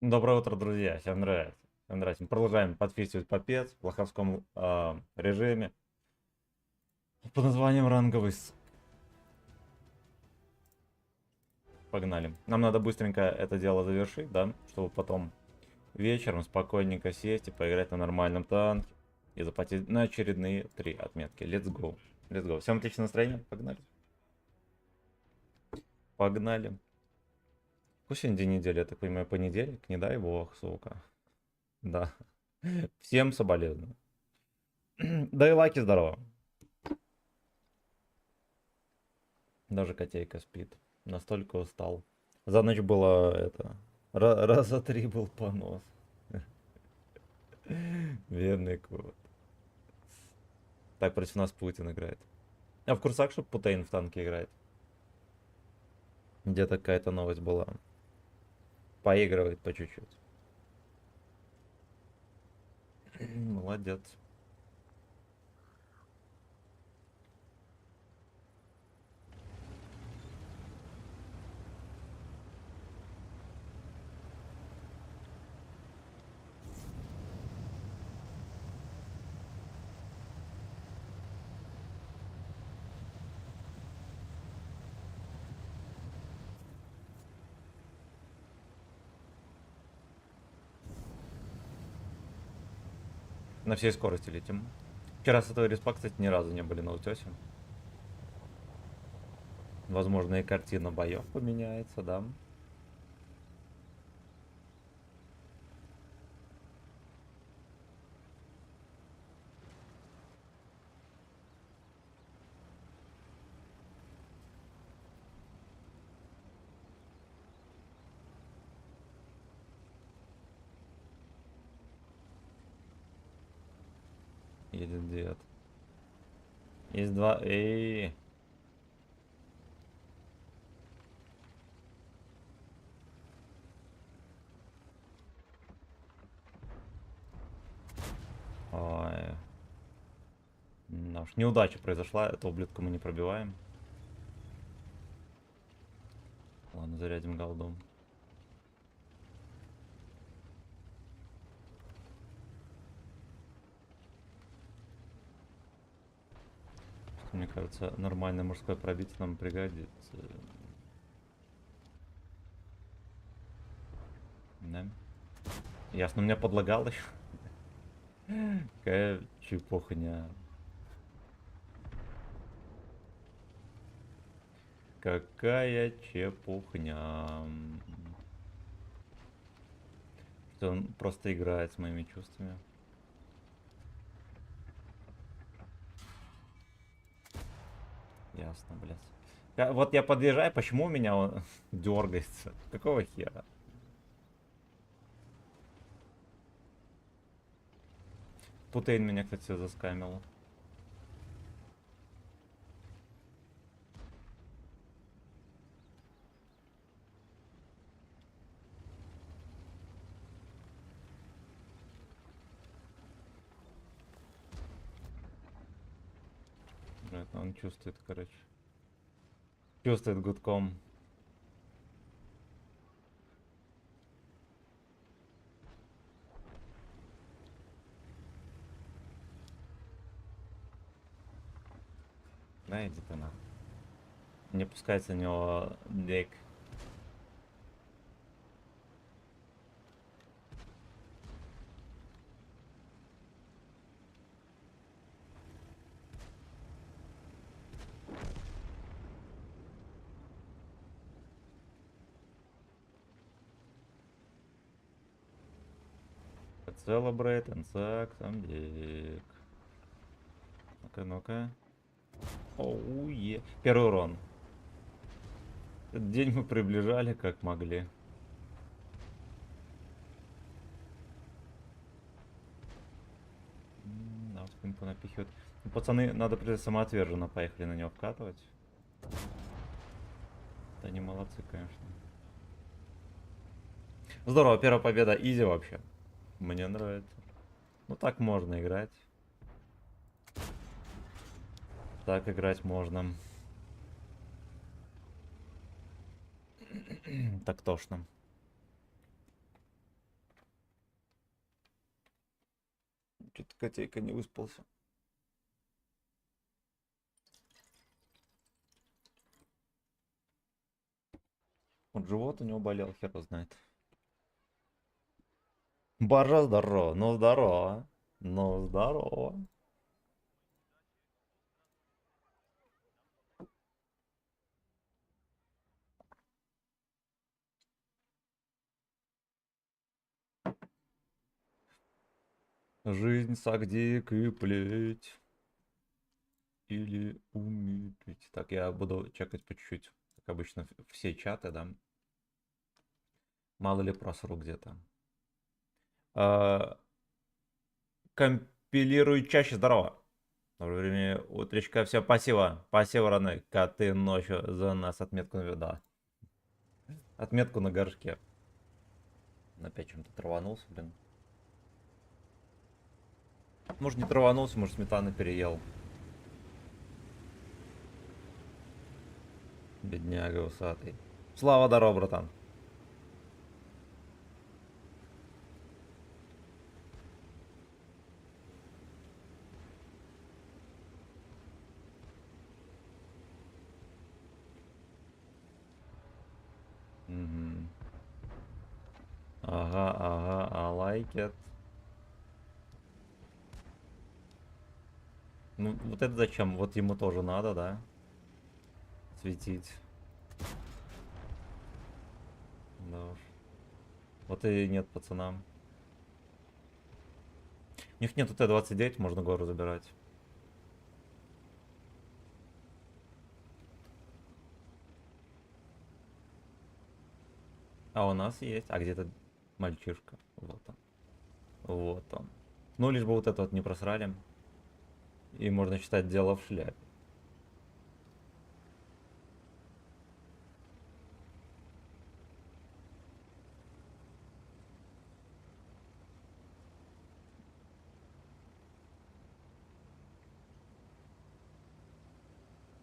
Доброе утро, друзья. Всем нравится. Всем нравится. Мы продолжаем подфистивать попец в лоховском режиме под названием ранговый. Погнали. Нам надо быстренько это дело завершить, да, чтобы потом вечером спокойненько сесть и поиграть на нормальном танке и заплатить на очередные 3 отметки. Let's go. Let's go. Всем отличное настроение. Погнали. Погнали. Какой сегодня день недели? Я так понимаю, понедельник? Не дай бог, сука. Да. Всем соболезную. Да и лаки здорово. Даже котейка спит. Настолько устал. За ночь было это... Раза 3 был понос. Бедный кот. Так, против нас Путин играет. А в курсах, что Путейн в танке играет? Где-то какая-то новость была. Поигрывает по чуть-чуть. Молодец. На всей скорости летим. Вчера с этого респа, кстати, ни разу не были на утесе. Возможно, и картина боев поменяется, да. Едет дед. Есть два... Эй! Ой. Да уж, неудача произошла, эту ублюдка мы не пробиваем. Ладно, зарядим голдом. Мне кажется, нормальное мужское пробитие нам пригодится. Да? Ясно, меня подлагало еще. Какая чепухня. Какая чепухня. Что он просто играет с моими чувствами. Ясно, блядь. Вот я подъезжаю, почему у меня он дергается? Какого хера? Путейн меня, кстати, заскамил. Он чувствует, короче. Чувствует гудком. Да, иди ты нахуй. Не пускается у него дек. Celebrate and suck some dick. Ну-ка, ну-ка. Оу, е. Первый урон. Этот день мы приближали как могли. На спинку напихивают. Ну, пацаны, надо прежде самоотверженно поехали на него вкатывать. Да они молодцы, конечно. Здорово, первая победа изи вообще. Мне нравится. Ну так можно играть. Так играть можно. Так тошно. Что-то котейка не выспался. Вот живот у него болел, хер его знает. Баржа здорово, ну здорово. Ну здорово. Жизнь сагдик и плеть. Или умереть. Так, я буду чекать по чуть-чуть. Как обычно, все чаты, да. Мало ли просру где-то. А, компилирую чаще, здорово. Доброе время, утречка, все, спасибо. Спасибо, родной. Коты ночью за нас отметку да. Отметку на горшке. Опять чем-то траванулся, блин. Может не траванулся, может сметаны переел. Бедняга усатый. Слава, здорово, братан. Угу. Ага, ага, I like it. Ну, вот это зачем? Вот ему тоже надо, да? Светить. Да уж. Вот и нет пацанам. У них нету Т-29, можно гору забирать. А у нас есть. А где-то мальчишка. Вот он. Вот он. Ну, лишь бы вот это вот не просрали. И можно считать дело в шляпе.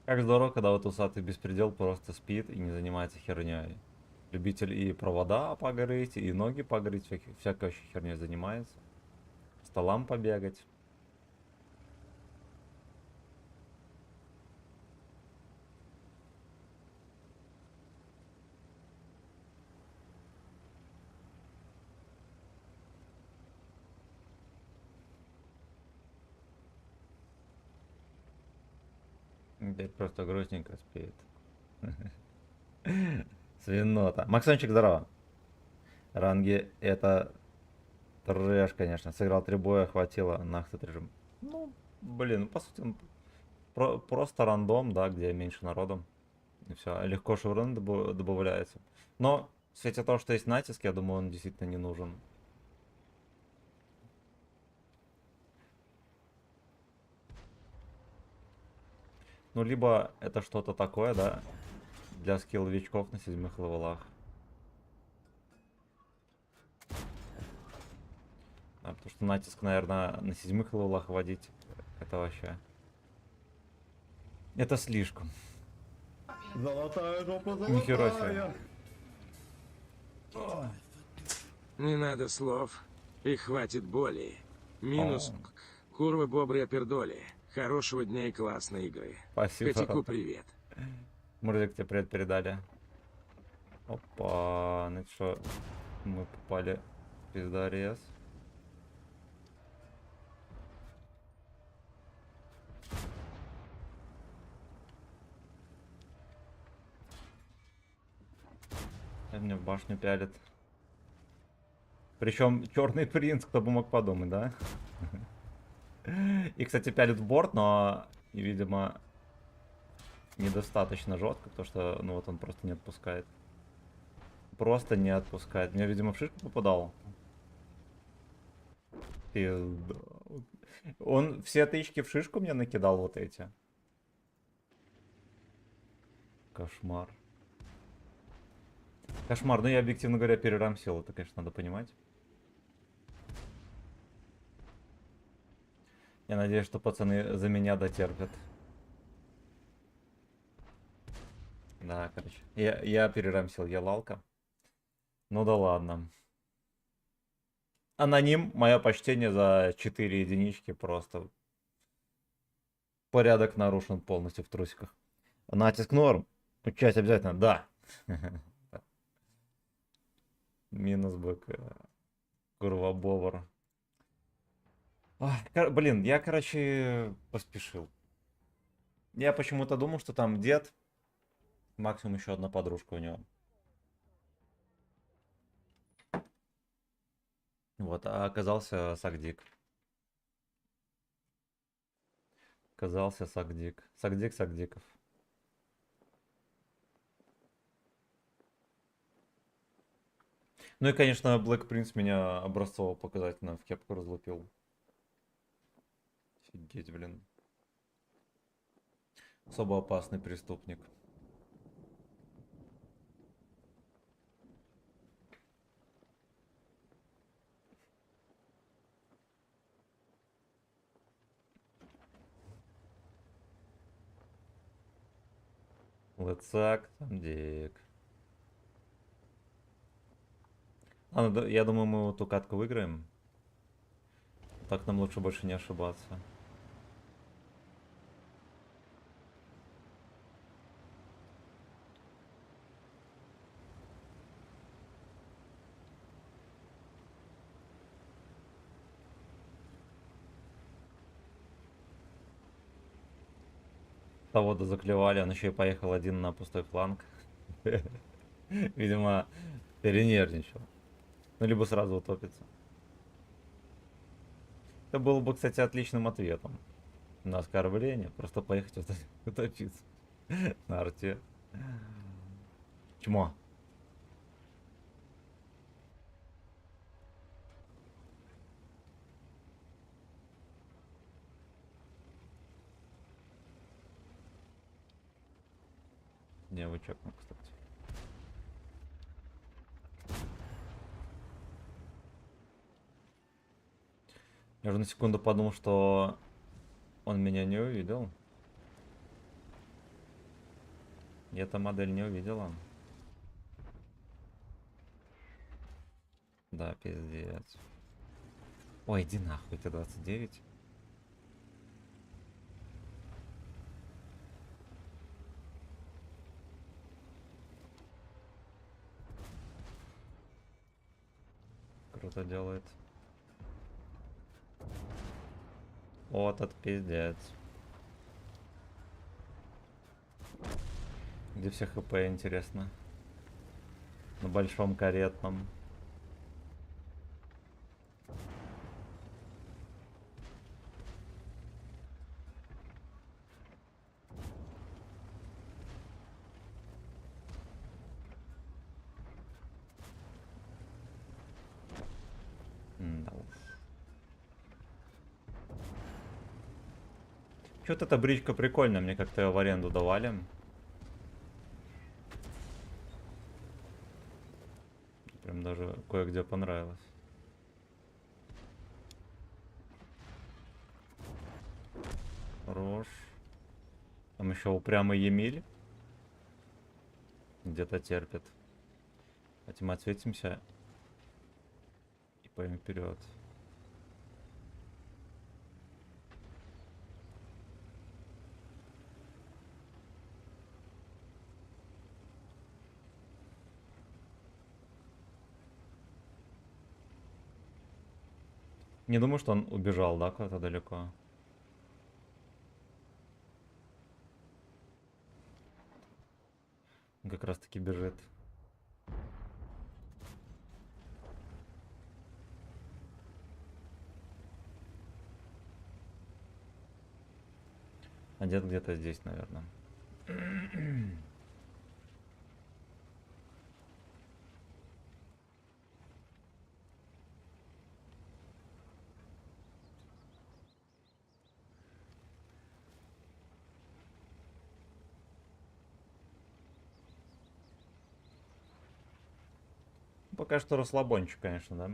Как здорово, когда вот усатый беспредел просто спит и не занимается херней. Любитель и провода погрызть, и ноги погрызть, всякой вообще херней занимается. Столам побегать. Дядь просто грустненько спит. Свинота. Максончик, здорово. Ранги это трэш, конечно. Сыграл 3 боя, хватило на режим. Ну, блин, по сути, он просто рандом, да, где меньше народу. И все, легко шеврон добавляется. Но в свете того, что есть натиск, я думаю, он действительно не нужен. Ну, либо это что-то такое, да, для скилл-новичков на 7 левелах. А, потому что натиск, наверное, на 7 левелах вводить, это вообще... Это слишком. Золотая жопа, Нихера себе. золотая. Не надо слов. И хватит боли. Минус. О, Курвы, бобры, пердоли. Хорошего дня и классной игры. спасибо, Котику Рота. привет. Мурзик, тебе привет передали. Опа, ну что, мы попали в пиздарез. Мне в башню пялит. Причем черный принц, кто бы мог подумать, да? И, кстати, пялит в борт, но, и, видимо, недостаточно жестко, потому что, ну вот он просто не отпускает. Просто не отпускает. Мне, видимо, в шишку попадал. Пизда. Он все тычки в шишку мне накидал вот эти. Кошмар. Кошмар. Ну, я, объективно говоря, перерамсил. Это, конечно, надо понимать. Я надеюсь, что пацаны за меня дотерпят. Да, короче. Я перерамсил, я лалка. Ну да ладно. Аноним, мое почтение за 4 единички. Просто порядок нарушен полностью в трусиках. Натиск норм. Учать обязательно, да. Минус БК. Курва бобр. Блин, я, короче, поспешил. Я почему-то думал, что там дед. Максимум еще одна подружка у него. Вот, а оказался Сагдик. Оказался Сагдик. Сагдик Сагдиков. Ну и, конечно, Black Prince меня образцово-показательно в кепку разлупил. Офигеть, блин. Особо опасный преступник. Лыцак, Сагдик. Ладно, я думаю, мы эту катку выиграем. Так нам лучше больше не ошибаться. Того-то заклевали, он еще и поехал один на пустой фланг. Видимо, перенервничал. Ну, либо сразу утопится. Это было бы, кстати, отличным ответом на оскорбление. Просто поехать утопиться на арте. Чмо. Не вычеркнул, кстати. Я уже на секунду подумал, что он меня не увидел. И эта модель не увидела. Да, пиздец. Ой, иди нахуй, ты 29. Круто делает. Вот это пиздец. Где все хп, интересно? На большом каретном. Да уж. Что-то эта бричка прикольная, мне как-то ее в аренду давали. Прям даже кое-где понравилось. Хорош. Там еще упрямый Емель. Где-то терпит. Давайте мы отсветимся. И пойдем вперед. Не думаю, что он убежал, да, куда-то далеко. Он как раз таки бежит. А дед где-то здесь, наверное. Пока что расслабончик, конечно, да?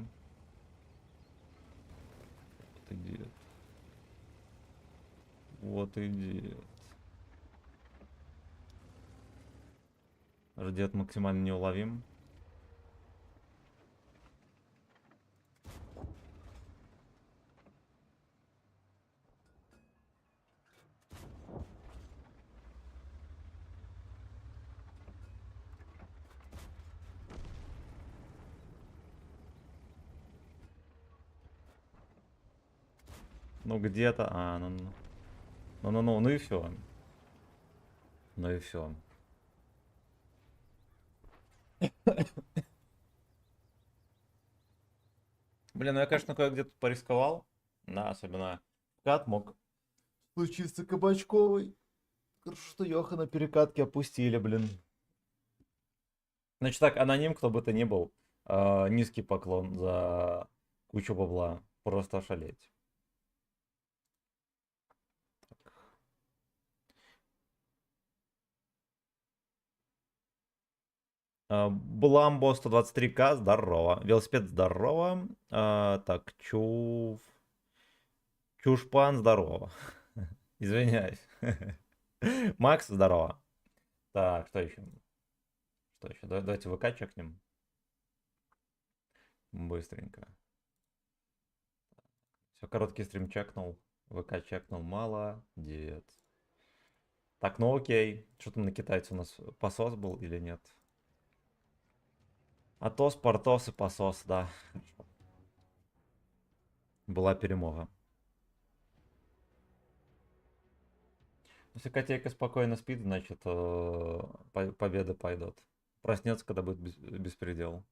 Вот и дед. Вот и дед. Дед максимально неуловим. Ну где-то. А, ну. Ну и все. Ну и все. Блин, ну я, конечно, кое-где тут порисковал. Да, особенно кат мог случиться кабачковый. Хорошо, что Йоха на перекатке опустили, блин. Значит так, аноним, кто бы то ни был, низкий поклон за кучу бабла. Просто ошалеть. Бламбо 123К, здорово. Велосипед, здорово. Так, Чушпан, здорово. Извиняюсь. Макс, здорово. Так, что еще? Что еще? Давайте ВК чекнем. Быстренько. Все, короткий стрим чекнул. ВК чекнул. Молодец. Так, ну окей. Что там на китайце у нас? Посос был или нет? Атос, Портос и посос, да. Была перемога. Если котейка спокойно спит, значит победы пойдут. Проснется, когда будет беспредел.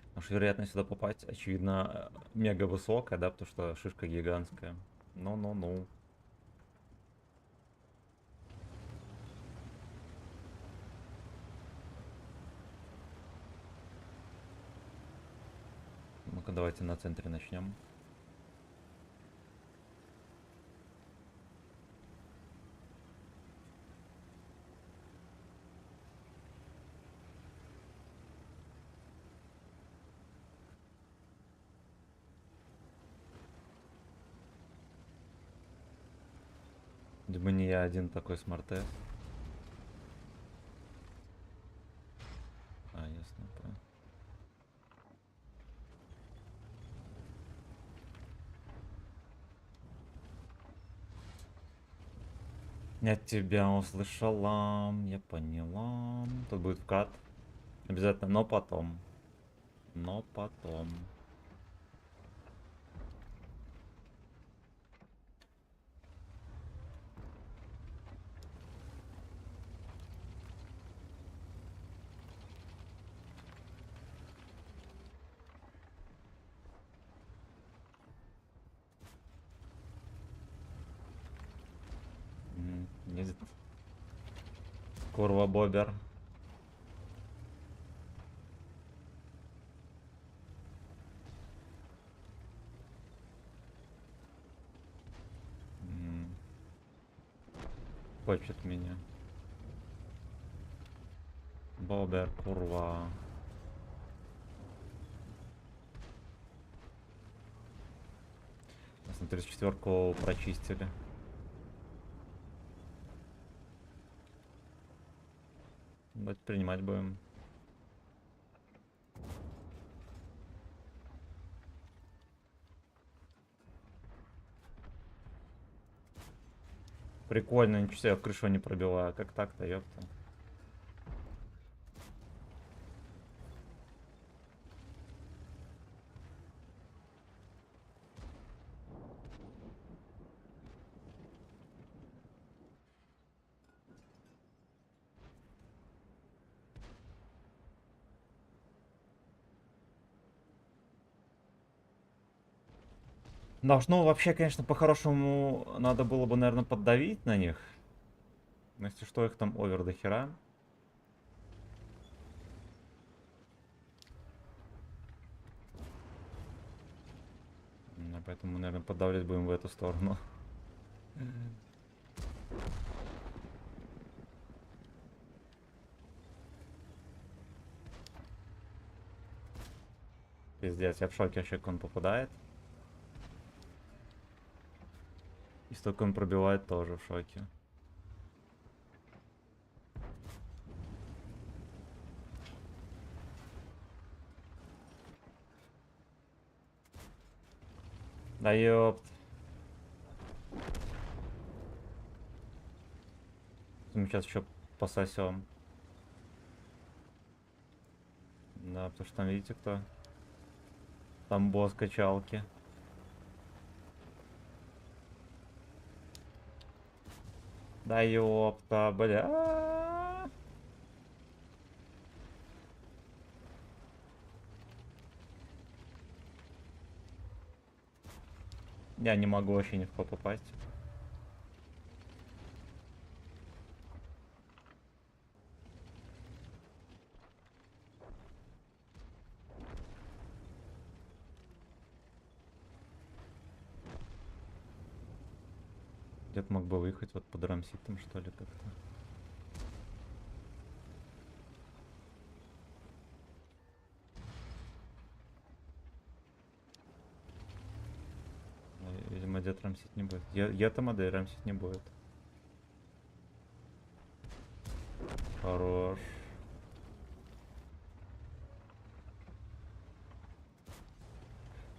Потому что вероятность сюда попасть, очевидно, мега высокая, да, потому что шишка гигантская. Ну-ну-ну. Ну-ка, давайте на центре начнем. Думаю, не я один такой смарт-тест. А, ясно, понял. Я тебя услышала, я поняла. Тут будет вкат. Обязательно, но потом. Но потом. Ездит. Курва бобер. Хочет меня. Бобер, курва. Нас на 34-ку прочистили. Давайте принимать будем. Прикольно, ничего себе, я в крышу не пробиваю. Как так-то, ёпта. Ну, вообще, конечно, по-хорошему надо было бы, наверное, поддавить на них. Но если что, их там овер до хера. Поэтому, наверное, поддавлять будем в эту сторону. Пиздец, я в шоке вообще, как он попадает. И столько он пробивает, тоже в шоке. Да ёпт. Мы сейчас еще пососем. Да, потому что там, видите, кто? Там босс качалки. Да ёпта, бля. Я не могу вообще ни в кого попасть. Где-то мог бы выехать вот под рамситом, что ли, как-то. Видимо, дед рамсить не будет. Я там модель рамсить не будет. Хорош.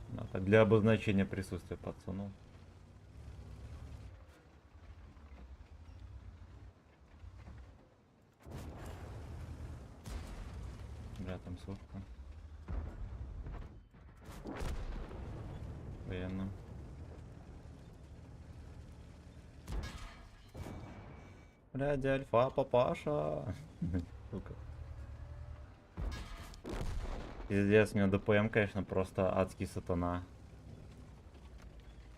Да, так для обозначения присутствия подсунул. Бля, там сушка. Военно. Бля, альфа, папаша. Сука. Пиздец, у него ДПМ, конечно, просто адский сатана.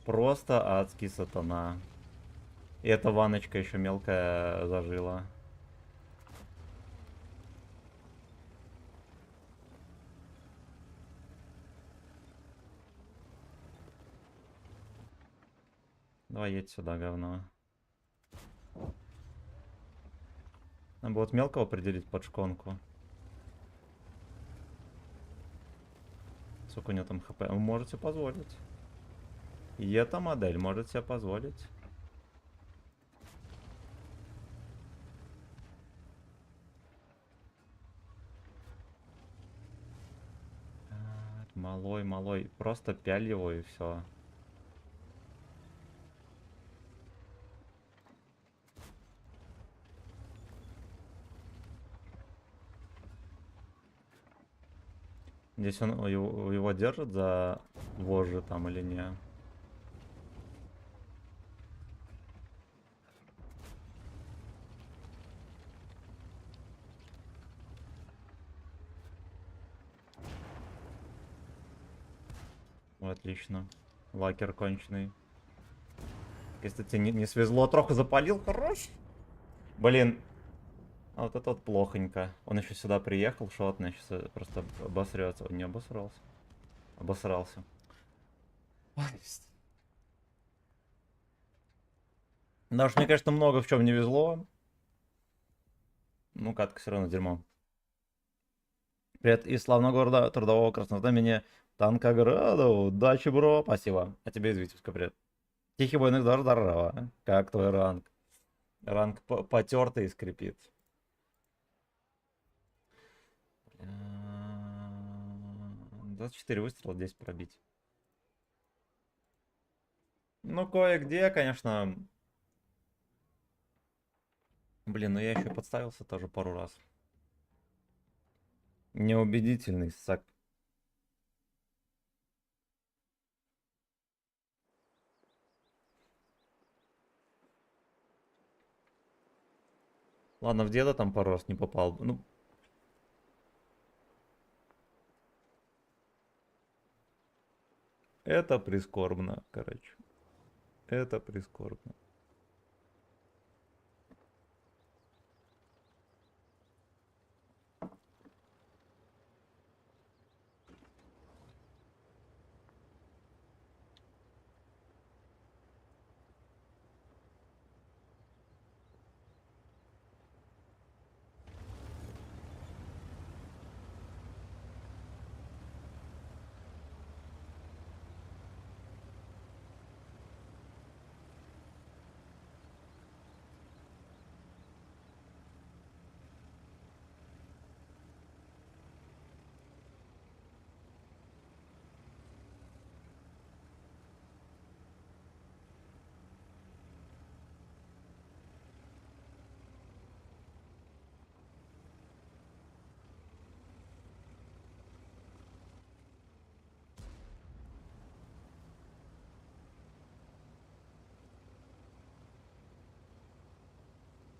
Просто адский сатана. И эта ванночка еще мелкая зажила. Давай едь сюда, говно. Надо было вот мелкого определить под шконку. Сколько у него там хп? Вы можете позволить. И эта модель может себе позволить. Малой, малой. Просто пяль его и все. Здесь он его держит за вожжи там или не? Отлично. Лакер конченый. Если тебе не свезло, трохи запалил, хорош. Блин. А вот это вот плохонько. Он еще сюда приехал, шотный, сейчас просто обосрется. Он не обосрался. Обосрался. Да уж, мне, конечно, много в чем не везло. Ну, катка все равно дерьмо. Привет из славного города Трудового Краснознамения Танкограда. Удачи, бро. Спасибо. А тебе из Витебска привет. Тихий бойный дождь, здорово. Как твой ранг? Ранг потертый и скрипит. 24 выстрела, 10 пробить. Ну, кое-где, конечно. Блин, ну я еще подставился тоже пару раз. Неубедительный сак. Ладно, в деда там пару раз не попал. Ну, это прискорбно, короче. Это прискорбно.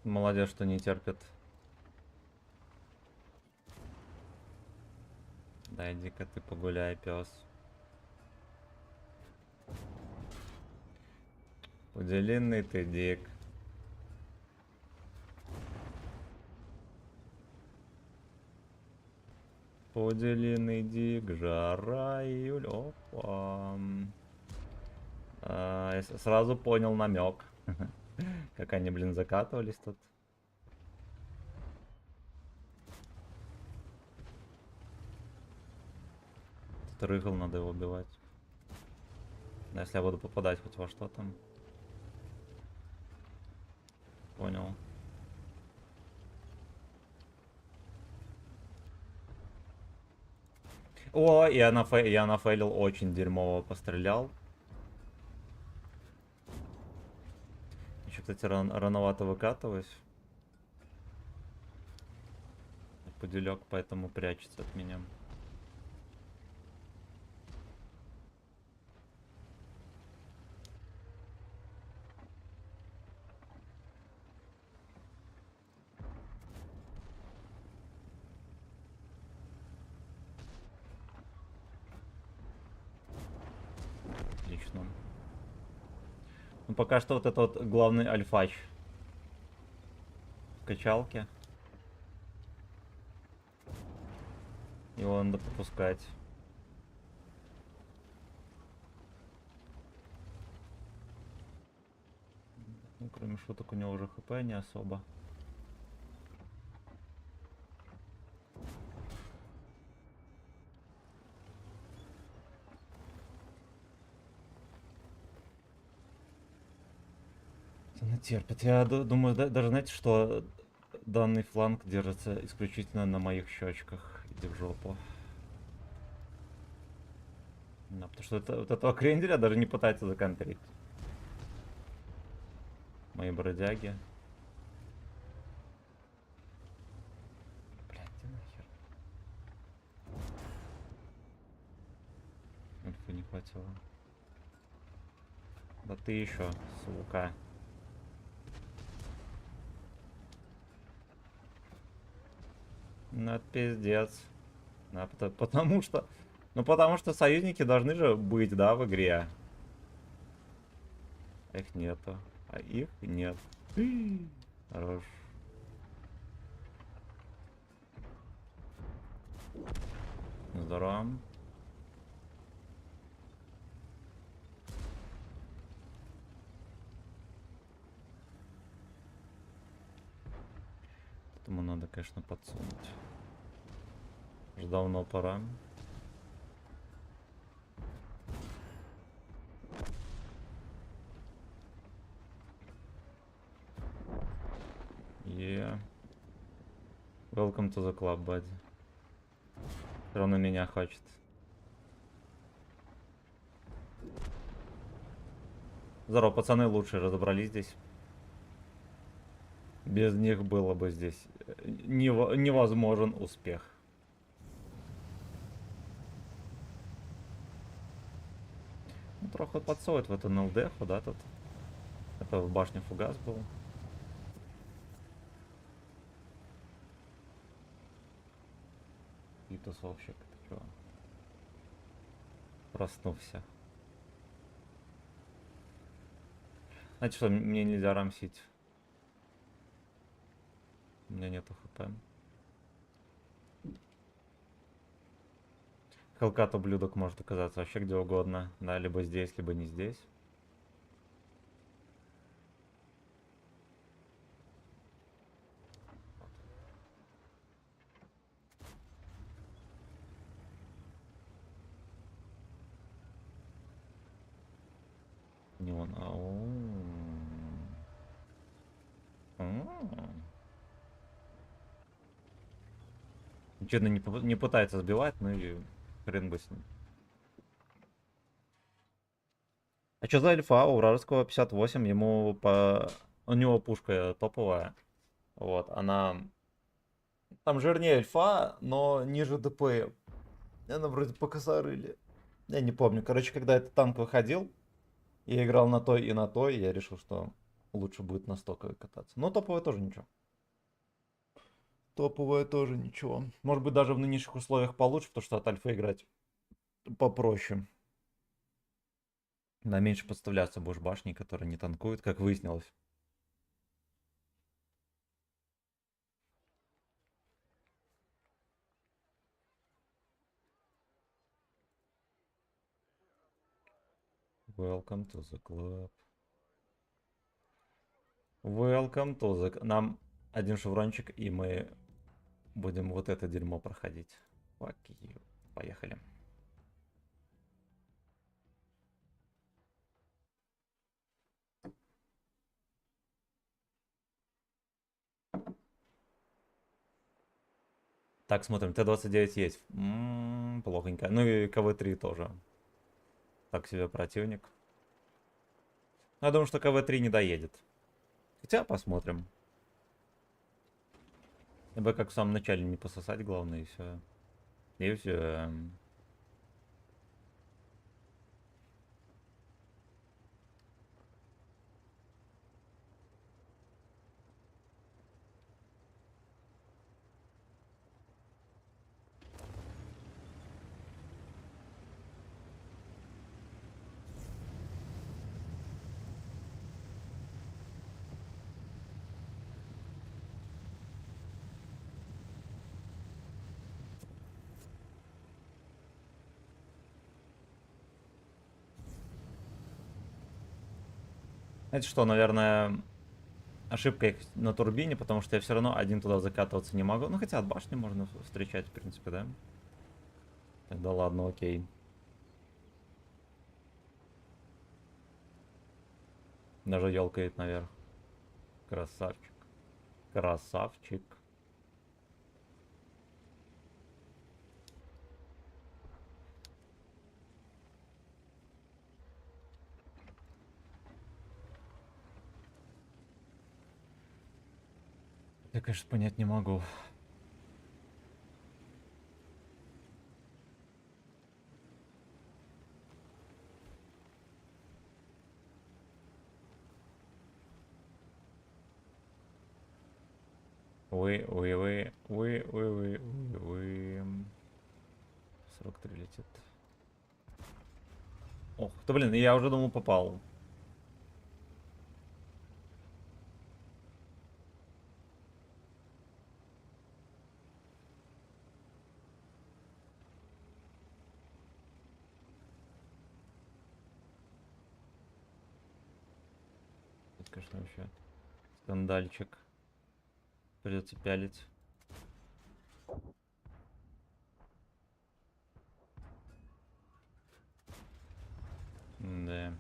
Молодец, что не терпит. Да иди-ка ты погуляй, пес. Уделенный ты дик. Уделенный дик, жара, июль. Опа. Я сразу понял намек. Как они, блин, закатывались тут. Тут рыгал, надо его убивать. Но если я буду попадать хоть во что там. Понял. О, я нафейлил, очень дерьмово пострелял. Еще, кстати, рановато выкатываюсь. Пуделек поэтому прячется от меня. Отлично. Ну, пока что вот это вот главный альфач в качалке. Его надо попускать. Ну, кроме шуток, у него уже хп не особо. Она терпит. Я думаю, даже знаете, что данный фланг держится исключительно на моих щечках. Иди в жопу. Да, потому что вот этого кренделя даже не пытается законтрить. Мои бродяги. Блядь, иди нахер. Альфа не хватило. Да ты еще, сука. Ну это пиздец. Да, потому что... Ну потому что союзники должны же быть, да, в игре. Их нету. А их нет. Хорош. Здорово. Ему надо, конечно, подсунуть. Уже давно пора. Yeah. Welcome to the club, buddy. Все равно меня хочет. Здорово, пацаны лучше разобрались здесь. Без них было бы здесь невозможен успех. Ну, трохи подсовывает в эту НЛДху, да, тут. Это в башне фугас был. И тусовщик, ты чего? Проснулся. Значит, что мне нельзя рамсить. У меня нету хп. Хелкат ублюдок может оказаться вообще где угодно. Да, либо здесь, либо не здесь. Не он, Ничего не пытается сбивать, ну и хрен бы с ним. А что за альфа? У вражеского 58, ему по... У него пушка топовая. Вот, она... Там жирнее альфа, но ниже ДП. Она вроде покосорыли. Я не помню. Короче, когда этот танк выходил, я играл на той и на той, я решил, что лучше будет на стоковой кататься. Но топовая тоже ничего. Топовая тоже ничего. Может быть, даже в нынешних условиях получше, потому что от альфа играть попроще. На меньше подставляться будешь башни, которые не танкуют, как выяснилось. Welcome to the club. Welcome to the... Нам один шеврончик, и мы будем вот это дерьмо проходить. Fuck you. Поехали. Так, смотрим. Т-29 есть. Плохонько. Ну и КВ-3 тоже. Так себе противник. Я думаю, что КВ-3 не доедет. Хотя посмотрим. Либо как в самом начале не пососать, главное, и все. И все. Это что, наверное, ошибка их на турбине, потому что я все равно один туда закатываться не могу. Ну, хотя от башни можно встречать, в принципе, да? Тогда ладно, окей. Даже елкает наверх. Красавчик. Красавчик. Я, конечно, понять не могу. Вы. 43 летит. Ох, да блин, я уже думал попал. Это, конечно, вообще скандальчик. Придется пялить. Да.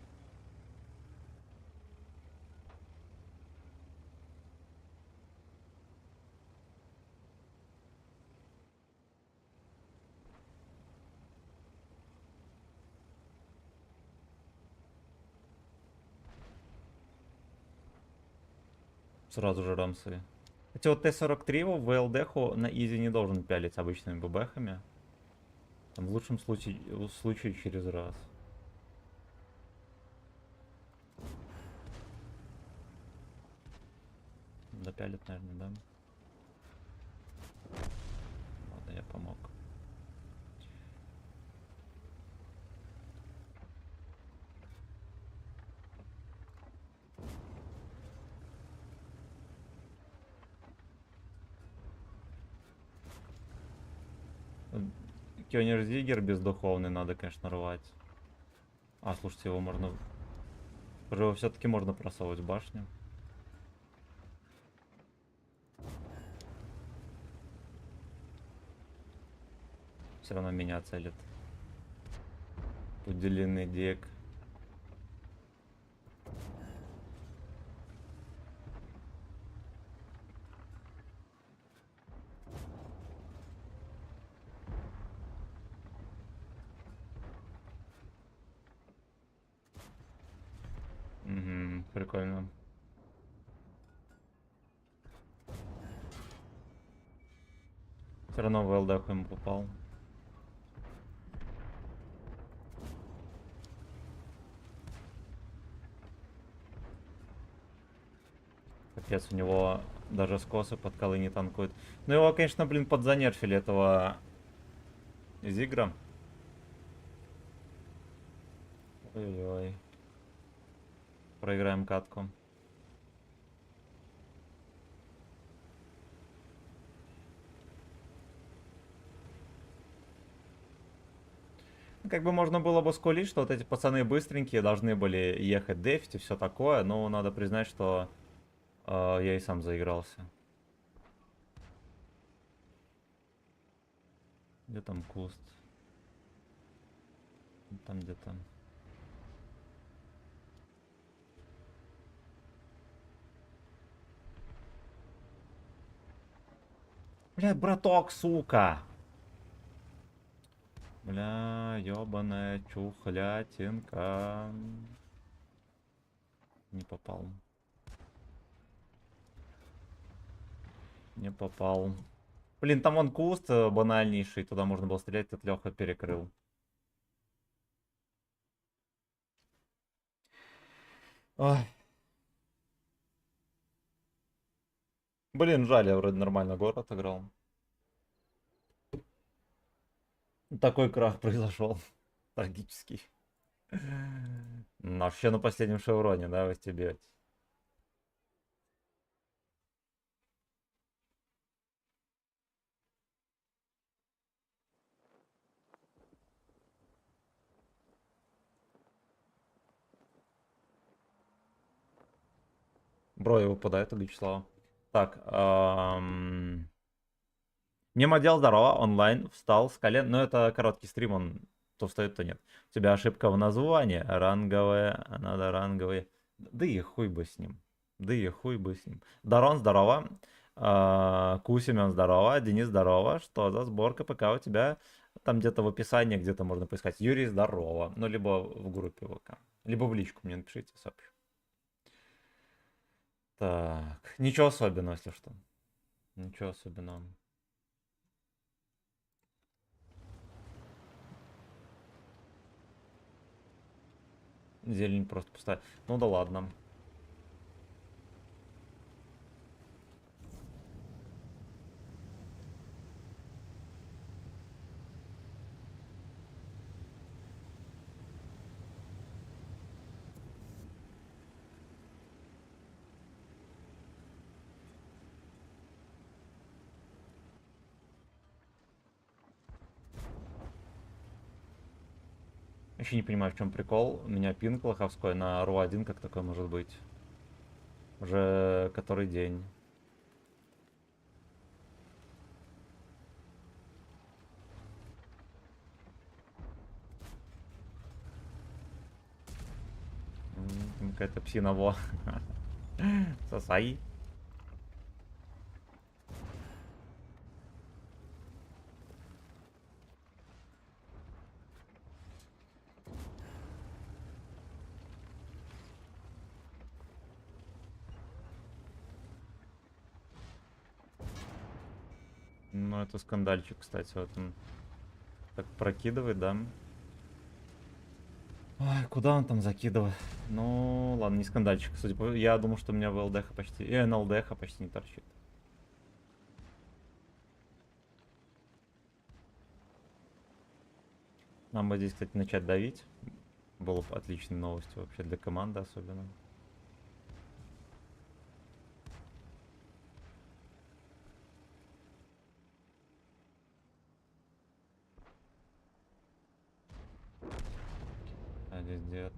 Сразу же рамсы. Хотя вот Т-43 в ВЛДху на изи не должен пялить обычными ББхами. Там в лучшем случае через раз. Допялит, наверное, да? Ладно, я помог. Кёнигсдиггер бездуховный надо, конечно, рвать. А, слушайте, его можно... Его все-таки можно просовывать в башню. Все равно меня целит. Тут длинный дек. Угу, прикольно. Все равно в ЛДХ ему попал. Капец, у него даже скосы под колы не танкует. Ну его, конечно, блин, подзанерфили этого Зигра. Ой-ой. Проиграем катку. Как бы можно было бы скулить, что вот эти пацаны быстренькие должны были ехать дефить и все такое, но надо признать, что я и сам заигрался. Где там куст? Там где-то. Бля, браток, сука! Бля, ёбаная чухлятинка. Не попал. Не попал. Блин, там вон куст банальнейший, туда можно было стрелять, тут Леха перекрыл. Ой. Блин, жаль, я вроде нормально город отыграл. Такой крах произошел. Трагический. Вообще на последнем шевроне, да, вы стебете. Бро, его выпадает у Вячеслава. Так, Немодел, здорово, онлайн, встал с колен. Но это короткий стрим, он то встает, то нет. У тебя ошибка в названии, ранговые, надо ранговые. Да и хуй бы с ним. Да и хуй бы с ним. Дарон, здорово. Кусимен, здорово. Денис, здорово. Что за сборка ПК у тебя? Там где-то в описании, где-то можно поискать. Юрий, здорово. Ну, либо в группе ВК. Либо в личку мне напишите, сообщу. Так, ничего особенного, если что. Ничего особенного. Зелень просто пустая. Ну да ладно. Вообще не понимаю, в чем прикол. У меня пинг лоховской на РУ-1, как такое может быть? Уже который день. Какая-то псина, во. Сосай. Ну, это скандальчик, кстати, вот он так прокидывает, да? Ой, куда он там закидывает? Ну, ладно, не скандальчик. Судя по... Я думал, что у меня в ЛДХ почти... на ЛДХ почти не торчит. Нам бы здесь, кстати, начать давить. Было бы отличной новостью вообще для команды особенно. А здесь дед.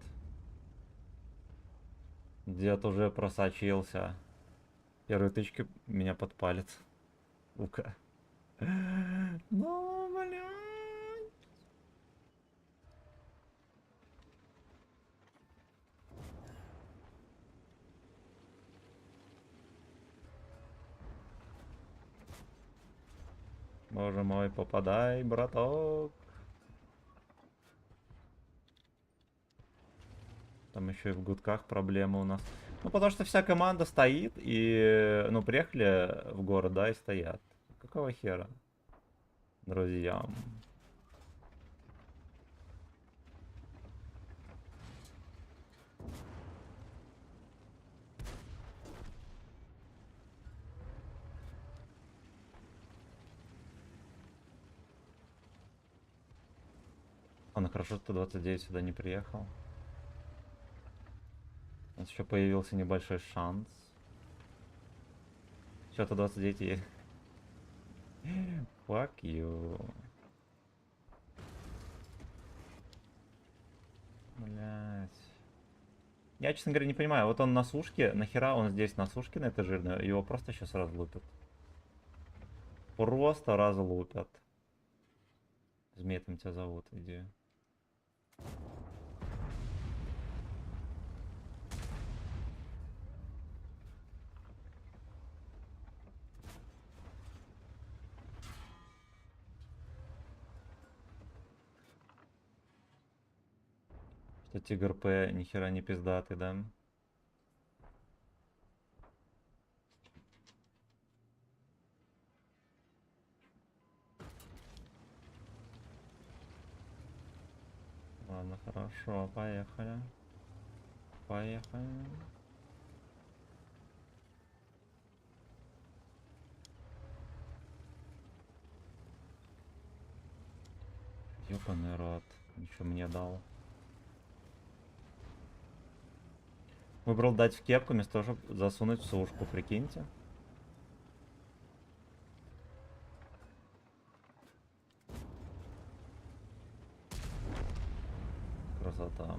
Дед уже просочился. Первые тычки меня подпалит. Ука. Ну, блядь. Боже мой, попадай, браток. Там еще и в гудках проблема у нас. Ну, потому что вся команда стоит и, ну, приехали в город, да, и стоят. Какого хера? Друзья. Ладно, хорошо, что 29 сюда не приехал. У нас еще появился небольшой шанс. Что-то 29 есть. Fuck you. Блять. Я, честно говоря, не понимаю. Вот он на сушке. Нахера он здесь на сушке, на этой жирной? Его просто сейчас разлупят. Просто разлупят. Змей, там тебя зовут, иди. Что Тигр П нихера не пиздатый, да? Ладно, хорошо, поехали. Поехали. Ёбаный рот. Ничего мне дал. Выбрал дать в кепку, вместо того, чтобы засунуть в сушку, прикиньте. Красота.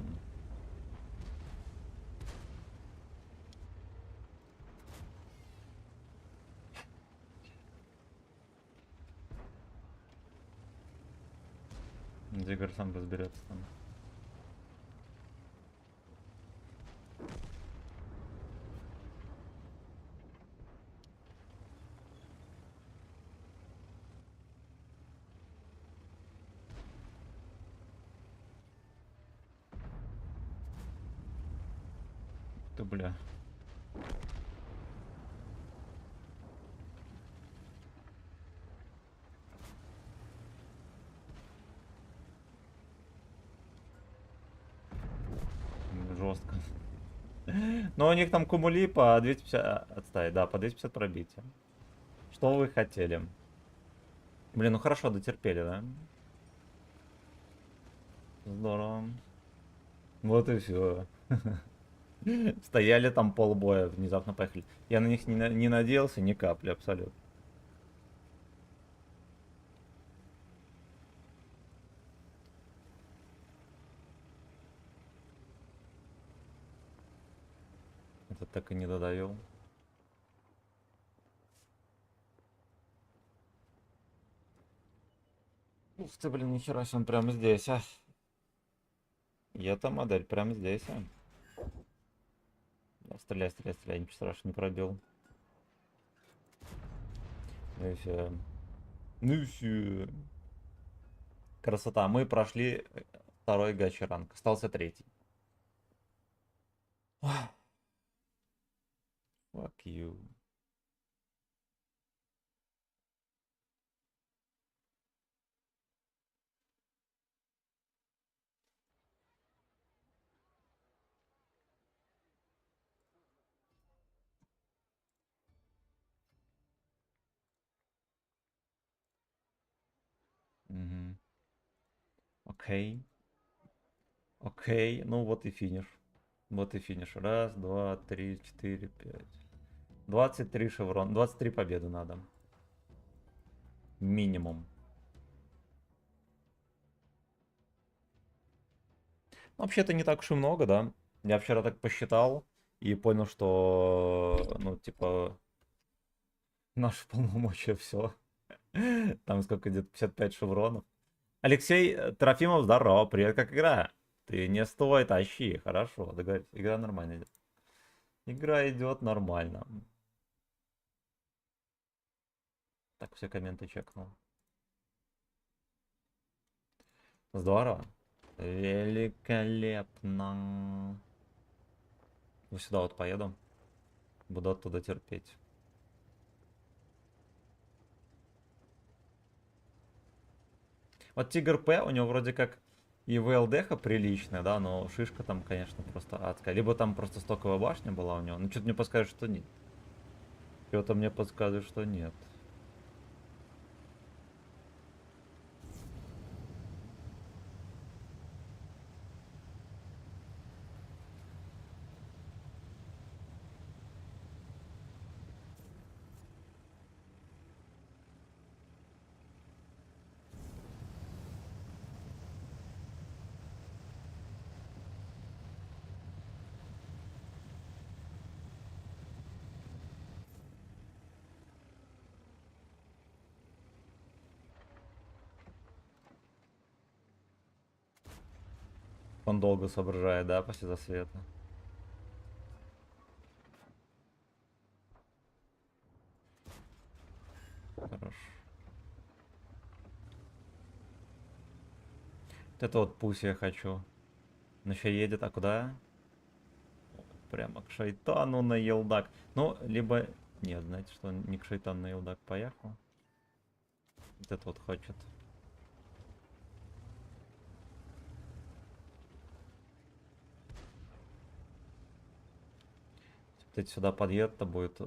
Зигр сам разберется там. Ты, бля. Жестко. Но у них там кумули по 250... Отставить, да, по 250 пробития. Что вы хотели? Блин, ну хорошо, дотерпели, да? Здорово. Вот и все. Стояли там полбоя, внезапно поехали. Я на них не надеялся ни капли, абсолютно. Этот так и не додавил. Ух ты, блин, нихера себе, он прямо здесь, а. И эта модель прямо здесь, а. Да, стреляй, стреляй, стреляй, ничего страшного, не пробил. Ну и все. Ну и все. Красота. Мы прошли второй гачи ранг. Остался третий. Fuck you. Угу. Окей. Окей. Ну вот и финиш. Вот и финиш. Раз, два, три, четыре, пять. 23 шеврон. 23 победы надо. Минимум. Вообще-то не так уж и много, да? Я вчера так посчитал и понял, что, ну, типа, наши полномочия все. Там сколько, где-то 55 шевронов. Алексей Трофимов, здорово, привет, как игра? Ты не стой, тащи, хорошо, договорились. Игра нормально идет. Игра идет нормально. Так, все комменты чекнул. Здорово. Великолепно. Вот сюда вот поеду. Буду оттуда терпеть. Вот Тигр П, у него вроде как и ВЛДХ приличная, да, но шишка там, конечно, просто адская. Либо там просто стоковая башня была у него. Ну, что-то мне подсказывает, что нет. Что-то мне подсказывает, что нет. он долго соображает, да, после засвета. Хорошо. Вот это вот пусть я хочу. Он еще едет, а куда? Прямо к шайтану на елдак. Ну, либо... Нет, знаете, что он не к шайтану на елдак поехал. Вот это вот хочет. Вот эти сюда подъедут, то будет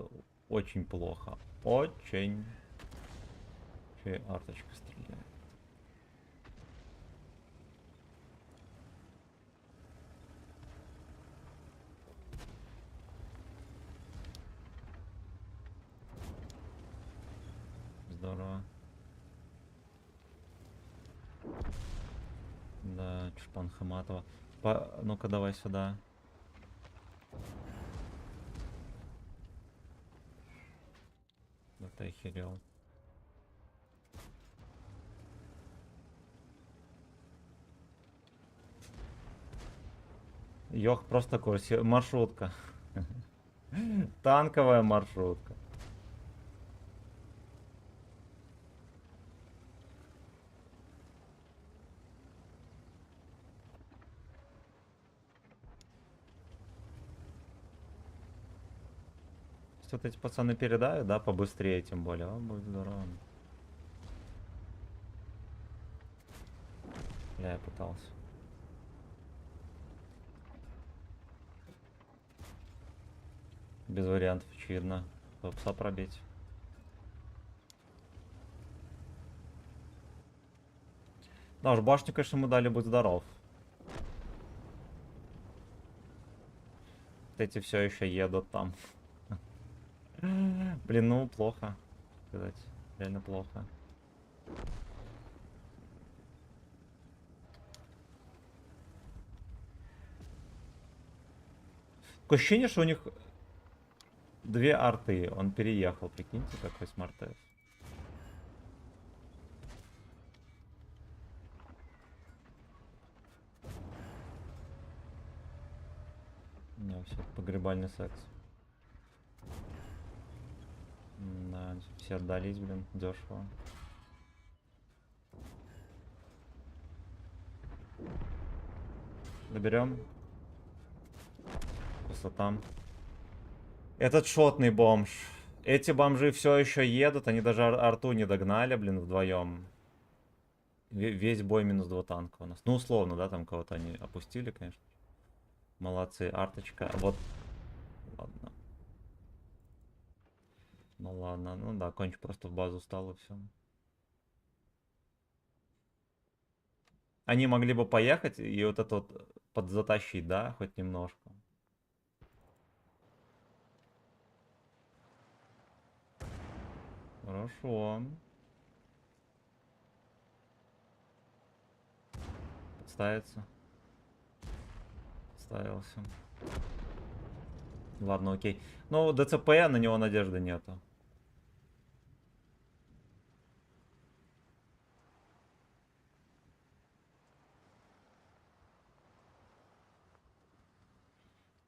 очень плохо. Очень. Че арточка стреляет. Здорово. Да, Чурпан Хаматова. Ну-ка давай сюда. Да ты охерел. Йох, просто курсе. Маршрутка. Танковая маршрутка. Если вот эти пацаны передают, да, побыстрее, тем более. О, будет здорово. Я пытался. Без вариантов, очевидно. Пса пробить. Да уж, башню, конечно, мы дали, будь здоров. Вот эти все еще едут там. Блин, ну плохо. Сказать. Реально плохо. Такое ощущение, что у них две арты. Он переехал, прикиньте, какой смартес. У него все погребальный секс. Да, все отдались, блин, дешево. Доберем. Красота. Этот шотный бомж. Эти бомжи все еще едут, они даже арту не догнали, блин, вдвоем. Весь бой минус 2 танка у нас. Ну, условно, да, там кого-то они опустили, конечно. Молодцы, арточка. Вот. Ладно. Ну ладно, ну да, кончик просто в базу стал и все. Они могли бы поехать и вот это вот подзатащить, да, хоть немножко. Хорошо. Подставится. Подставился. Ладно, окей. Ну, ДЦП, на него надежды нету.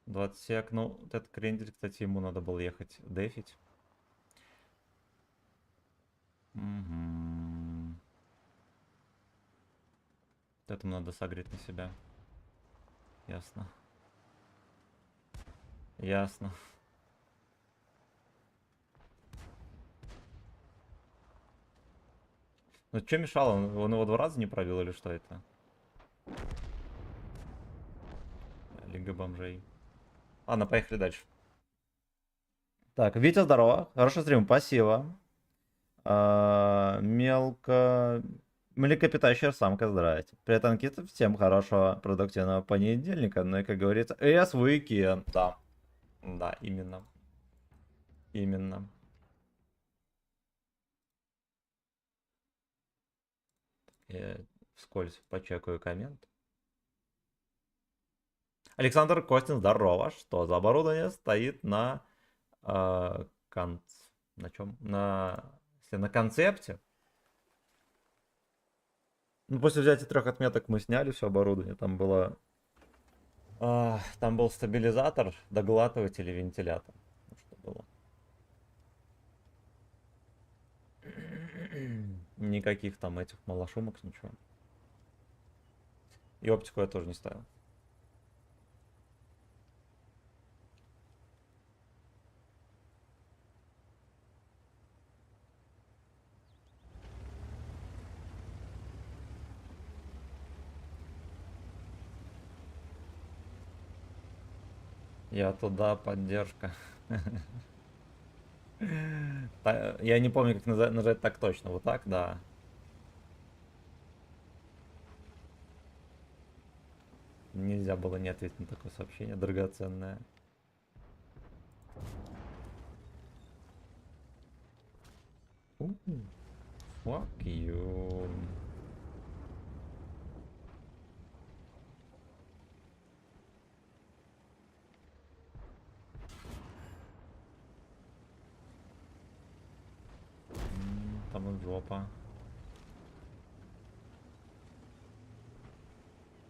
$20 сек. Ну, вот этот крендель, кстати, ему надо было ехать дефить. Угу. Вот этому надо согреть на себя. Ясно. Ясно. Ну, что мешало? Он его 2 раза не пробил или что это? Лига бомжей. Ладно, поехали дальше. Так, Витя, здорово. Хороший стрим, спасибо. Млекопитающая самка, здрасте. Привет, Анкита, всем хорошего продуктивного понедельника. Ну и, как говорится, weekend. Да. Да, именно. Именно. Я вскользь почекаю коммент. Александр Костин, здорово. Что за оборудование стоит на на чем? На концепте. Ну, после взятия 3 отметок мы сняли все оборудование. Там было Там был стабилизатор, доглатыватель и вентилятор. Ну, что было? Никаких там этих малошумок, ничего. И оптику я тоже не ставил. Я туда, поддержка. Я не помню, как нажать так точно. Вот так, да. Нельзя было не ответить на такое сообщение драгоценное. Fuck you. Там и жопа.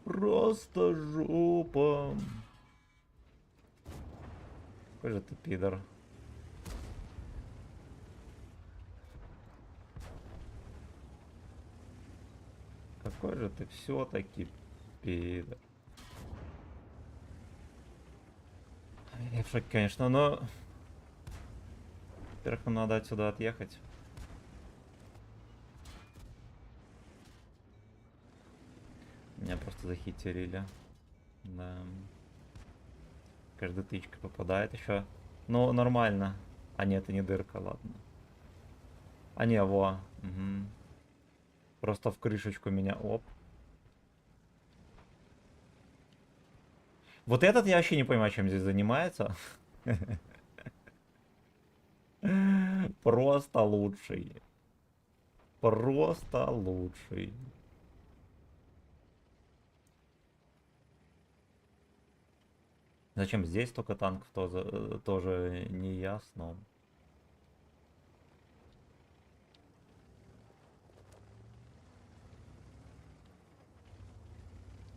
Просто жопа. Какой же ты пидор. Какой же ты все-таки пидор. Я в шоке, конечно, но... Во-первых, нам надо отсюда отъехать. Меня просто захитерили. Да. Каждая тычка попадает еще. Ну, нормально. А нет, это не дырка, ладно. А не, во. Угу. Просто в крышечку меня, оп. Вот этот я вообще не понимаю, чем здесь занимается. Просто лучший. Просто лучший. Зачем здесь только танков тоже не ясно.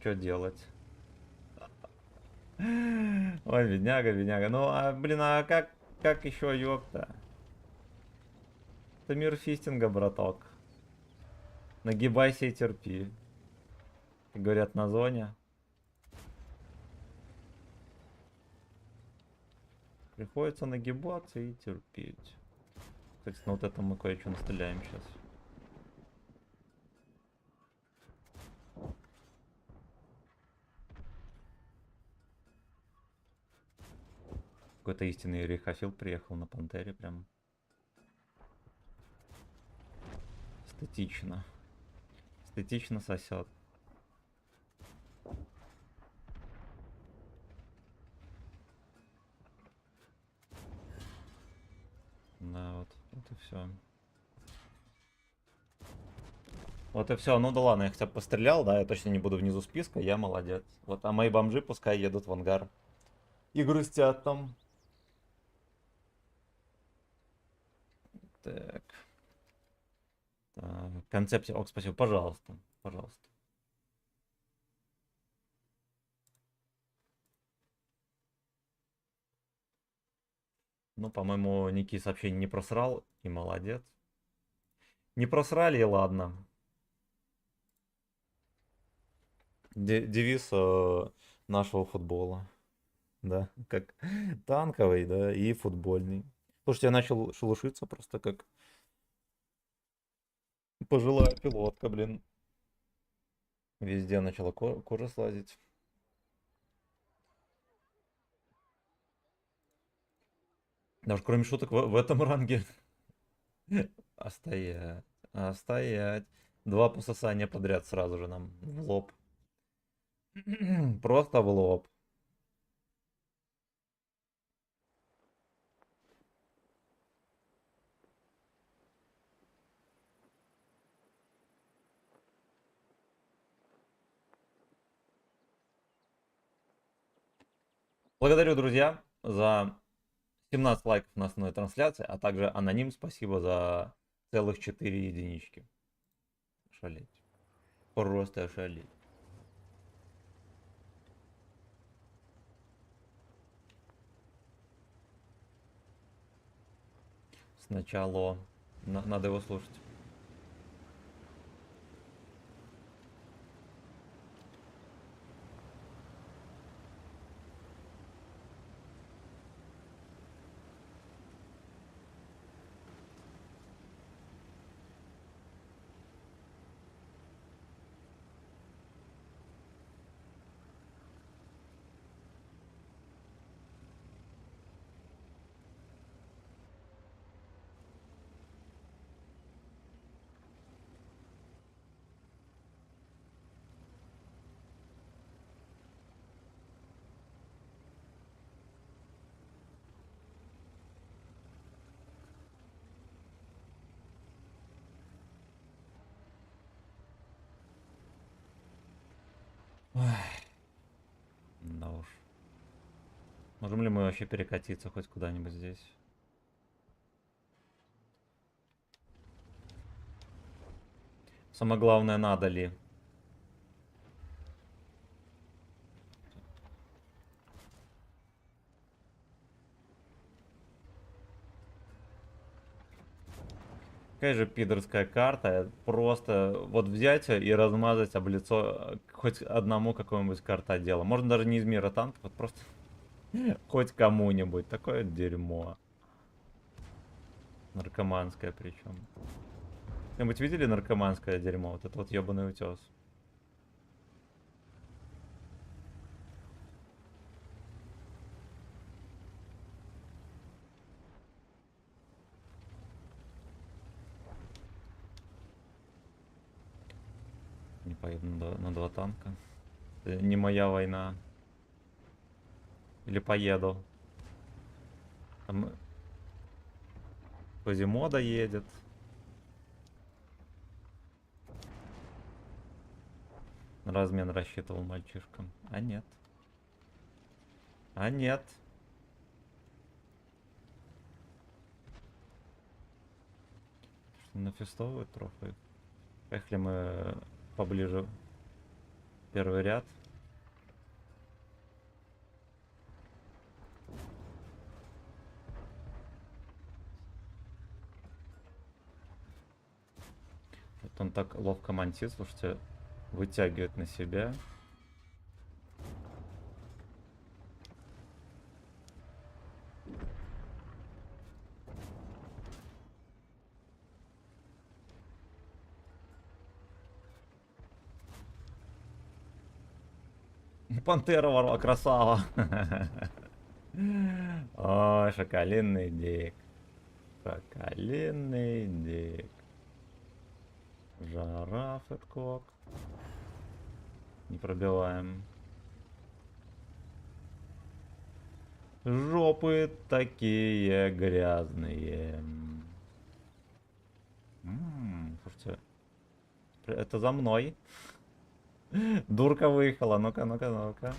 Что делать? Ой, бедняга, бедняга. Ну, блин, а как еще, ёпта? Это мир фистинга, браток. Нагибайся и терпи. Как говорят на зоне. Приходится нагибаться и терпеть. Кстати, ну вот это мы кое-что настреляем сейчас. Какой-то истинный рехофил приехал на Пантере прям. Эстетично. Эстетично сосет. Да, вот и все. Вот и все. Ну да ладно, я хотя бы пострелял, да, я точно не буду внизу списка, я молодец. Вот, а мои бомжи пускай едут в ангар. И грустят там. Так. Так. Концепция. Ок, спасибо. Пожалуйста. Пожалуйста. Ну, по-моему, Ники сообщение не просрал. И молодец. Не просрали, и ладно. Девиз нашего футбола. Да, как танковый, да, и футбольный. Слушайте, я начал шелушиться просто как пожилая пилотка, блин. Везде начала кожа слазить. Даже кроме шуток в этом ранге. А стоять, а стоять. Два пососания подряд сразу же нам в лоб. Просто в лоб. Благодарю, друзья, за 17 лайков на основной трансляции, а также аноним спасибо за целых 4 единички. Шалеть. Просто шалеть. Сначала надо его слушать. Да уж. Можем ли мы вообще перекатиться хоть куда-нибудь здесь? Самое главное, надо ли? Какая же пидорская карта. Просто вот взять и размазать об лицо хоть одному какому-нибудь картоделу. Можно даже не из мира танков, вот просто хоть кому-нибудь. Такое дерьмо. Наркоманское причем. Кто-нибудь видели наркоманское дерьмо? Вот это вот ебаный утес. Не поеду на два танка. Это не моя война. Или поеду. Там Квазимода едет. На размен рассчитывал мальчишкам. А нет. А нет. Что нафестовывают трофы. Поехали мы поближе. Первый ряд. Вот он так ловко мантит, слушайте, вытягивает на себя. Пантера ворвала, красава. Ой, шоколенный дик. Шоколенный дик. Жираф, эткок. Не пробиваем. Жопы такие грязные. Слушайте, это за мной. Дурка выехала. Ну-ка, ну-ка, ну-ка.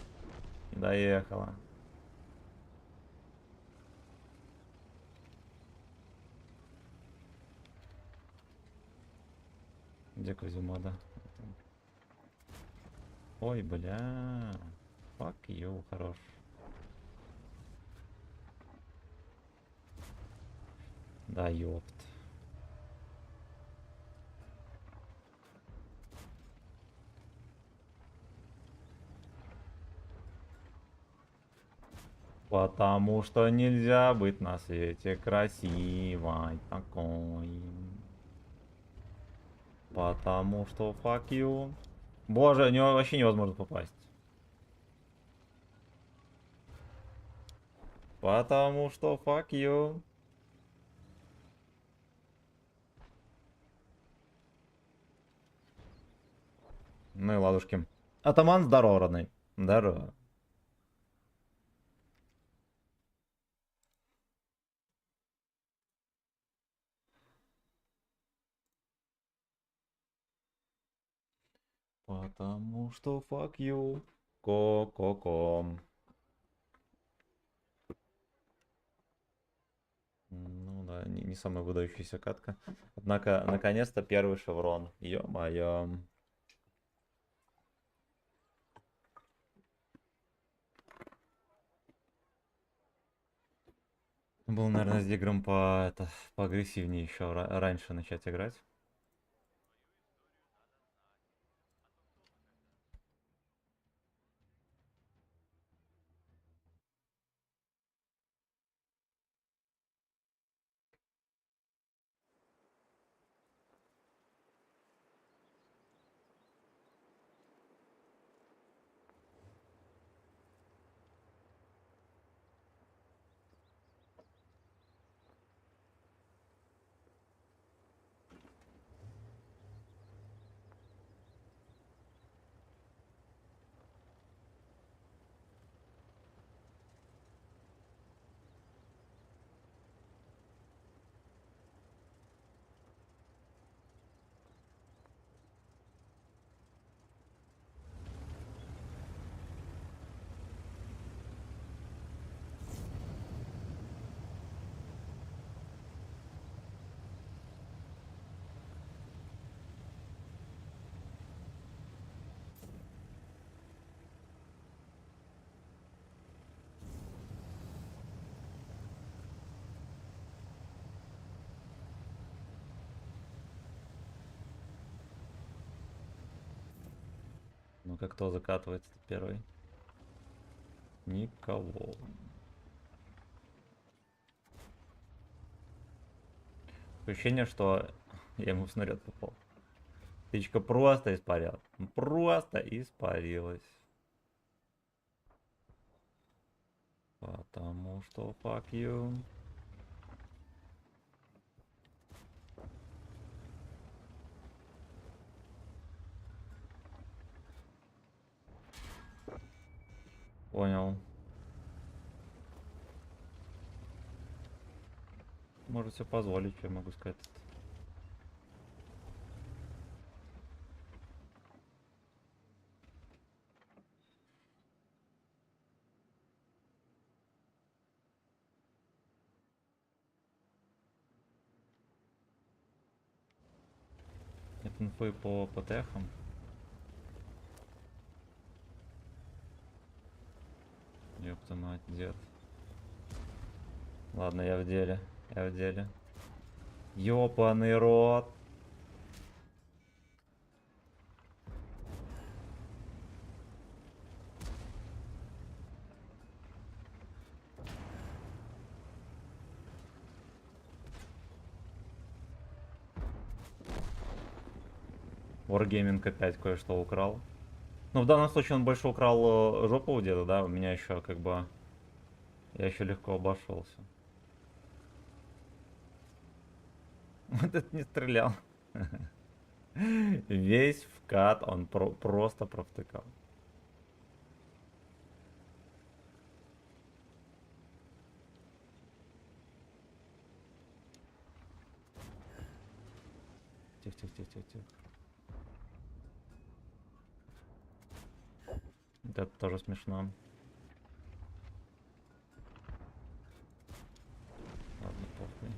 Не доехала. Где Квазимода? Ой, бля. Fuck you, хорош. Да, ёпт. Потому что нельзя быть на свете красивой такой. Потому что fuck you. Боже, у него вообще невозможно попасть. Потому что fuck you. Ну и ладушки. Атаман, здорово, родной. Здорово. Потому что fuck you. Ко-ко-ко. Ну да, не самая выдающаяся катка. Однако, наконец-то первый шеврон. Ё-моё. Был, наверное, с Дигром поагрессивнее еще раньше начать играть. Ну-ка, кто закатывается первый? Никого. Ощущение, что я ему в снаряд попал. Птичка просто испарилась. Просто испарилась. Потому что fuck you. Понял. Может себе позволить, что я могу сказать. Нет инфы по ПТХам. Ёпта мать, дед. Ладно, я в деле. Я в деле. Ёпаный рот. Wargaming опять кое-что украл. Ну, в данном случае он больше украл жопу у деда, да? У меня еще как бы... Я еще легко обошелся. Вот это не стрелял. Весь вкат он просто провтыкал. Тихо, тихо, тихо, тихо, тихо. Вот это тоже смешно. Ладно, похуй.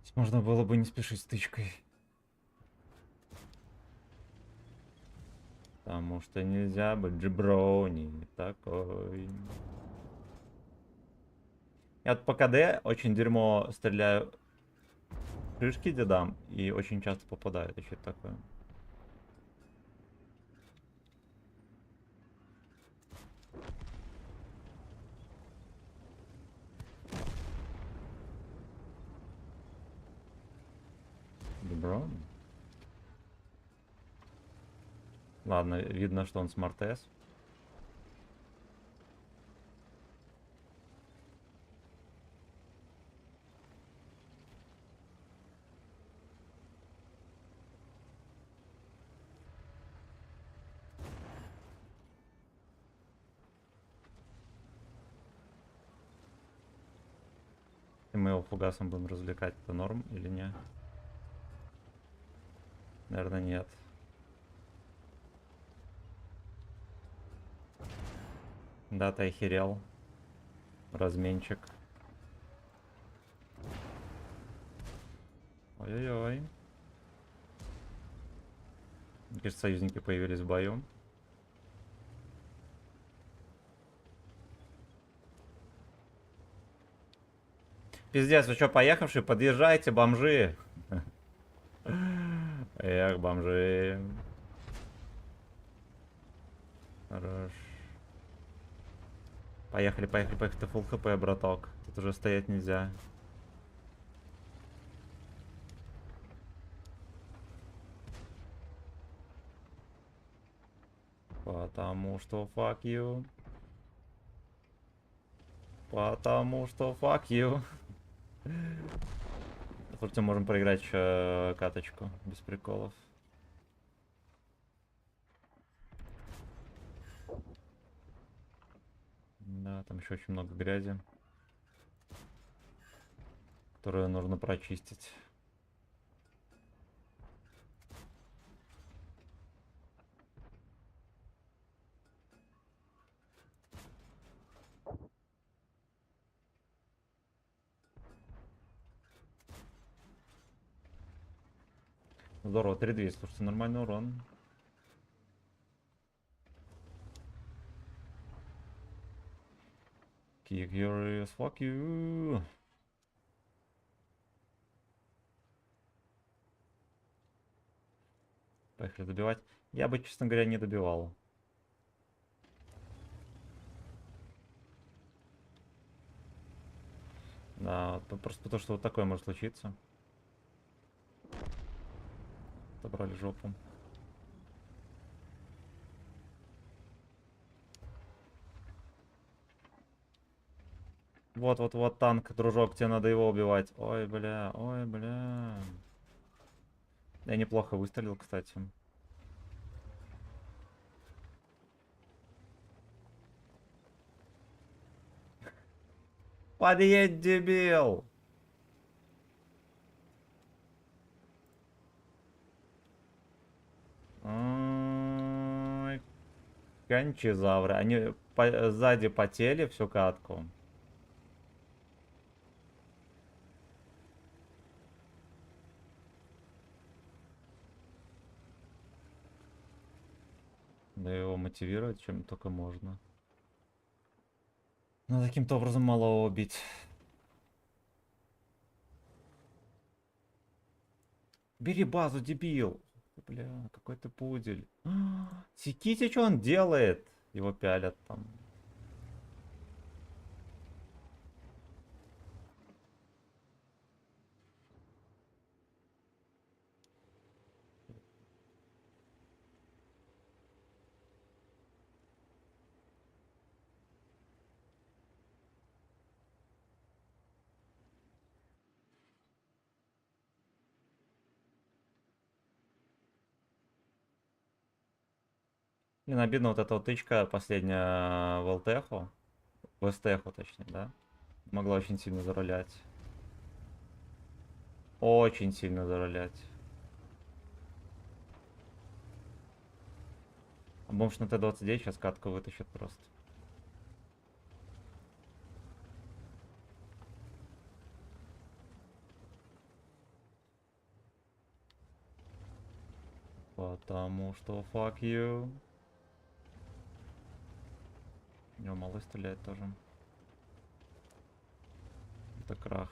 Здесь можно было бы не спешить с тычкой. Потому что нельзя быть джеброни такой. Я вот по КД очень дерьмо стреляю шишки дедам и очень часто попадаю. Это что такое? Джеброни? Ладно, видно, что он смарт-эс. И мы его фугасом будем развлекать, это норм или не? Наверное, нет. Да, ты охерел. Разменчик. Ой-ой-ой. Мне кажется, союзники появились в бою. Пиздец, вы что, поехавшие? Подъезжайте, бомжи. Эх, бомжи. Хорош. Поехали, поехали, поехали. Ты фулл хп, браток. Тут уже стоять нельзя. Потому что fuck you. Потому что fuck you. Слушайте, можем проиграть каточку без приколов. Да, там еще очень много грязи, которую нужно прочистить. Здорово, 3200, слушайте, нормальный урон. Kick your ass, fuck you. Поехали добивать. Я бы, честно говоря, не добивал. Да, просто потому что вот такое может случиться. Забрали жопу. Вот танк, дружок, тебе надо его убивать. Ой, бля, ой, бля. Я неплохо выстрелил, кстати. Подъедь, дебил! Ой, кончезавры. Они сзади потели всю катку. Да его мотивировать чем только можно. Но таким-то образом мало его убить. Бери базу, дебил! Бля, какой ты пудель. Секите, что он делает? Его пялят там. Блин, обидно вот эта вот тычка последняя в ЛТХу. В СТХу точнее, да? Могла очень сильно зарулять. Очень сильно зарулять. А бомж на Т-29 сейчас катку вытащит просто. Потому что fuck you. У него малый стреляет тоже. Это крах.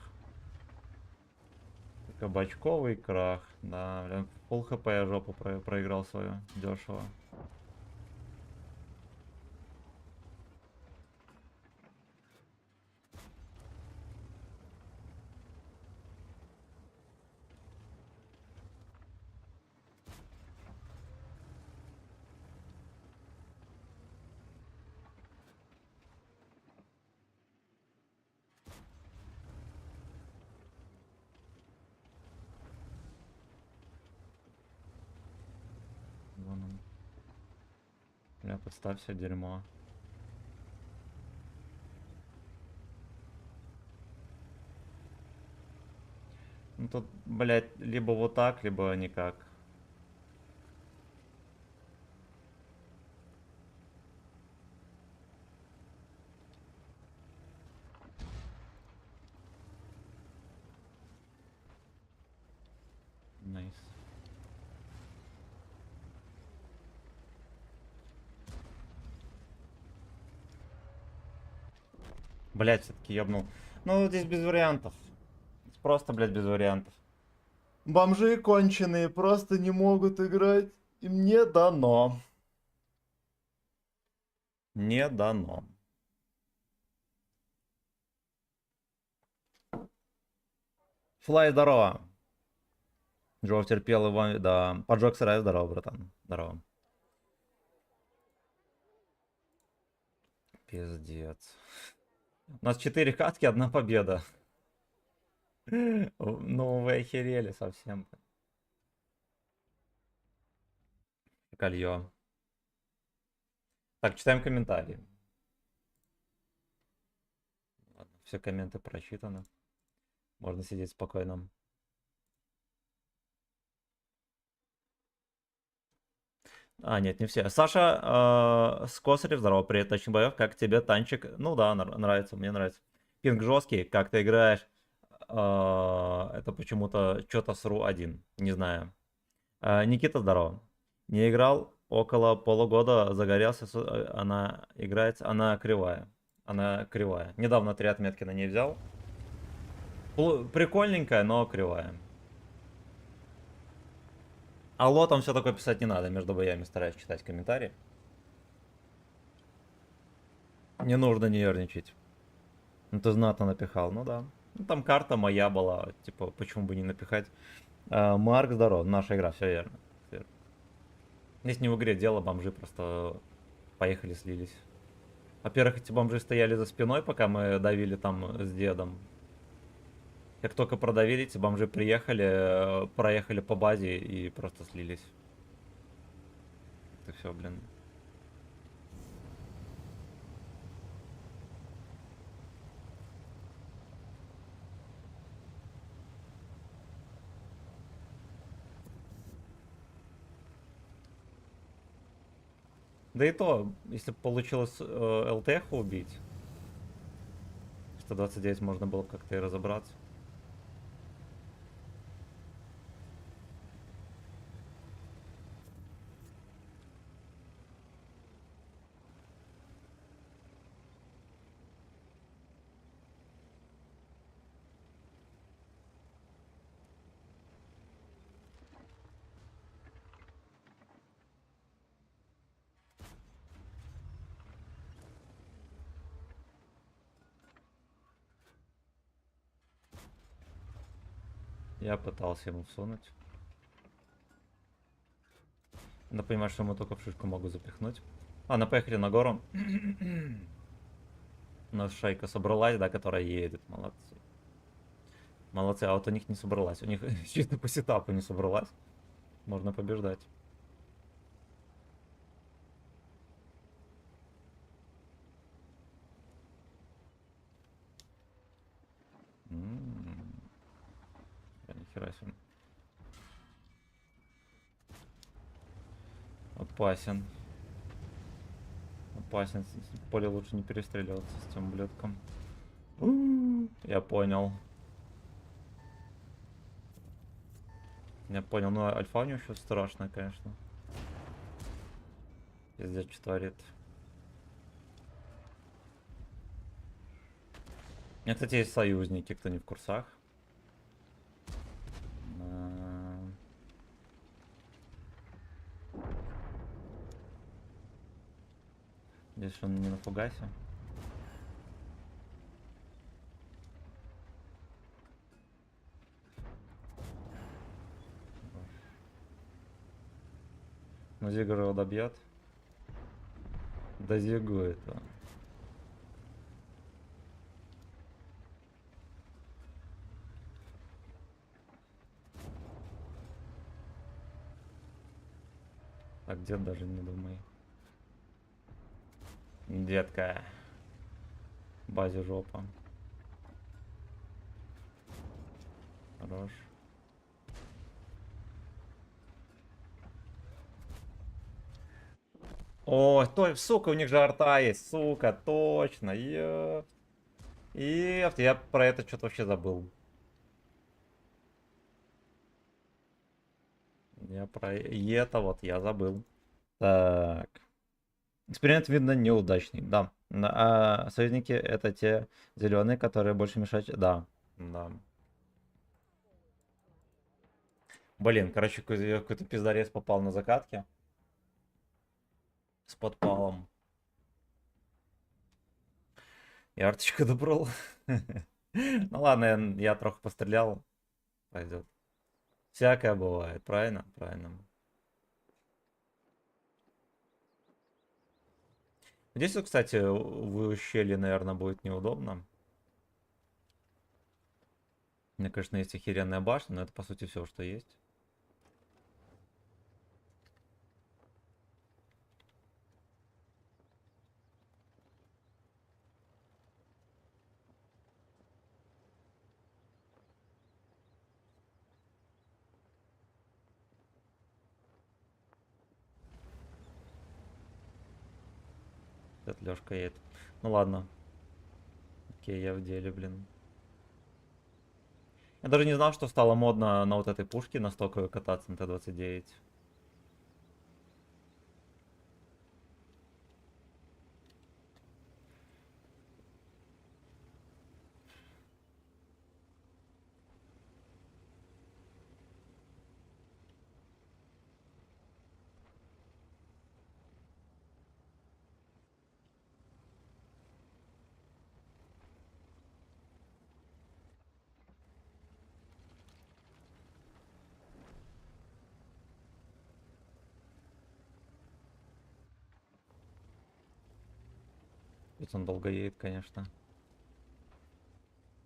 Кабачковый крах. Да, блин, пол хп я жопу проиграл свою. Дешево. Вон он. Бля, подставься, дерьмо. Ну тут, блядь, либо вот так, либо никак. Блять, все-таки ебнул. Ну, здесь без вариантов. Просто, блядь, без вариантов. Бомжи конченые просто не могут играть. Им не дано. Не дано. Флай, здорово. Джов терпел его, да. Поджог сарай, здорово, братан. Здорово. Пиздец. У нас 4 катки, одна победа. Ну, вы охерели совсем. Колье. Так, читаем комментарии. Ладно, все комменты прочитаны. Можно сидеть спокойно. А, нет, не все. Саша Скосарев, здорово, привет, очень боев. Как тебе танчик? Ну да, нравится, мне нравится. Пинг жесткий, как ты играешь? Это почему-то что-то сру один, не знаю. Никита, здорово. Не играл около полугода, загорелся, она играет, она кривая. Она кривая. Недавно 3 отметки на ней взял. Прикольненькая, но кривая. Алло, там все такое писать не надо, между боями стараюсь читать комментарии. Не нужно нервничать. Ну ты знатно напихал, ну да. Ну, там карта моя была, типа, почему бы не напихать. Марк, здорово, наша игра, все верно. Всё верно. Здесь не в игре дело, бомжи просто поехали, слились. Во-первых, эти бомжи стояли за спиной, пока мы давили там с дедом. Как только продавили, эти бомжи приехали, проехали по базе и просто слились. Это все, блин. Да и то, если бы получилось ЛТХ убить, 129 можно было как-то и разобраться. Я пытался ему всунуть. Надо понимать, что ему только в шишку могу запихнуть. Ладно, поехали на гору. У нас шайка собралась, да, которая едет. Молодцы. Молодцы, а вот у них не собралась. У них чисто по сетапу не собралась. Можно побеждать. Нихера себе. Опасен. Опасен. В поле лучше не перестреливаться с тем ублюдком. Я понял. Я понял. Ну, альфа у него еще страшная, конечно. Пиздец, что творит. У меня, кстати, есть союзники, кто не в курсах. Здесь он не на фугасе. Но Зигр его добьет. Да Зигу это. Так, дед даже не думай. Детка. Базе жопа. Хорош. О, сука, у них же арта есть, сука, точно, еф. Еф, я про это что-то вообще забыл. Я про это вот я забыл. Так. Эксперимент, видно, неудачный, да. А союзники это те зеленые, которые больше мешают. Да. Да. Блин, короче, какой-то пиздарец попал на закатке. С подпалом. И арточку добрал. Ну ладно, я трохи пострелял. Пойдет. Всякое бывает, правильно? Правильно. Здесь, вот, кстати, в ущелье, наверное, будет неудобно. У меня, конечно, есть охеренная башня, но это, по сути, все, что есть. Этот Лёшка едет. Ну ладно. Окей, я в деле, блин. Я даже не знал, что стало модно на вот этой пушке на стоковой кататься на Т-29. Ведь он долго едет, конечно.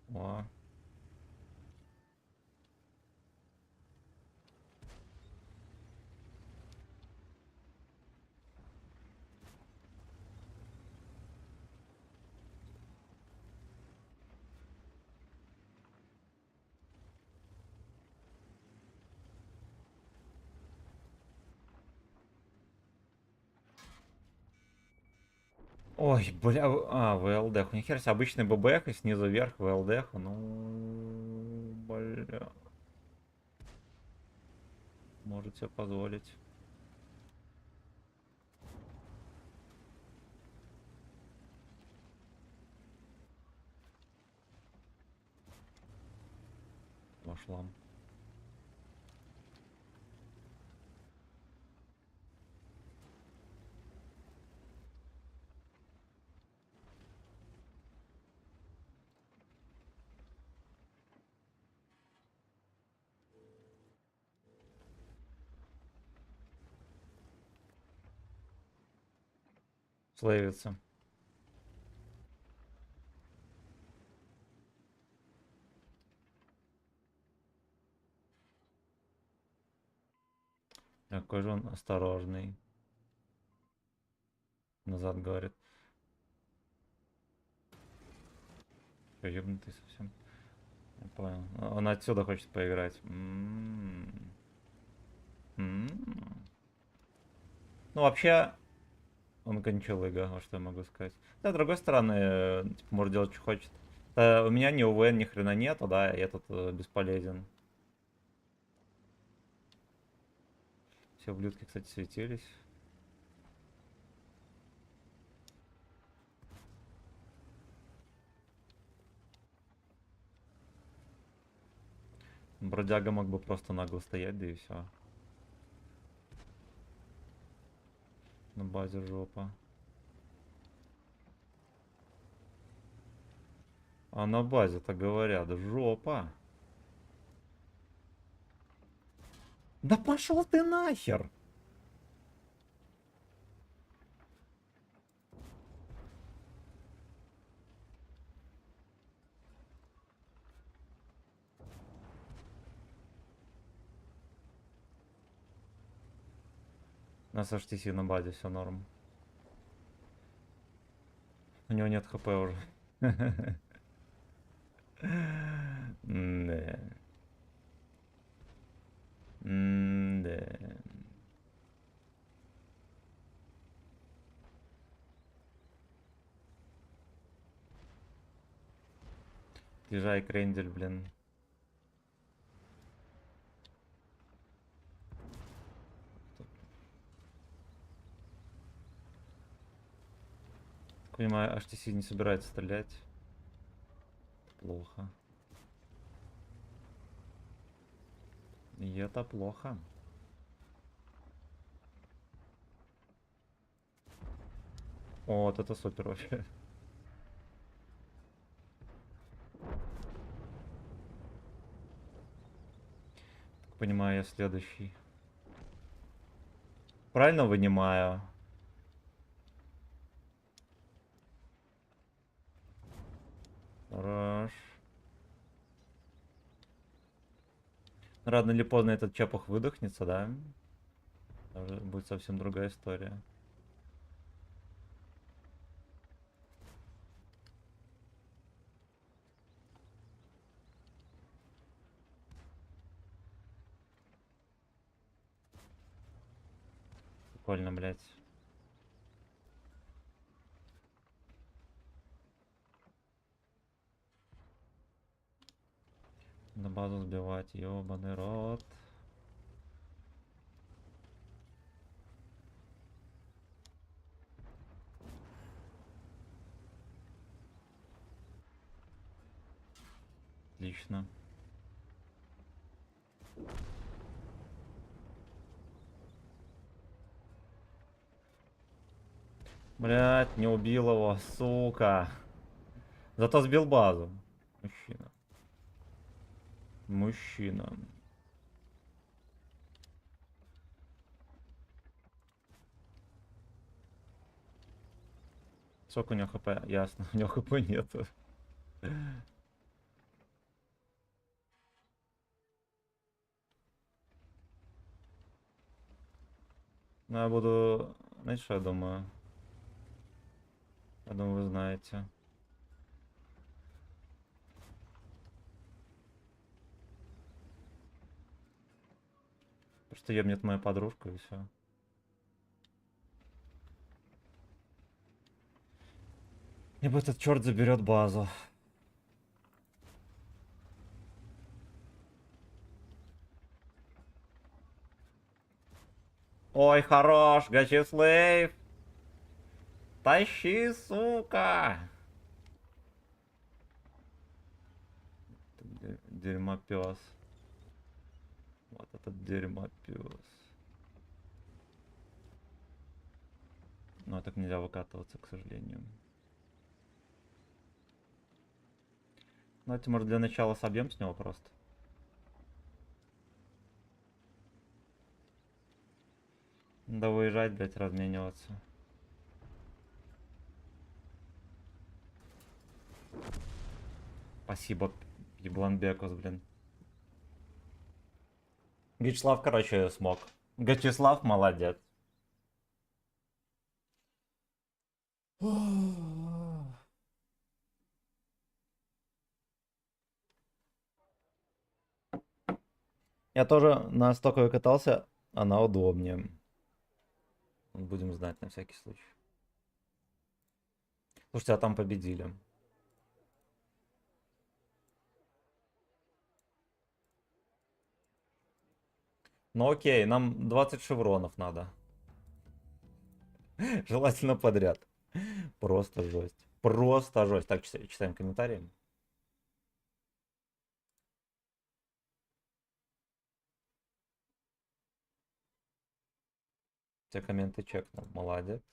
О. Ой, бля, ВЛД. Нихера себе, обычный ББХ и снизу вверх ВЛД. Ну, бля. Может себе позволить. Вошла. Славится. Какой же он осторожный. Назад говорит. Что, ёбнутый совсем? Я понял. Он отсюда хочет поиграть. Ну, вообще, он кончалыга, вот что я могу сказать. Да, с другой стороны, типа, может делать, что хочет. У меня ни УВН, ни хрена нету, да, и этот бесполезен. Все ублюдки, кстати, светились. Бродяга мог бы просто нагло стоять, да и все. На базе жопа. А на базе-то говорят, жопа. Да пошел ты нахер! На HTC на базе все норм. У него нет хп уже. Да. Да. Езжай, крендель, блин. Понимаю, HTC не собирается стрелять. Плохо. И это плохо. О, вот это супер вообще. Так понимаю, я следующий. Правильно вынимаю? Хорош. Рано или поздно этот чапах выдохнется, да? Уже будет совсем другая история. Прикольно, блядь. На базу сбивать, ёбаный рот. Отлично. Блядь, не убил его, сука. Зато сбил базу. Мужчина. Мужчина. Сколько у него хп? Ясно, у него хп нету. Ну, я буду... Знаете, что я думаю? Я думаю, вы знаете. Просто ебнет мою подружку и все. Либо этот черт заберет базу. Ой, хорош, Гачислейв. Тащи, сука. Дерьмопес. Вот этот дерьмопес. Но так нельзя выкатываться, к сожалению. Давайте, может, для начала собьем с него просто. Да выезжать, блять, размениваться. Спасибо, Ебланбекус, блин. Гачеслав, короче, смог. Гачеслав молодец. Я тоже на стоковой катался, она удобнее. Будем знать на всякий случай. Слушайте, а там победили. Ну окей, нам 20 шевронов надо. Желательно подряд. Просто жесть. Просто жесть. Так, читаем комментарии. Все комменты чекнул. Молодец.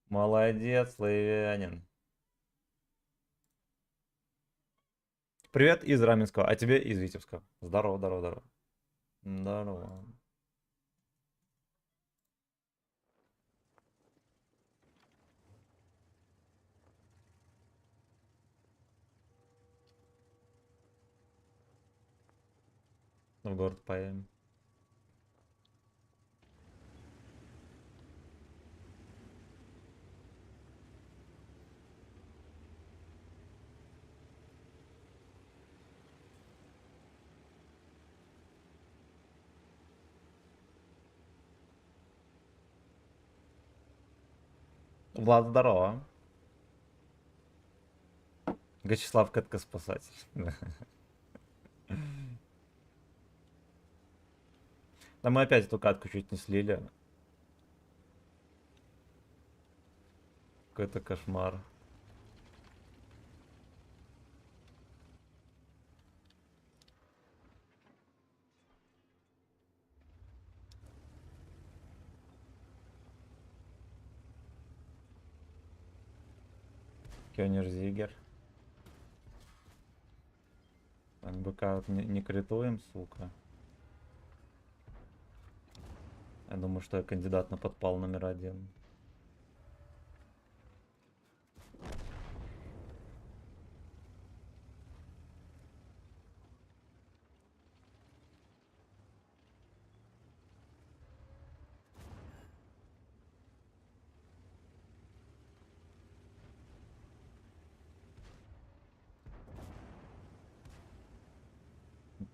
Молодец, славянин. Привет из Раменского, а тебе из Витебска. Здорово, здорово, здорово. Здорово. В город поедем. Влад, здорово. Гачеслав Катка спасатель. Да мы опять эту катку чуть не слили. какой-то кошмар. Кёнигсзигер. Так, БК вот не критуем, сука. Я думаю, что я кандидат на подпал номер 1.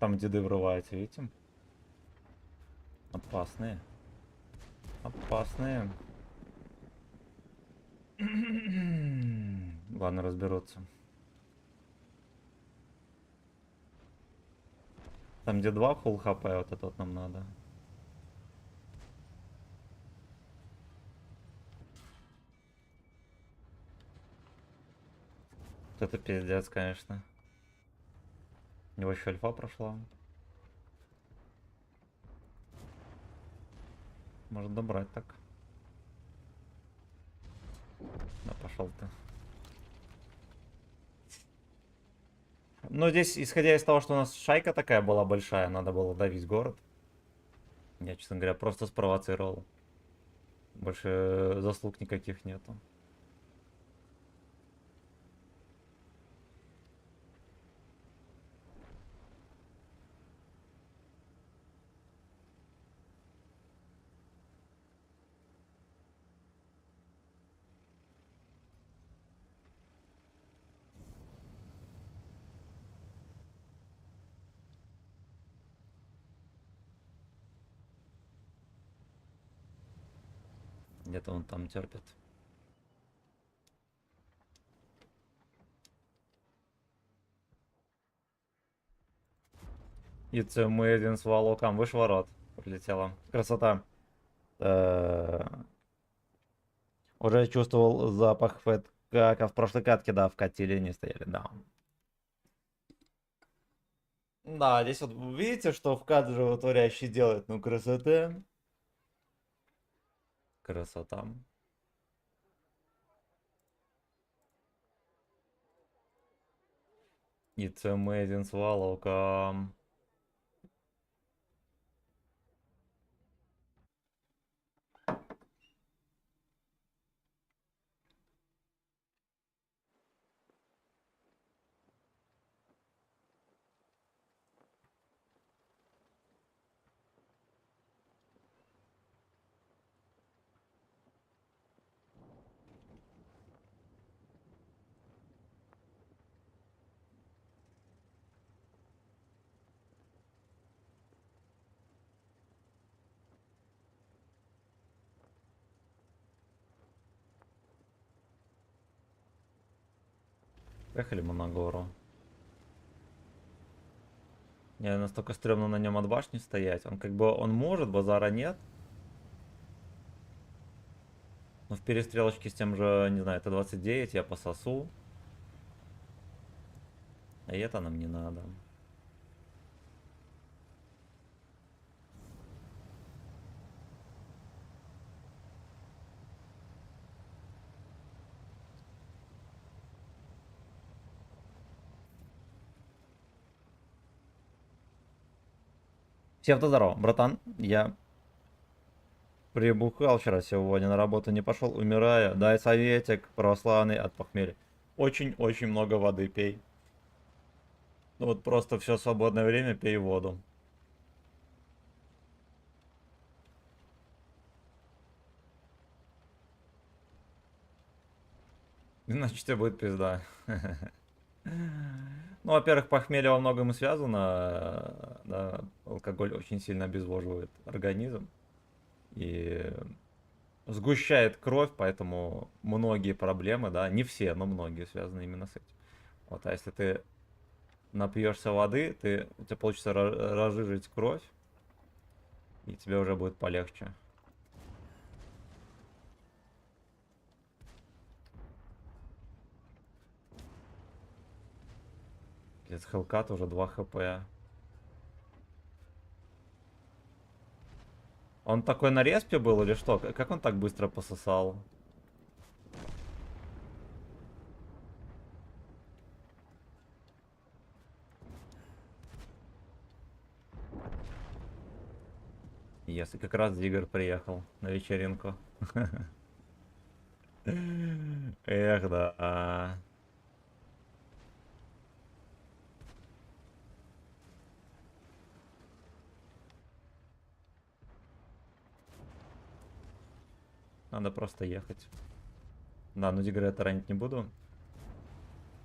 Там деды врываются, видите? Опасные. Опасные. Ладно, разберутся. Там где 2 фулл хп, вот это вот нам надо. Вот это пиздец, конечно. У него еще альфа прошла. Может добрать так. Да пошел ты. Ну, здесь, исходя из того, что у нас шайка такая была большая, надо было давить город. Я, честно говоря, просто спровоцировал. Больше заслуг никаких нету. Где-то он там терпит. It's amazing с волоком. Выше ворот. Прилетела. Красота. Уже чувствовал запах фэт, как в прошлой катке, да, в катиле не стояли, да. Да, здесь вот видите, что в кадре животворящий делает? Ну, красота. Красота. It's amazing с волоком. Поехали мы на гору. Не, настолько стрёмно на нем от башни стоять. Он как бы, он может, базара нет. Но в перестрелочке с тем же, не знаю, Т-29 я пососу. А это нам не надо. Всем здорово, братан. Я прибухал вчера сегодня, на работу не пошел, умираю. Дай советик православный от похмелья. Очень-очень много воды пей. Ну вот просто все свободное время пей воду. Иначе тебе будет пизда. Ну, во-первых, похмелье во многом и связано. Да, алкоголь очень сильно обезвоживает организм. И сгущает кровь, поэтому многие проблемы, да, не все, но многие связаны именно с этим. Вот, а если ты напьешься воды, у тебя получится разжижить кровь, и тебе уже будет полегче. Из Хелкат уже 2 хп. Он такой на респе был или что? Как он так быстро пососал? Если как раз Зигр приехал на вечеринку. Эх, да. Надо просто ехать. Да, но Зигра я таранить не буду.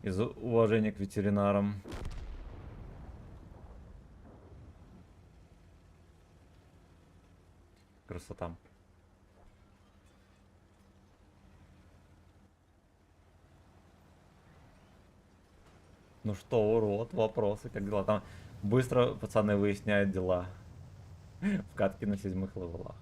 Из уважения к ветеринарам. Красота. Ну что, урод, вопросы, как дела? Там быстро пацаны выясняют дела. В катке на 7-х левелах.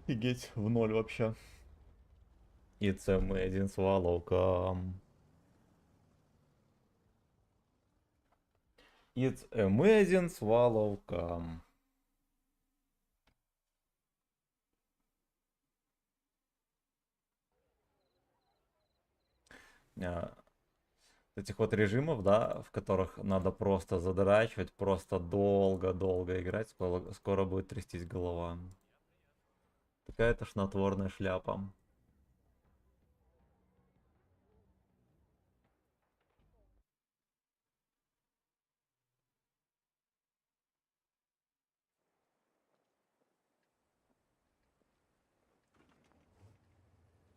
Офигеть, в ноль вообще. It's amazing swallow come. It's amazing swallow come. Этих вот режимов, да, в которых надо просто задрачивать, просто долго-долго играть, скоро будет трястись голова. Такая тошнотворная шляпа.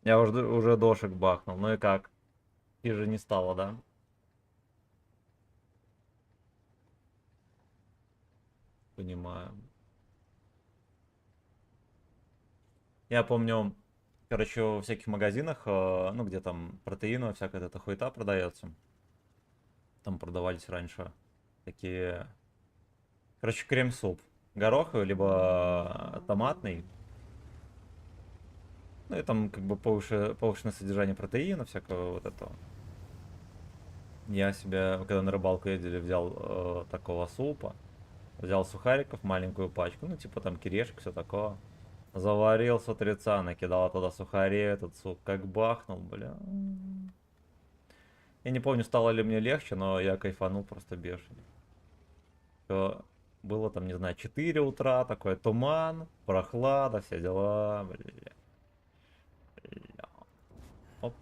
Я уже дошек бахнул. Ну и как? И же не стало, да? Понимаю. Я помню, короче, в всяких магазинах, ну где там протеиновая всякая эта хуета продается. Там продавались раньше такие... Короче, крем-суп. Гороховый, либо томатный. Ну и там как бы повышенное содержание протеина, всякого вот этого. Я себе, когда на рыбалку ездили, взял такого супа. Взял сухариков, маленькую пачку, ну типа там кирешек, все такое. Заварил с утреца, накидал туда сухари, этот суп как бахнул, бля. Я не помню, стало ли мне легче, но я кайфанул просто бешено. Всё было там, не знаю, 4 утра, такой туман, прохлада, все дела, бля. Оп.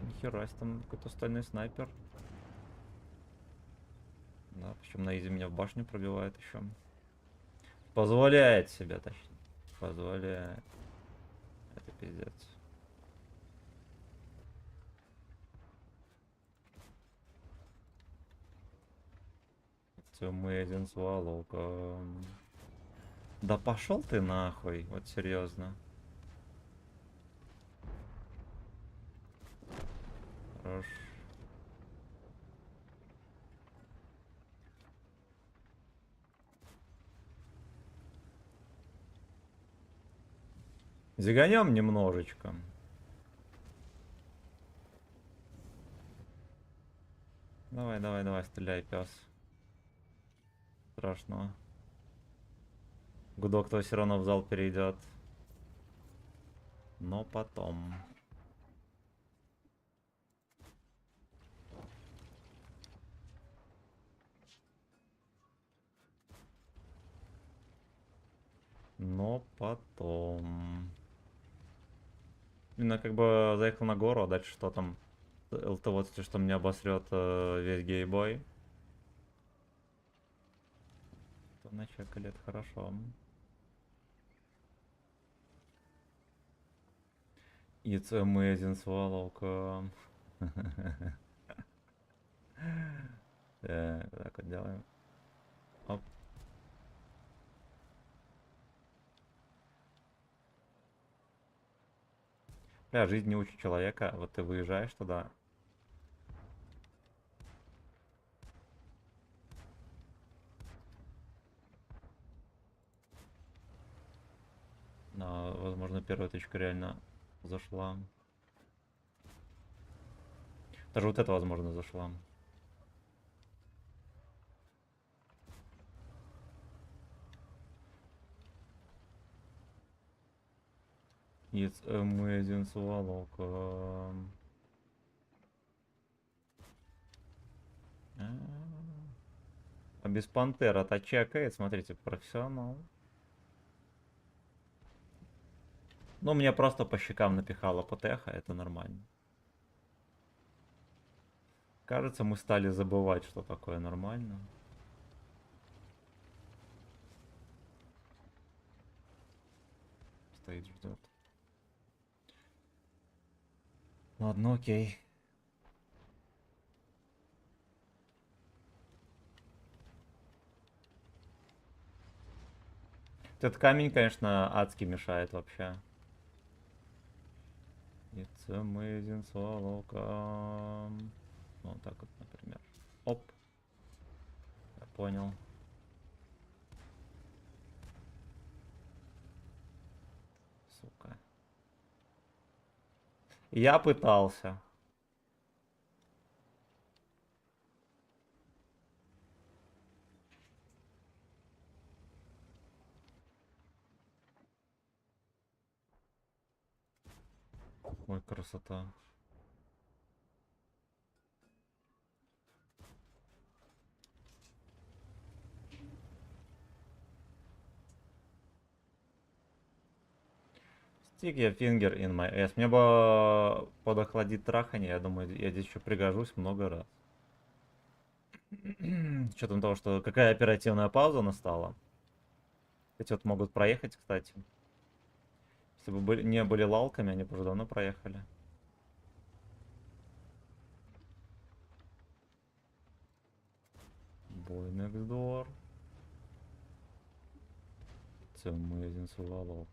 Нихера себе, там какой-то стальной снайпер. Да, причем на изи меня в башню пробивает еще. Позволяет себе, точнее. Позволяет. Это пиздец. It's amazing swallow. Да пошел ты нахуй, вот серьезно. Хорош. Зиганем немножечко. Давай, давай, давай, стреляй, пес. Страшного. Гудок-то все равно в зал перейдет. Но потом. Но потом. Именно как бы заехал на гору, а дальше что там? ЛТ вот что мне обосрет весь гейбой. То начекали, это хорошо. It's amazing swallow. Так вот делаем. Оп. Бля, жизнь не учит человека. Вот ты выезжаешь туда. Возможно, первая точка реально зашла. Даже вот это, возможно, зашла. It's amazing swallow. А без пантера-то чекает, смотрите, профессионал. Ну, мне просто по щекам напихала потеха, это нормально. Кажется, мы стали забывать, что такое нормально. Стоит, ждет. Ладно, окей. Этот камень, конечно, адски мешает вообще. It's amazing swallow come. Вот так вот, например. Оп. Я понял. Сука. Я пытался. Ой, красота. Stick your finger in my ass. Мне бы подохладить трахание, я думаю, я здесь еще пригожусь много раз. С учетом того, что какая оперативная пауза настала. Эти вот могут проехать, кстати. Если бы не были лалками, они бы уже давно проехали. Boy next door. It's amazing swallow.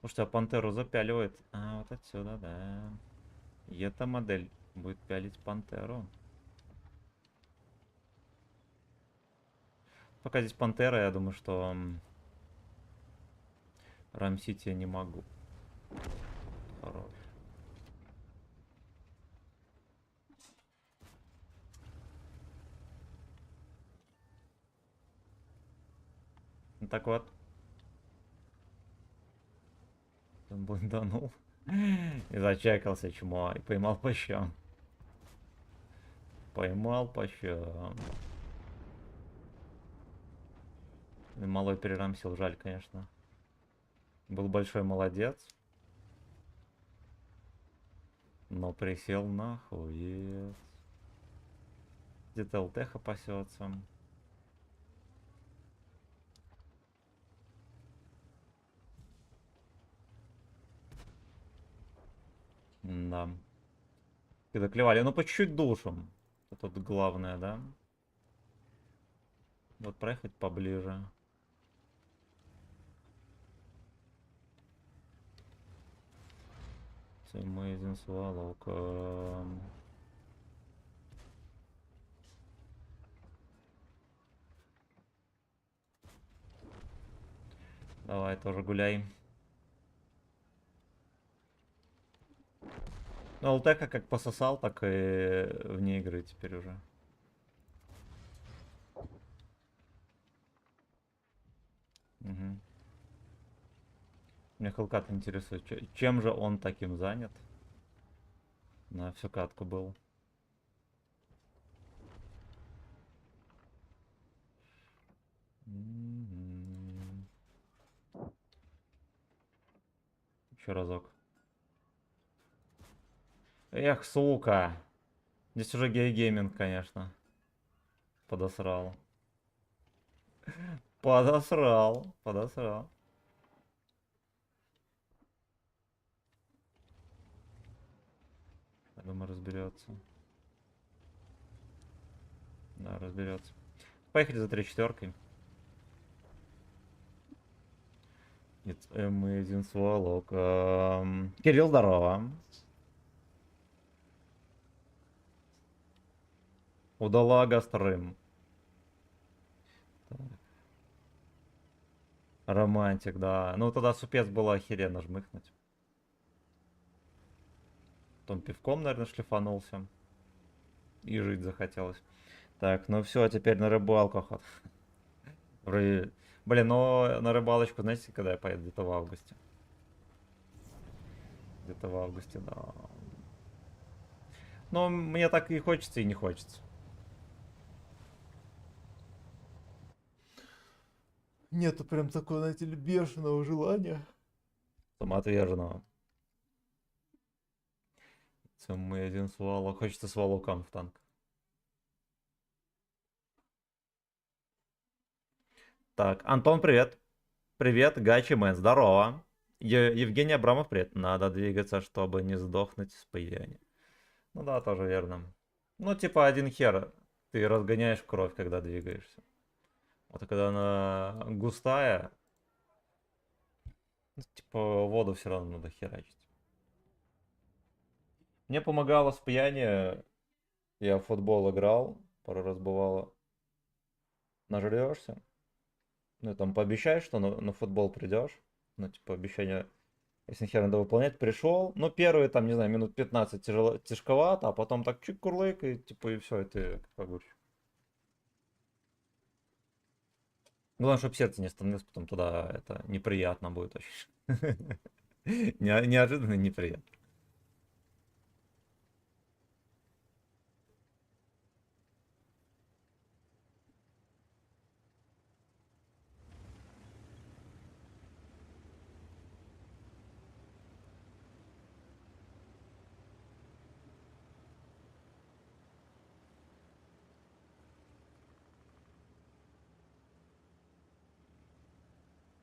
Слушайте, а пантеру запяливает. А, вот отсюда, да. И эта модель будет пялить пантеру. Пока здесь пантера, я думаю, что рамсить я не могу. Хорош. Ну так вот. Он блинданул. И зачекался чмо. И поймал по щам. Поймал по щам. Малой перерамсил, жаль, конечно. Был большой молодец. Но присел нахуй. Где-то ЛТХа пасется. Да. Когда клевали, ну по чуть-чуть душем. Это тут главное, да? Вот проехать поближе. Amazing swallow. Давай, тоже гуляй. Ну, ЛТХ как пососал, так и вне игры теперь уже. Угу. Меня Хелкат интересует, чем же он таким занят? На всю катку был. Еще разок. Эх, сука. Здесь уже гей-гейминг, конечно. Подосрал. Подосрал. Подосрал. Я думаю, разберется. Да, разберется. Поехали за 3/4. It's amazing swallow. Кирилл, здорово. Удалага Стрим. Так. Романтик, да. Ну тогда супец было охеренно жмыхнуть. Потом пивком, наверное, шлифанулся. И жить захотелось. Так, ну все, теперь на рыбалку. Блин, но на рыбалочку, знаете, когда я поеду? Где-то в августе. Где-то в августе, да. Но мне так и хочется, и не хочется. Нету прям такого, знаете, бешеного желания. Самоотверженного. Це ми один свалок. Хочется свалокан в танк. Так, Антон, привет. Привет, Гачи Мэн, здорово. Евгений Абрамов, привет. Надо двигаться, чтобы не сдохнуть с пьяни. Ну да, тоже верно. Ну, типа, один хер. Ты разгоняешь кровь, когда двигаешься. Вот когда она густая, ну, типа, воду все равно надо херачить. Мне помогало с пьяни. Я в футбол играл, пару раз бывало. Нажрешься. Ну, там пообещаешь, что на футбол придешь. Ну, типа, обещание, если хер надо выполнять, пришел. Ну, первые, там, не знаю, минут 15 тяжковато, а потом так чик курлык, и типа, и все, и ты как огурчик. Главное, чтобы сердце не остановилось, потом туда это неприятно будет очень. Неожиданно неприятно.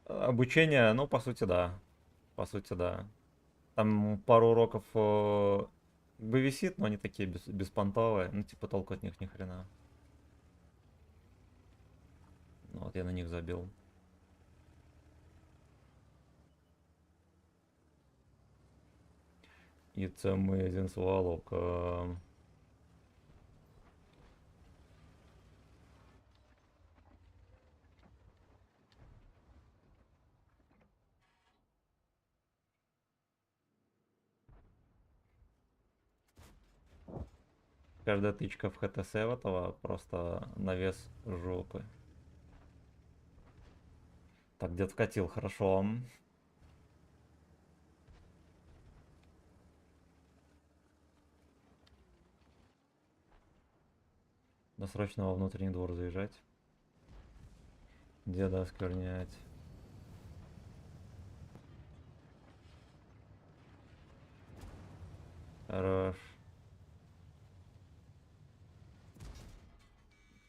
Обучение, ну, по сути, да. По сути, да. Там пару уроков бы висит, но они такие беспонтовые. Ну, типа, толку от них ни хрена. Ну, вот я на них забил. І це ми один свалок. Каждая тычка в ХТС этого просто на вес жопы. Так, дед вкатил, хорошо. До срочно во внутренний двор заезжать. Деда осквернять. Хорош.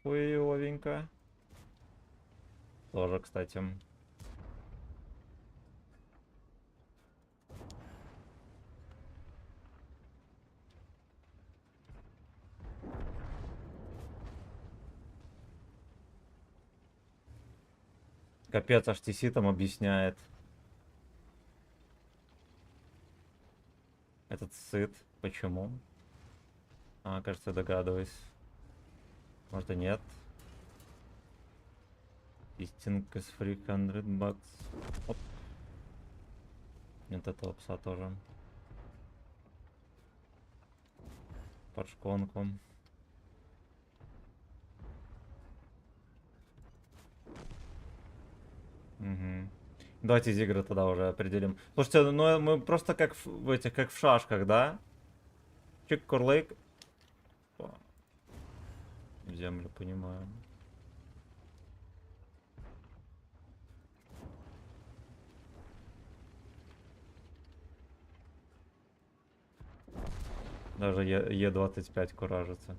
Хуевенько. Тоже, кстати. Капец, HTC там объясняет. Этот сыт. Почему? А, кажется, я догадываюсь. Может и нет. Истинка с free 100 бакс. Оп. Нет этого пса тоже. Под шконку. Угу. Давайте из игры тогда уже определим. Слушайте, ну мы просто как в этих, как в шашках, да? Чик курлык. В землю, понимаю. Даже Е25 куражится.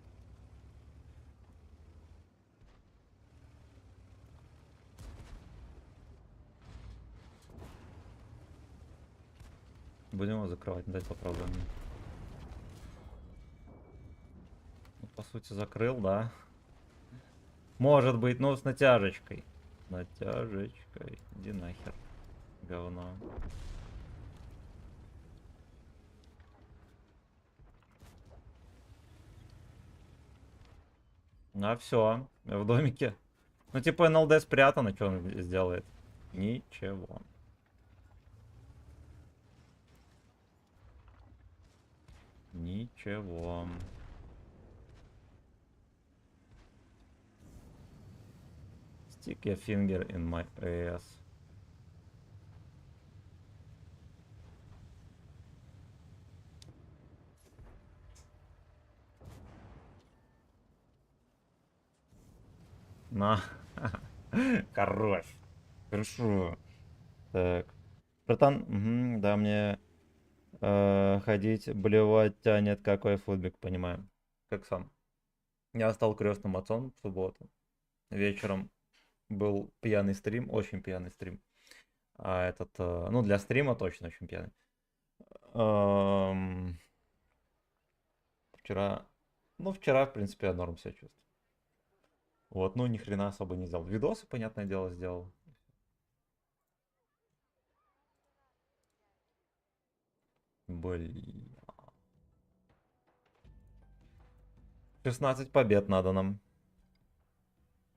Будем его закрывать, дать попробуем. Ну, по сути, закрыл, да. Может быть, ну с натяжечкой. Натяжечкой. Иди нахер. Говно. А все, в домике. Ну, типа, НЛД спрятано, что он сделает? Ничего. Ничего. Stick your finger in my ass. На. Хорош. Хорошо. Так. Братан, мгм, да, мне ходить, блевать тянет, какой футбик, понимаю. Как сам. Я стал крестным отцом в субботу. Вечером был пьяный стрим, очень пьяный стрим. А этот, ну, для стрима точно очень пьяный. Ам, Вчера, ну, вчера, в принципе, я норм себя чувствую. Вот, ну, ни хрена особо не сделал. Видосы, понятное дело, сделал. Блин. 16 побед надо нам.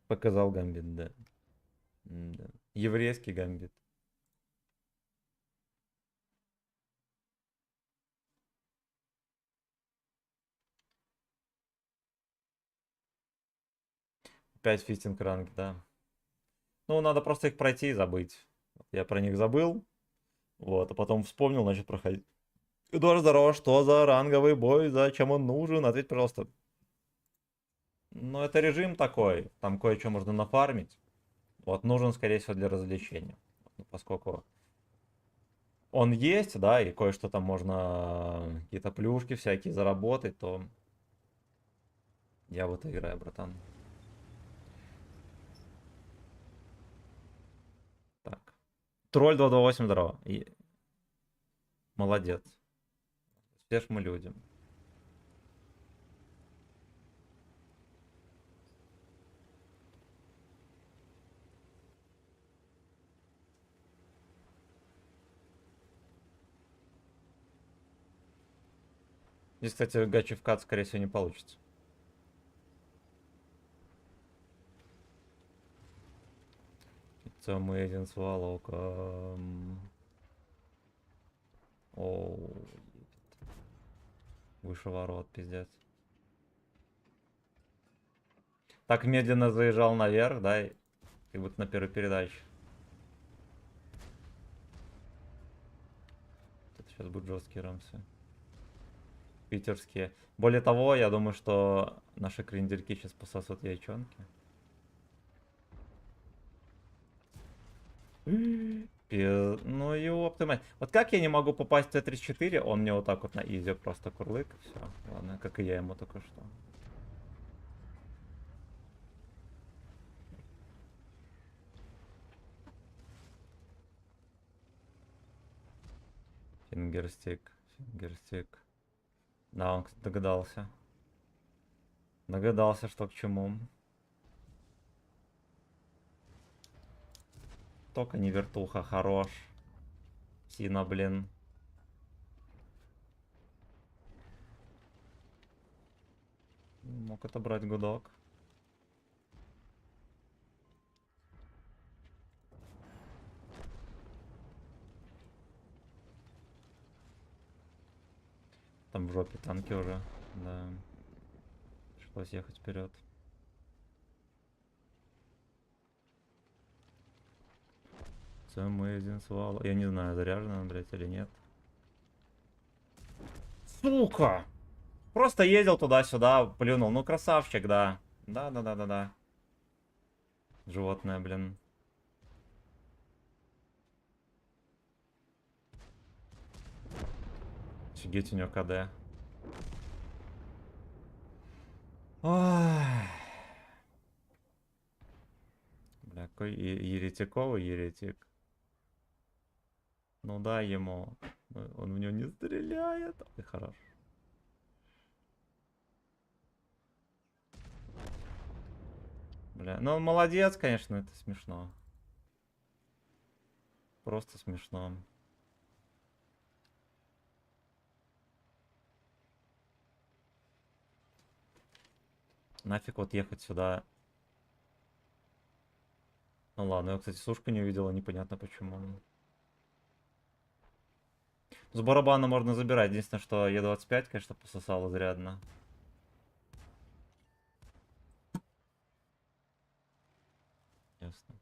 Показал Гамбит, да. Да. Еврейский Гамбит. Опять фистинг ранги, да. Ну, надо просто их пройти и забыть. Я про них забыл. Вот, а потом вспомнил, начал проходить. Эдуард, здорово, что за ранговый бой? Зачем он нужен? Ответь, пожалуйста. Ну, это режим такой. Там кое-что можно нафармить. Вот, нужен, скорее всего, для развлечения. Ну, поскольку он есть, да, и кое-что там можно, какие-то плюшки всякие заработать, то я в это играю, братан. Так. Тролль 228, здорово. Молодец. Спеш мы люди. Здесь, кстати, гачи вкат, скорее всего, не получится. It's amazing swallow. Оу. Выше ворот, пиздец. Так медленно заезжал наверх, да, и как будто на первой передаче. Это сейчас будут жесткие рамсы. Питерские. Более того, я думаю, что наши крендельки сейчас пососут яйчонки. Ну ёпты мать. Вот как я не могу попасть в Т-34, он мне вот так вот на изи просто курлык. Все, ладно, как и я ему только что. Фингерстик, фингерстик. Да, он, кстати, догадался. Догадался, что к чему. Только не вертуха, хорош. Сина, блин. Мог отобрать гудок. Там в жопе танки уже. Да. Пришлось ехать вперед. Amazing Swallow. Я не знаю, заряжена она, блядь, или нет. Сука! Просто ездил туда-сюда, плюнул. Ну, красавчик, да. Да. Животное, блин. Офигеть, у него КД. Ой. Бля, какой еретиковый еретик. Ну да, ему. Он в него не стреляет. Ой, хорош. Бля, ну он молодец, конечно, это смешно. Просто смешно. Нафиг вот ехать сюда. Ну ладно, я, кстати, сушку не увидела, непонятно почему. С барабана можно забирать. Единственное, что Е25, конечно, пососал изрядно. Ясно.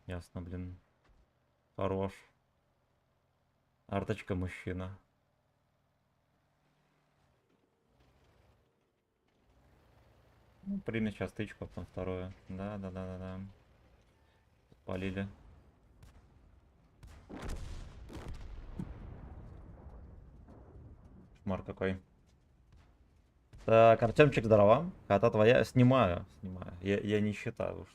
Ясно, блин. Хорош. Арточка мужчина. Ну, примет сейчас тычку, потом второе. Да. Полили. Шмар какой. Так, Артемчик, здорово. Кота твоя. Снимаю. Я не считаю уж.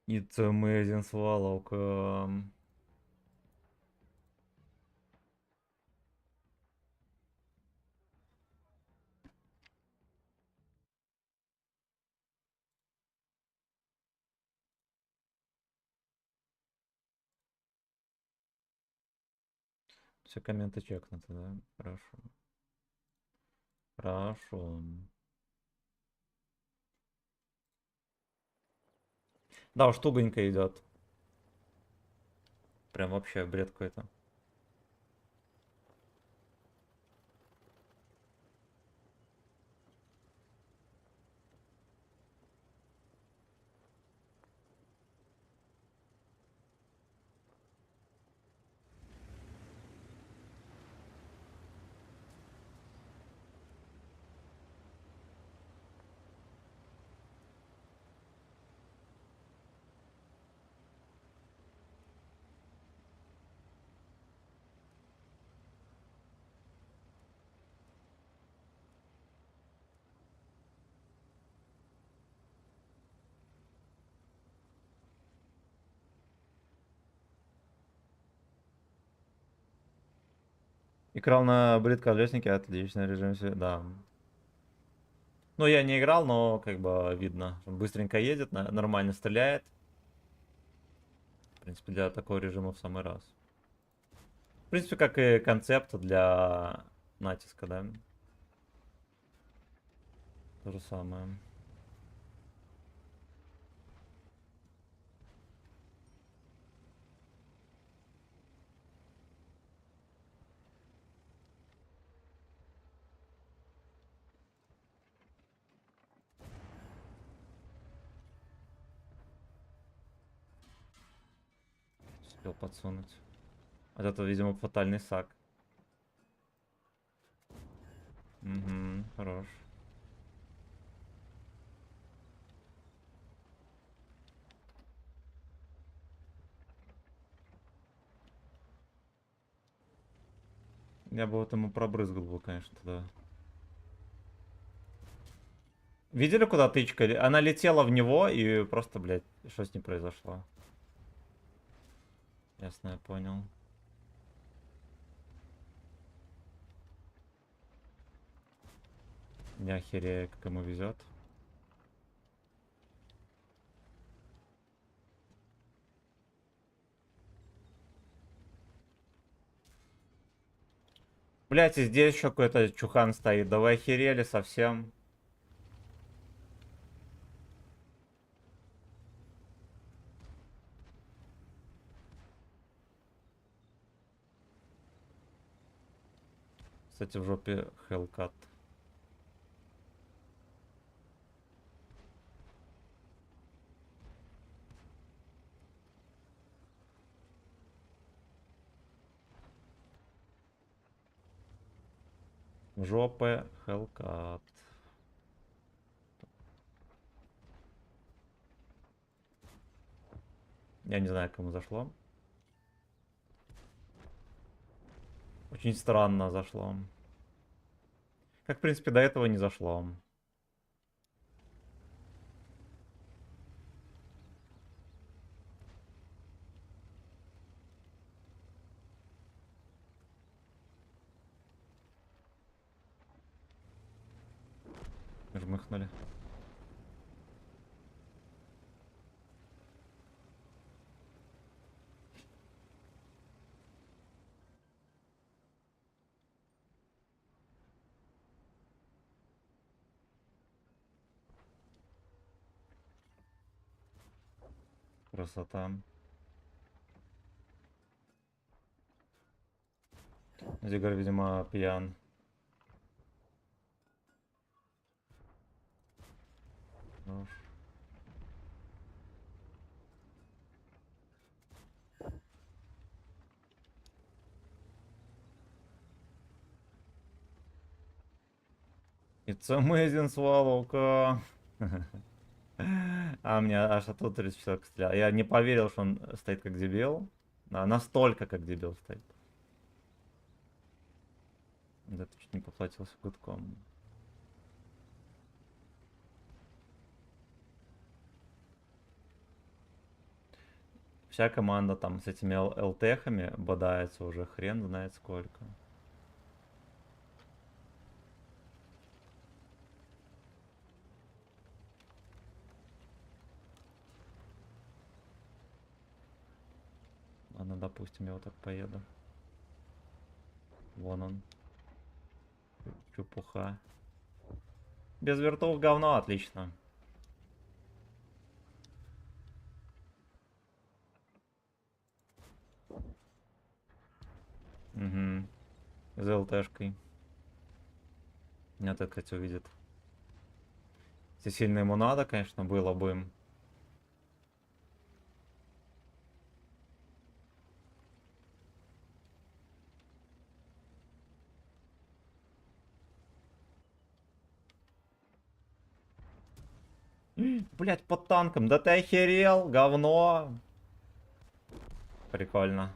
It's amazing, сваловка. Все комменты чекнуты, да? Хорошо. Хорошо. Да, уж тугонько идет. Прям вообще бред какой-то. Играл на брит колеснике, отлично, режим да. Ну, я не играл, но как бы видно. Он быстренько едет, нормально стреляет. В принципе, для такого режима в самый раз. В принципе, как и концепт для натиска, да? То же самое. Успел подсунуть. Вот это, видимо, фатальный сак. Угу, хорош. Я бы вот ему пробрызгал бы, конечно, тогда. Видели, куда тычка? Она летела в него, и просто, блядь, что с ней произошло? Ясно, я понял. Не охерею, как ему везет. Блять, и здесь еще какой-то чухан стоит. Да вы охерели совсем. Кстати, в жопе Hellcat. В жопе Hellcat. Я не знаю, кому зашло. Очень странно зашло. Как, в принципе, до этого не зашло. Жмыхнули. Красота. Зигар, видимо, пьян. Хорош. It's amazing, Swallow-ка. А мне аж оттуда 34 стрелял. Я не поверил, что он стоит как дебил. Настолько как дебил стоит. Да ты чуть не поплатился гудком. Вся команда там с этими ЛТХами бодается уже хрен знает сколько. Ладно, допустим, я вот так поеду. Вон он. Чепуха. Без вертов говно, отлично. Угу. За ЛТшкой. Нет, это, кстати, увидит. Если сильно ему надо, конечно, было бы. Блять, под танком. Да ты охерел, говно. Прикольно.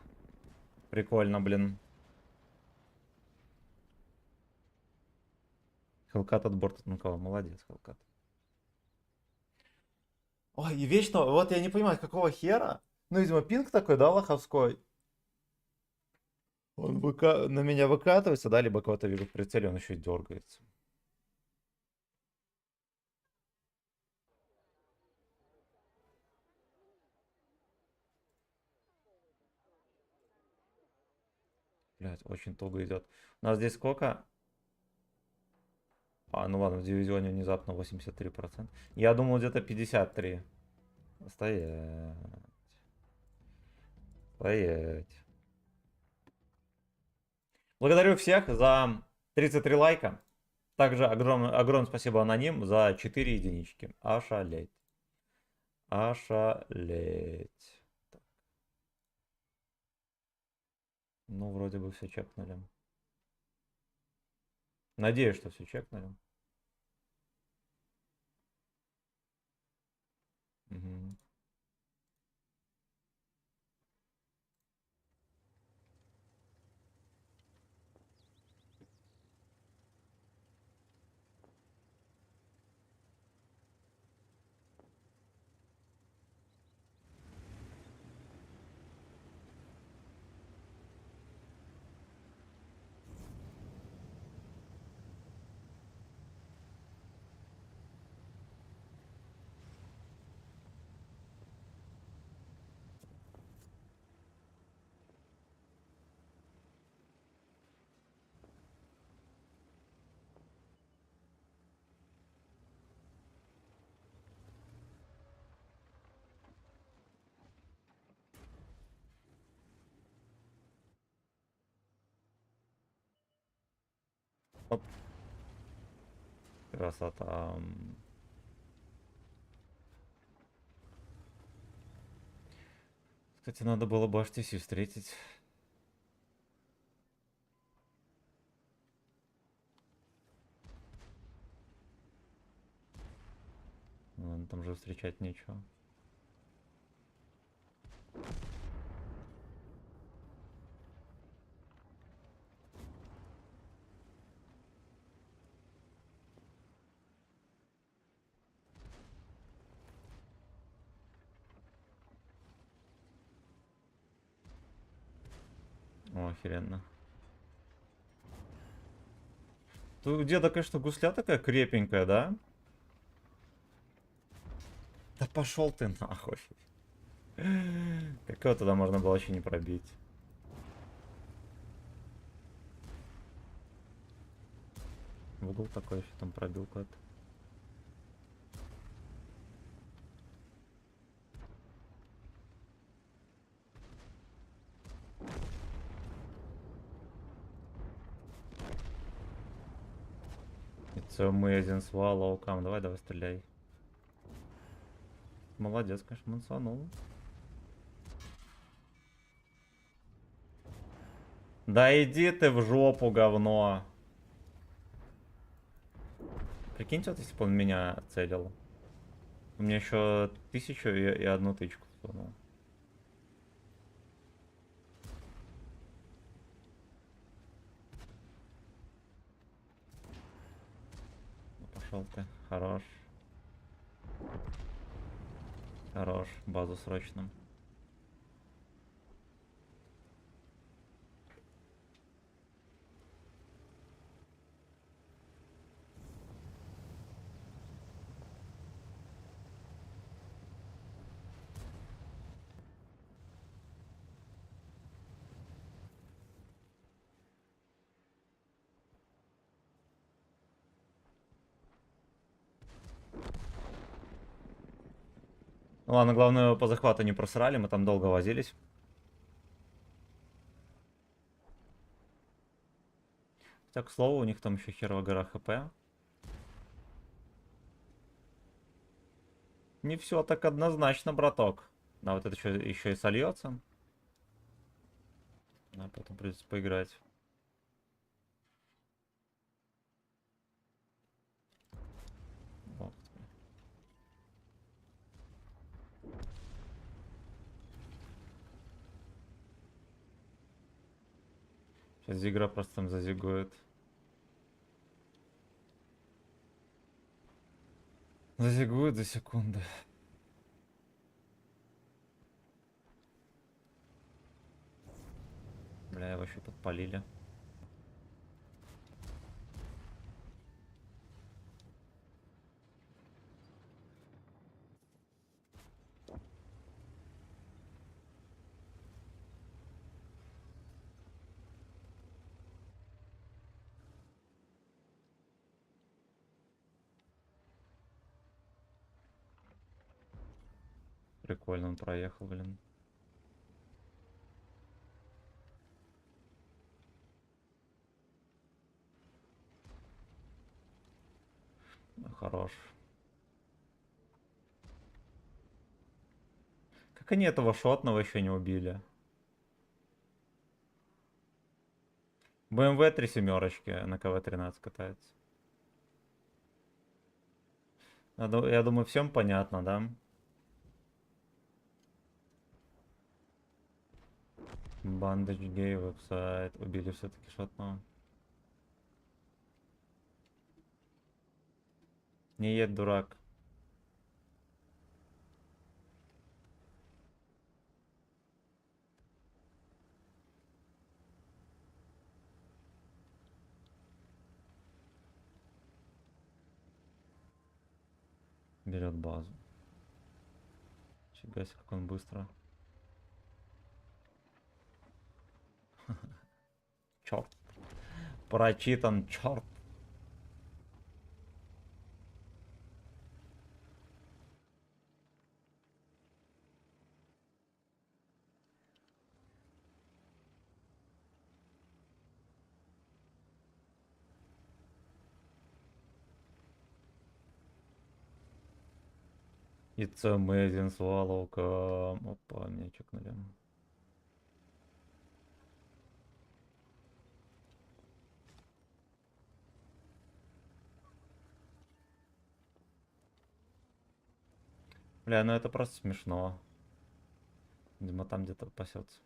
Прикольно, блин. Хелкат от борта танкового. Молодец, Хелкат. Ой, и вечно, вот я не понимаю, какого хера. Ну, видимо, пинг такой, да, лоховской. Он на меня выкатывается, да, либо кого-то вижу в прицеле, он еще и дергается. Блять, очень туго идет. У нас здесь сколько? А, ну ладно, в дивизионе внезапно 83%. Я думал где-то 53. Стоять. Стоять. Благодарю всех за 33 лайка. Также огромное спасибо аноним за 4 единички. Ошалеть. Ошалеть. Так. Ну, вроде бы все чекнули. Надеюсь, что все чекнули. Угу. Оп. Красота. Кстати, надо было бы HTC встретить. Там же встречать нечего. О, охеренно. Тут где-то, конечно, гусля такая крепенькая, да? Да пошел ты нахуй. Какого тогда можно было вообще не пробить? В угол такой еще там пробил куда-то. It's amazing swallow. Кам, давай, давай, стреляй. Молодец, конечно, мансанул. Да иди ты в жопу, говно. Прикиньте, вот если бы он меня целил. У меня еще 1000 и одну тычку сунул. Ну, пошел ты. Хорош. Хорош. Базу срочно. Ну ладно, главное по захвату не просрали, мы там долго возились. Хотя, к слову, у них там еще херова гора хп. Не все так однозначно, браток. Да, вот это еще и сольется. А потом придется поиграть. Вот. Сейчас Зигра просто там зазигует. Зазигует за секунды. Бля, его еще подпалили. Прикольно, он проехал, блин. Ну, хорош. Как они этого шотного еще не убили? BMW 3 семерочки на КВ-13 катается. Я думаю, всем понятно, да? Бандage гей, веб-сайт. Убили все-таки шотного. Не едь, дурак. Берет базу. Фига себе, как он быстро. Черт. Прочитан, черт. It's amazing swallow. Опа, меня чекнули. Бля, ну это просто смешно. Видимо, там где-то пасется.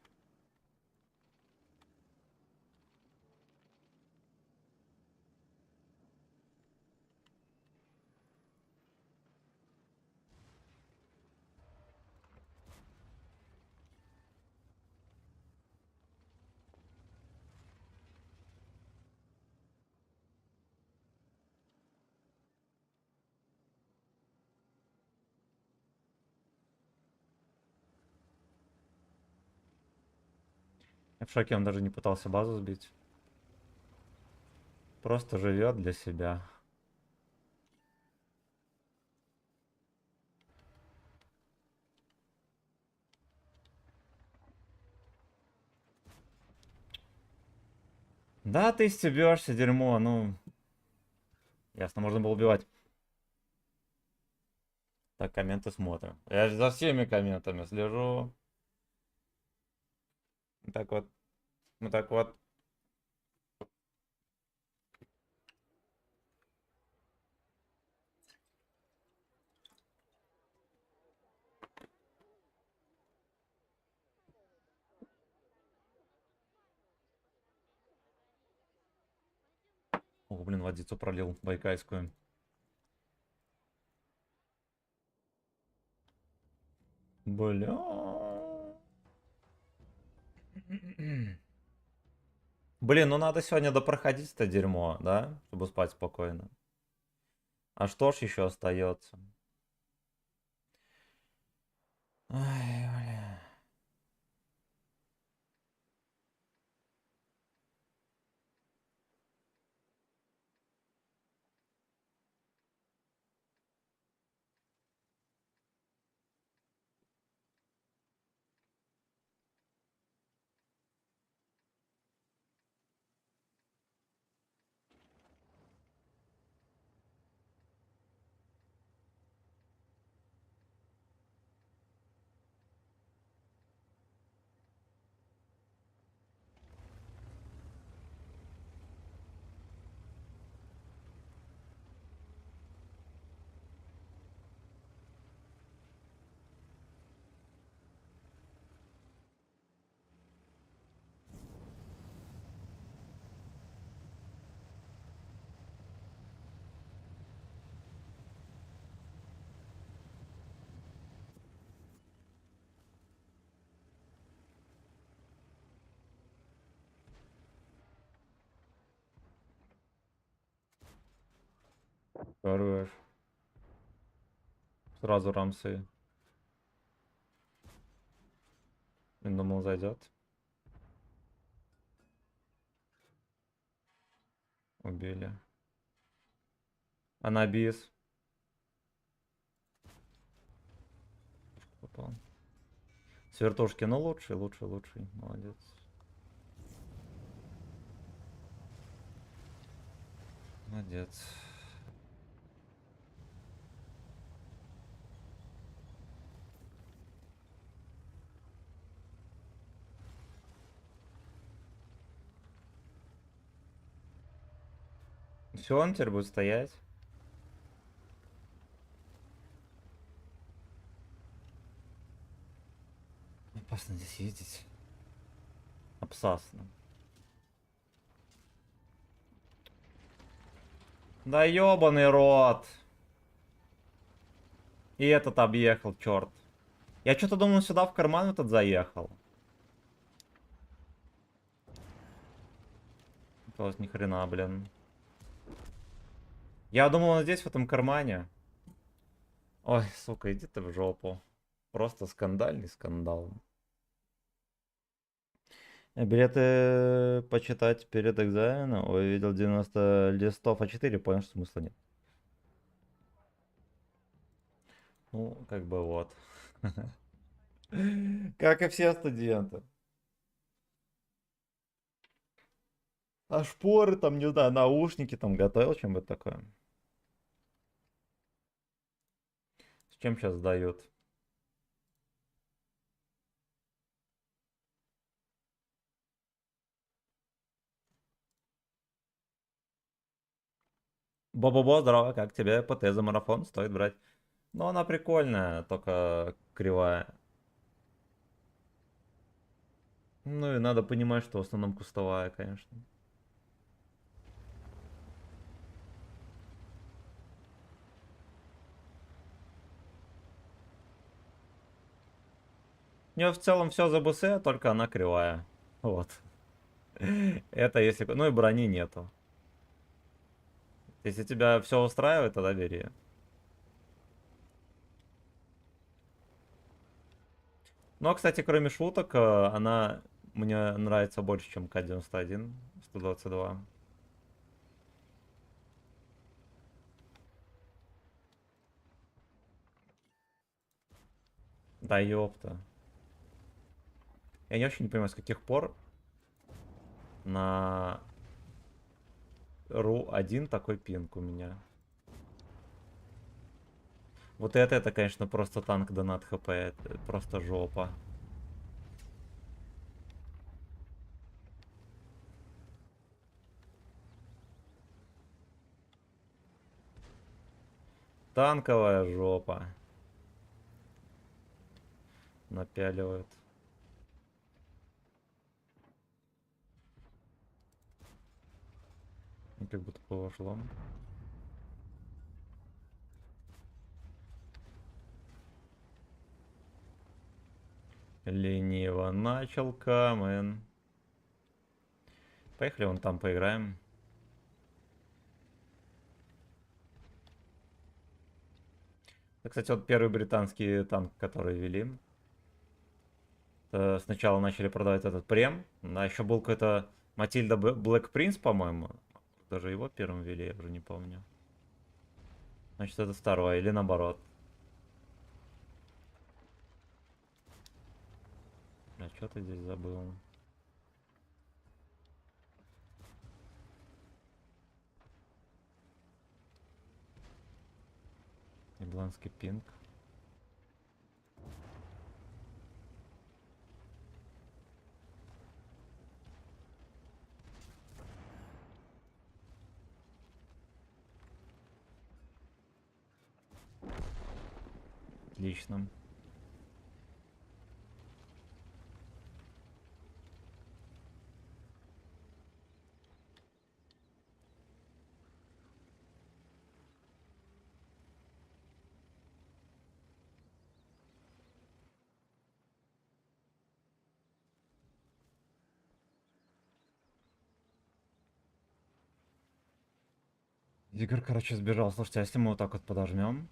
Я в шоке, он даже не пытался базу сбить. Просто живет для себя. Да, ты стебешься, дерьмо, ну. Ясно, можно было убивать. Так, комменты смотрим. Я же за всеми комментами слежу. Так вот. Вот так вот. О, блин, водицу пролил байкальскую. Бля. Блин, ну надо сегодня допроходить это дерьмо, да? Чтобы спать спокойно. А что ж еще остается? Ай, бля. Хорош. Сразу рамсы. Я думал, зайдет. Убили. Анабис. Попал. Свертушки, ну лучший, лучший, лучший. Молодец. Молодец. Все, он теперь будет стоять. Опасно здесь ездить. Опасно. Да ёбаный рот. И этот объехал, черт. Я что-то думал, сюда в карман этот заехал. Оказалось, ни хрена, блин. Я думал, он здесь, в этом кармане. Ой, сука, иди ты в жопу. Просто скандальный скандал. Билеты почитать перед экзаменом. Ой, видел 90 листов А4, понял, что смысла нет. Ну, как бы вот. Как и все студенты. А шпоры там, не знаю, наушники там готовил, чем-то такое. С чем сейчас сдают? Бо-бо-бо, здорово, как тебе? ПТ за марафон стоит брать. Ну, она прикольная, только кривая. Ну и надо понимать, что в основном кустовая, конечно. У нее в целом все за БС, только она кривая. Вот. Это если... Ну и брони нету. Если тебя все устраивает, тогда бери. Но, кстати, кроме шуток, она мне нравится больше, чем К-91, 122. Да ёпта. Я не очень не понимаю, с каких пор на РУ-1 такой пинг у меня. Вот это, конечно, просто танк донат хп. Это просто жопа. Танковая жопа. Напяливают. И как будто пошло. Лениво начал, камен. Поехали вон там поиграем. Это, кстати, вот первый британский танк, который ввели. Сначала начали продавать этот Прем. А еще был какой-то Матильда Блэк Принц, по-моему. Даже его первым ввели, я уже не помню. Значит, это второй, или наоборот. А что ты здесь забыл? Ирландский пинг. Отлично. Игорь, короче, сбежал. Слушайте, а если мы вот так вот подожмем?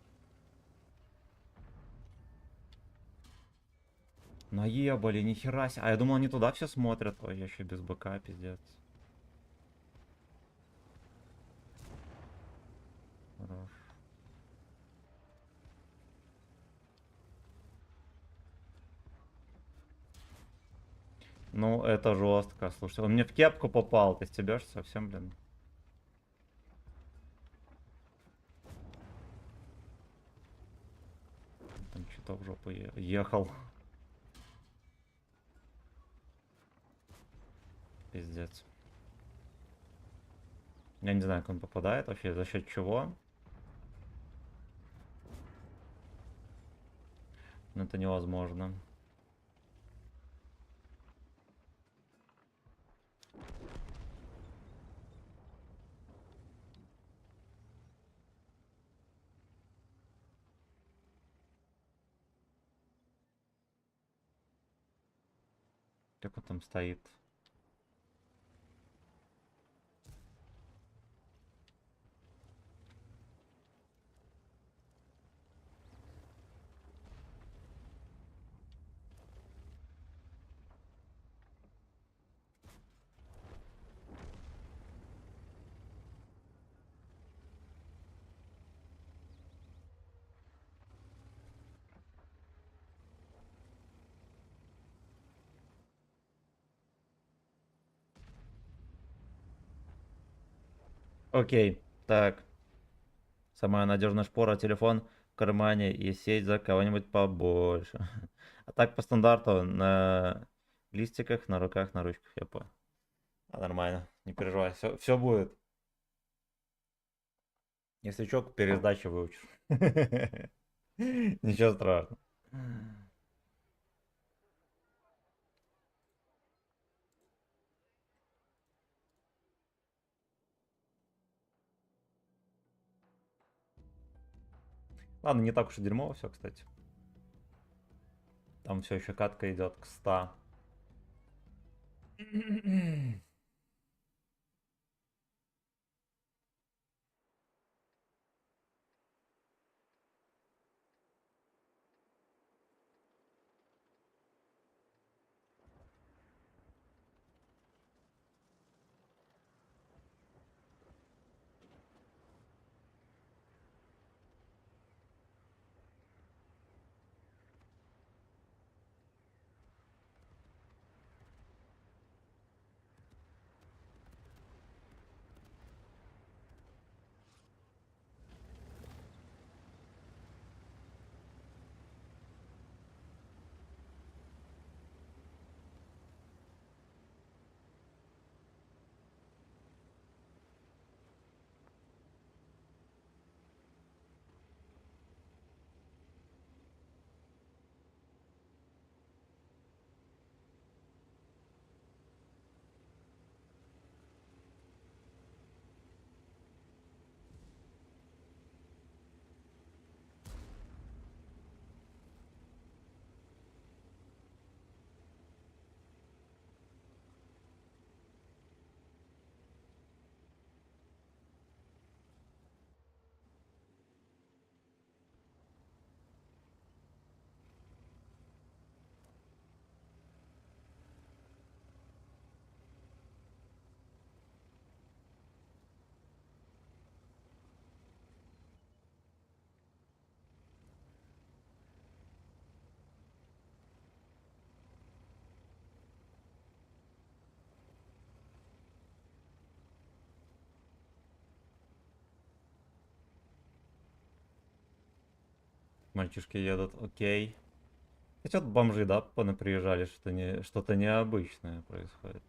Наебали, нихера себе. А я думал, они туда все смотрят. Ой, я еще без БК, пиздец. Хорош. Ну, это жестко, слушай. Он мне в кепку попал, ты стебешься совсем, блин. Там что-то в жопу ехал. Пиздец. Я не знаю, как он попадает вообще, за счет чего. Но это невозможно. Как он там стоит? Окей, так. Самая надежная шпора, телефон в кармане и сеть за кого-нибудь побольше. А так по стандарту на листиках, на руках, на ручках, я понял. А нормально, не переживай, все будет. Если что, к пересдаче выучишь. Ничего страшного. Ладно, не так уж и дерьмово все, кстати. Там все еще катка идет к 100. Мальчишки едут, окей. Хотя вот бомжи, да, приезжали, что-то необычное происходит.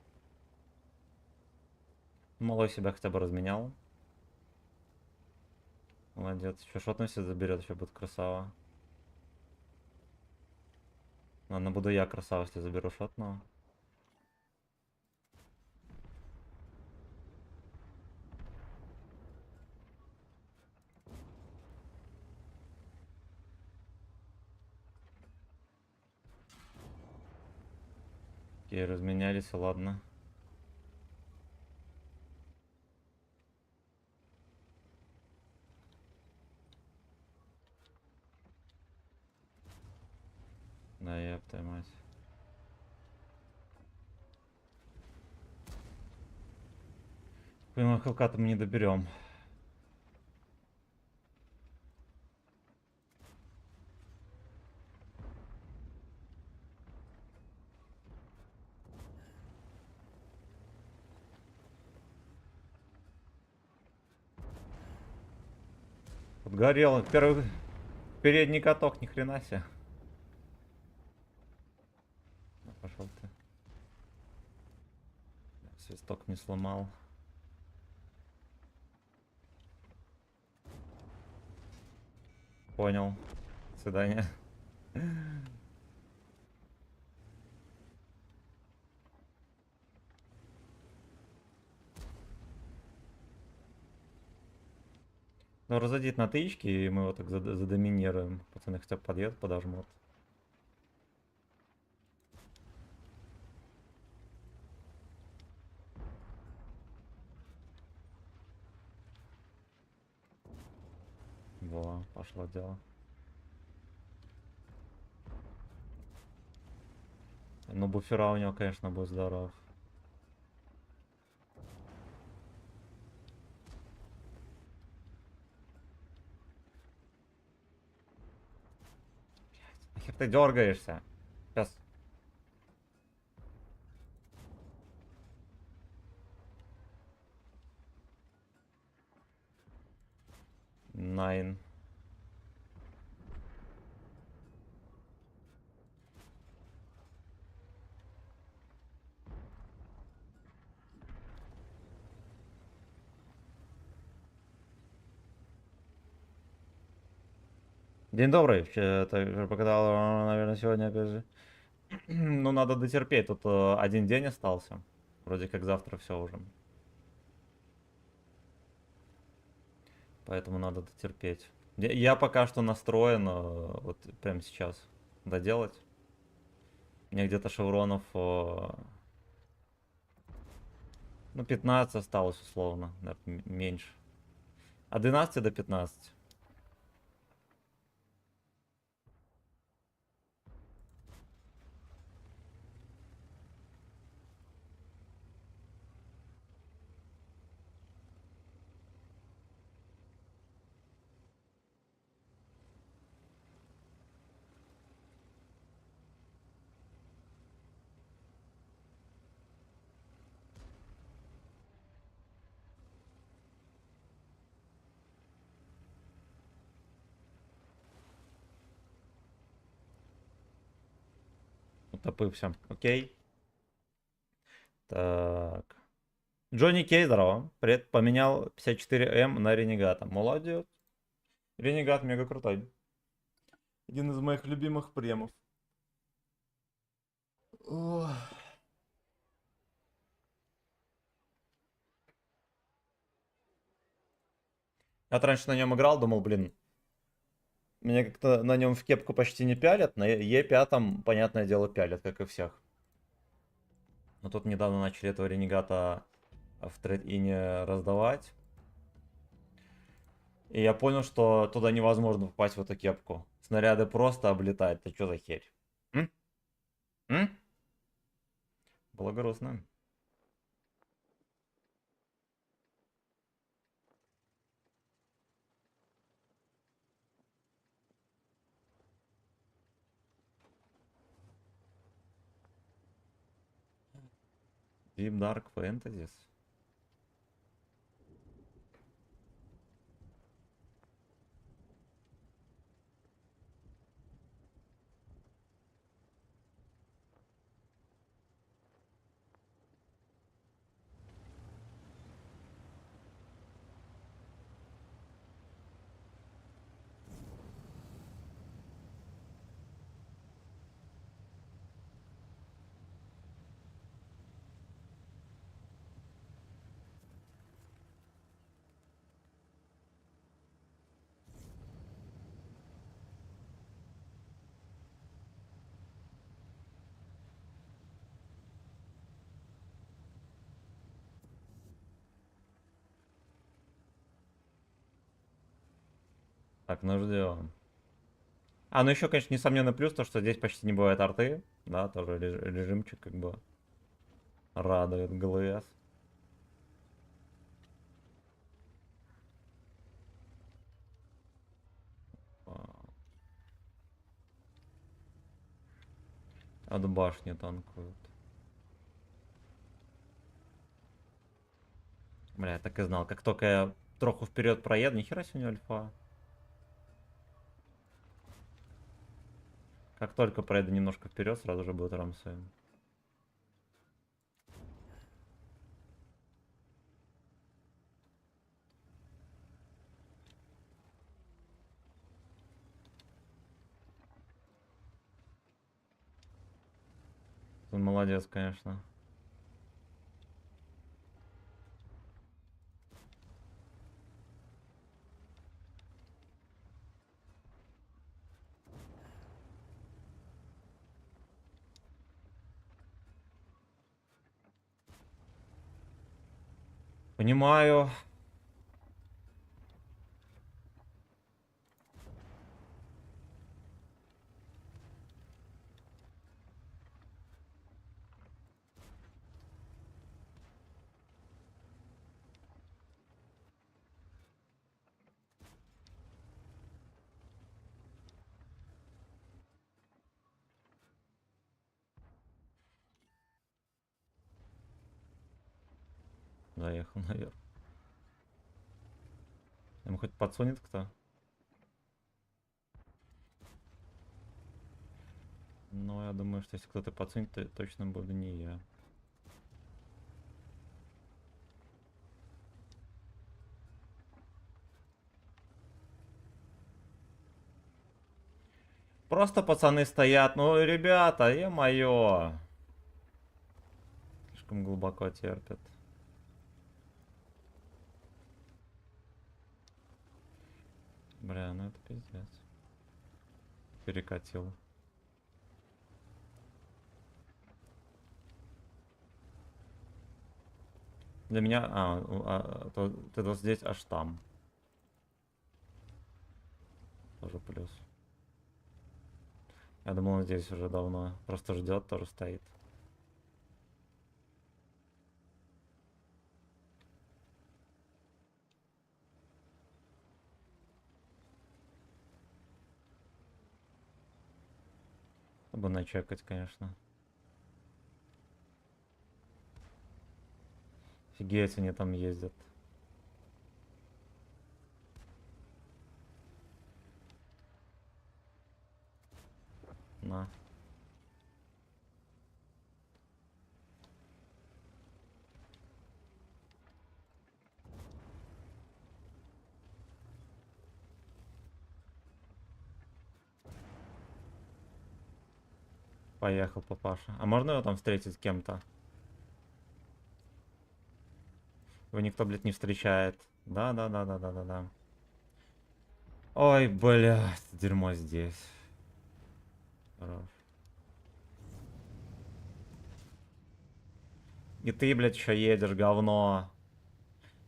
Малой себя хотя бы разменял. Молодец. Еще шотную себе заберет, еще будет красава. Ладно, буду я красава, если заберу шотного. Окей, разменялись, ладно. Да, ёпта мать. Понял, хелката мы не доберем. Подгорел. Первый передний каток, ни хрена себе. Пошел ты. Свисток не сломал. Понял. До свидания. Ну, разойдит на тычки, и мы его так задоминируем. Пацаны хотя бы подъедут, подожмут. Во, пошло дело. Ну, буфера у него, конечно, будет здоров. Нахер ты дергаешься? Сейчас. Найн. День добрый. Это уже показал, наверное, сегодня опять же. Ну, надо дотерпеть. Тут один день остался. Вроде как завтра все уже. Поэтому надо дотерпеть. Я пока что настроен, вот прямо сейчас, доделать. Мне где-то шевронов, ну, 15 осталось условно, наверное, меньше. От 12 до 15. Топы все. Окей. Так. Джонни Кей, здорово. Привет. Поменял 54М на Ренегата. Молодец. Ренегат мега крутой. Один из моих любимых премов. Ох. Я раньше на нем играл, думал, блин, меня как-то на нем в кепку почти не пялят, на Е5, понятное дело, пялят, как и всех. Но тут недавно начали этого ренегата в трейд-ине раздавать. И я понял, что туда невозможно попасть в эту кепку. Снаряды просто облетают. Это что за херь? М? М? Было грустно. Deep Dark Fantasies. Так, ну ждем. А, ну еще, конечно, несомненный плюс, то, что здесь почти не бывает арты. Да, тоже режимчик как бы радует глаз. Вау. От башни танкуют. Бля, я так и знал. Как только я троху вперед проеду, нихера себе у него альфа. Как только проеду немножко вперед, сразу же будет рамсэм. Он молодец, конечно. Понимаю. Заехал наверх. Ему хоть подсунет кто? Ну, я думаю, что если кто-то подсунет, то точно буду не я. Просто пацаны стоят. Ну, ребята, е-мое. Слишком глубоко терпят. Бля, ну это пиздец. Перекатил. Для меня... ты вот здесь аж там. Тоже плюс. Я думал, он здесь уже давно. Просто ждет, тоже стоит. Чтобы начекать, конечно. Офигеть, они там ездят. На. Поехал, папаша. А можно его там встретить с кем-то? Его никто, блядь, не встречает. Да. Ой, блядь, дерьмо здесь. Хорош. И ты, блядь, еще едешь, говно.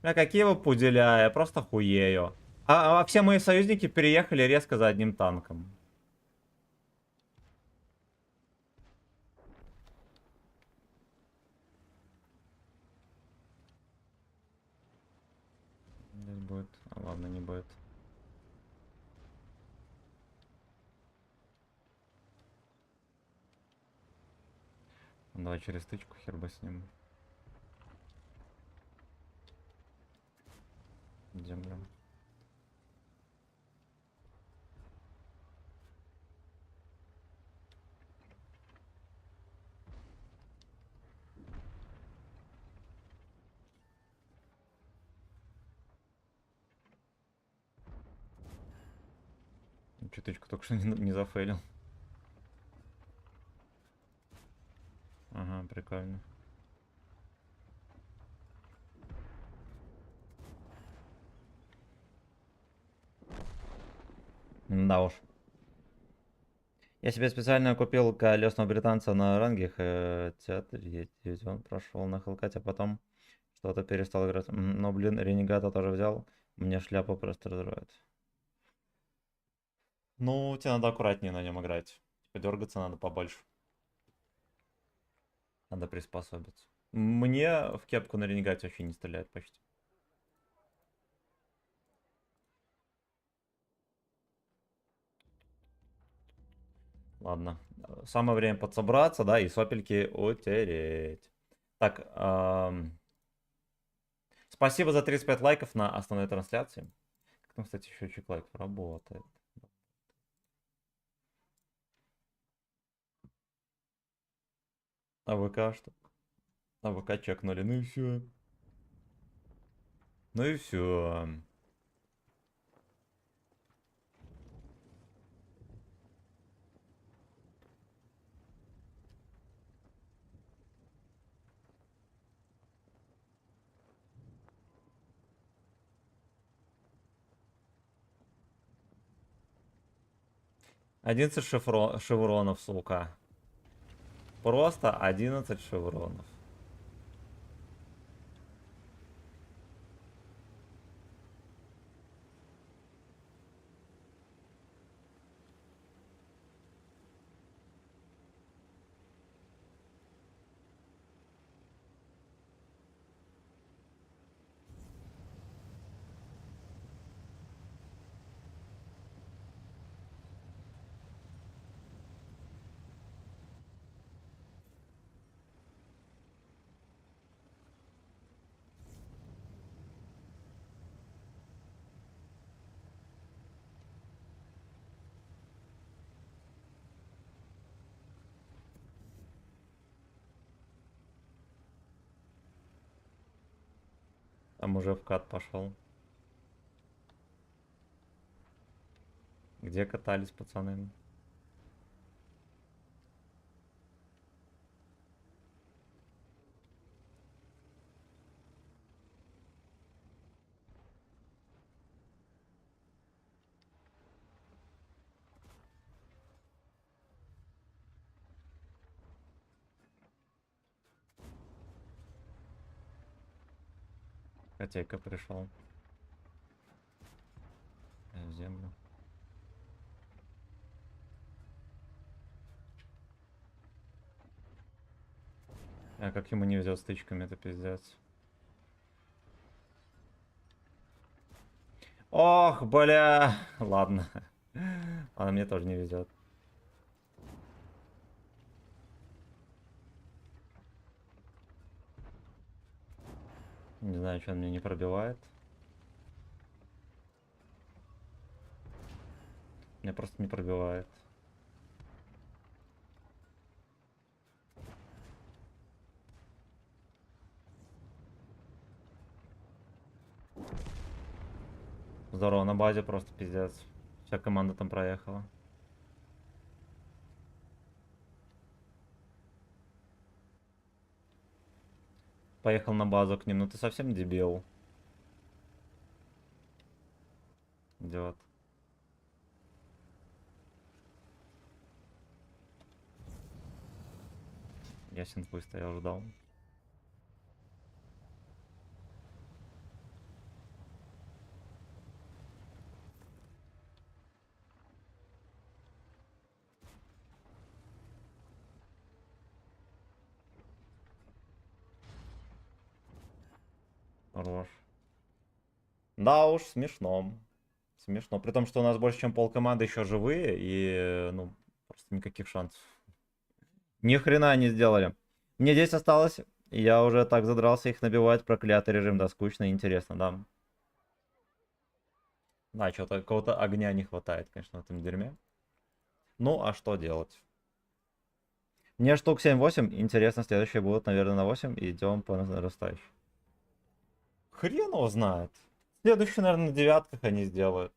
Бля, какие вы пуделя, я просто хуею. А все мои союзники переехали резко за одним танком. Здесь будет. А ладно, не будет. Давай через тычку хер бы с ним. Землю. Чуточку только что не зафейлил. Ага, прикольно. Да уж. Я себе специально купил колесного британца на рангах. Он прошел на хелкате, а потом что-то перестал играть. Но, блин, ренегата тоже взял. Мне шляпу просто разрывает. Ну, тебе надо аккуратнее на нем играть. Типа дергаться надо побольше. Надо приспособиться. Мне в кепку на ренегате вообще не стреляет почти. Ладно. Самое время подсобраться, да, и сопельки утереть. Так, спасибо за 35 лайков на основной трансляции. Как там, кстати, счетчик лайков работает. АВК что? АВК чекнули, ну и все. Ну и все. 11 шевронов, сука. Просто 11 шевронов. Там уже вкат пошел. Где катались пацаны? Котейка пришел. В землю. А как ему не везет с тычками, это пиздец. Ох, бля. Ладно. Ладно, мне тоже не везет. Не знаю, что он меня не пробивает. Меня просто не пробивает. Здорово, на базе просто пиздец. Вся команда там проехала. Поехал на базу к ним. Ну ты совсем дебил. Идиот. Я синфу стоял, ждал. Хорош. Да уж, смешно. Смешно. При том, что у нас больше, чем пол команды еще живые, и, ну, просто никаких шансов. Ни хрена не сделали. Мне здесь осталось, и я уже так задрался их набивать. Проклятый режим, да, скучно и интересно, да. Да, что-то какого-то огня не хватает, конечно, в этом дерьме. Ну, а что делать? Мне штук 7-8, интересно, следующие будут, наверное, на 8, и идем по нарастающей. Хрен его знает. Следующий, наверное, на девятках они сделают.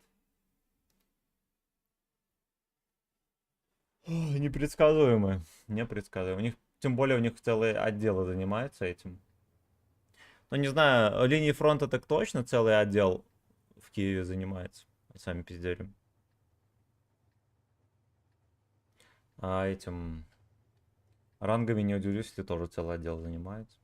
Непредсказуемые. Непредсказуемые. У них, тем более, у них целые отделы занимаются этим. Ну, не знаю, линии фронта так точно целый отдел в Киеве занимается. Сами пиздели. А этим рангами не удивлюсь, если тоже целый отдел занимается.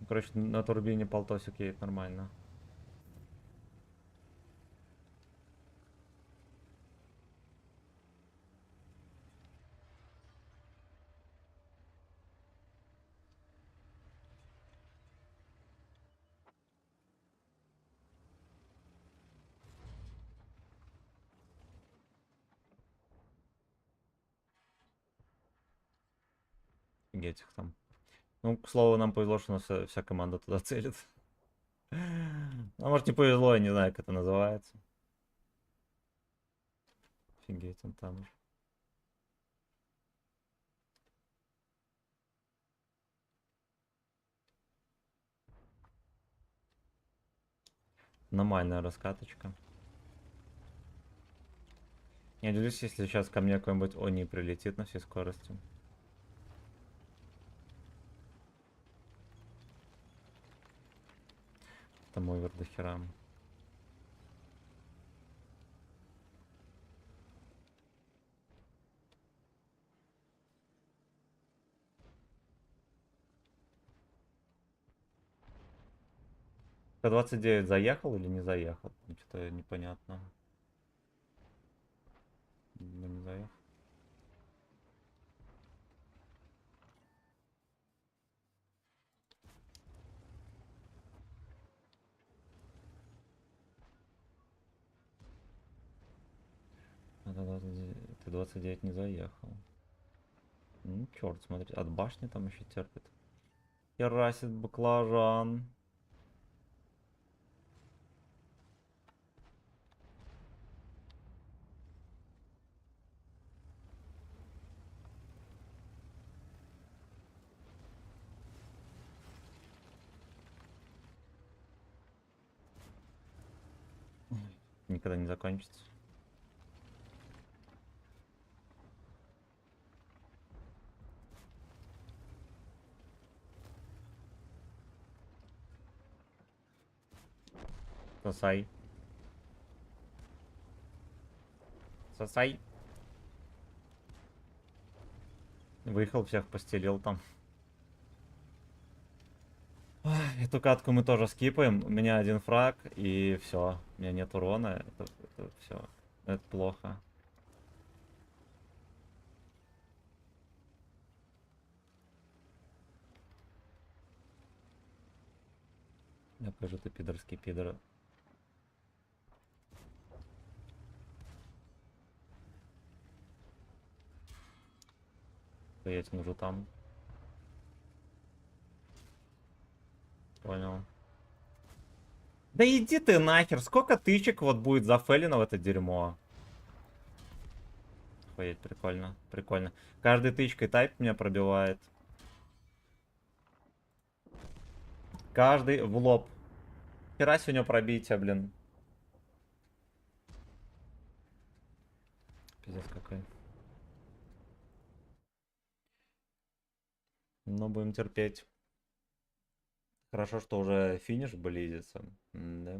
Короче, на турбине полтосик едет нормально. Офигеть их там. Ну, к слову, нам повезло, что у нас вся команда туда целит. А может не повезло, я не знаю, как это называется. Офигеть, он там же. Нормальная раскаточка. Я делюсь, если сейчас ко мне какой-нибудь они прилетит на всей скорости. Там овер до хера. Т-29 заехал или не заехал? Что-то непонятно. Не заехал. Т-29 не заехал. Ну, черт, смотри, от башни там еще терпит. Керасит баклажан. Никогда не закончится. Сосай. Сосай. Выехал, всех постелил там. Эту катку мы тоже скипаем. У меня один фраг, и все. У меня нет урона. Это все. Это плохо. Я покажу, ты пидорский пидор. Стоять нужно там. Понял. Да иди ты нахер. Сколько тычек вот будет зафейлено в это дерьмо? Охуеть, прикольно. Прикольно. Каждой тычкой тайп меня пробивает. Каждый в лоб. Хера сегодня пробитие, блин. Пиздец какой. Но будем терпеть. Хорошо, что уже финиш близится. Да.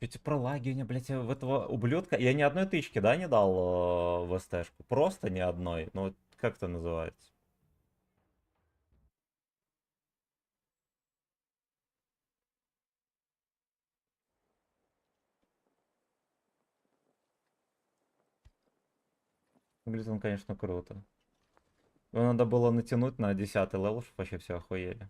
Эти пролагивания, блядь, в этого ублюдка. Я ни одной тычки, да, не дал в СТ-шку? Просто ни одной. Ну, вот как это называется? Выглядит он, конечно, круто. Его надо было натянуть на 10-й левел, чтобы вообще все охуели.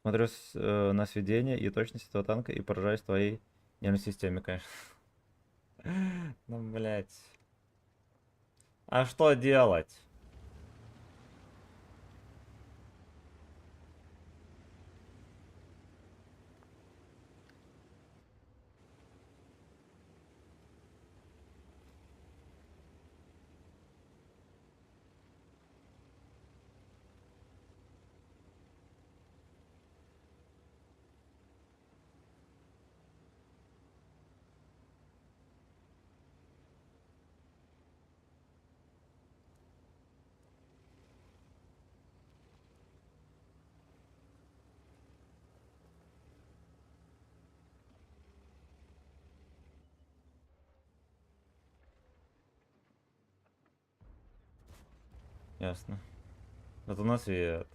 Смотрю на сведение и точность этого танка и поражаюсь твоей нервной системе, конечно. Ну, блядь. А что делать? Ясно. Это на свет.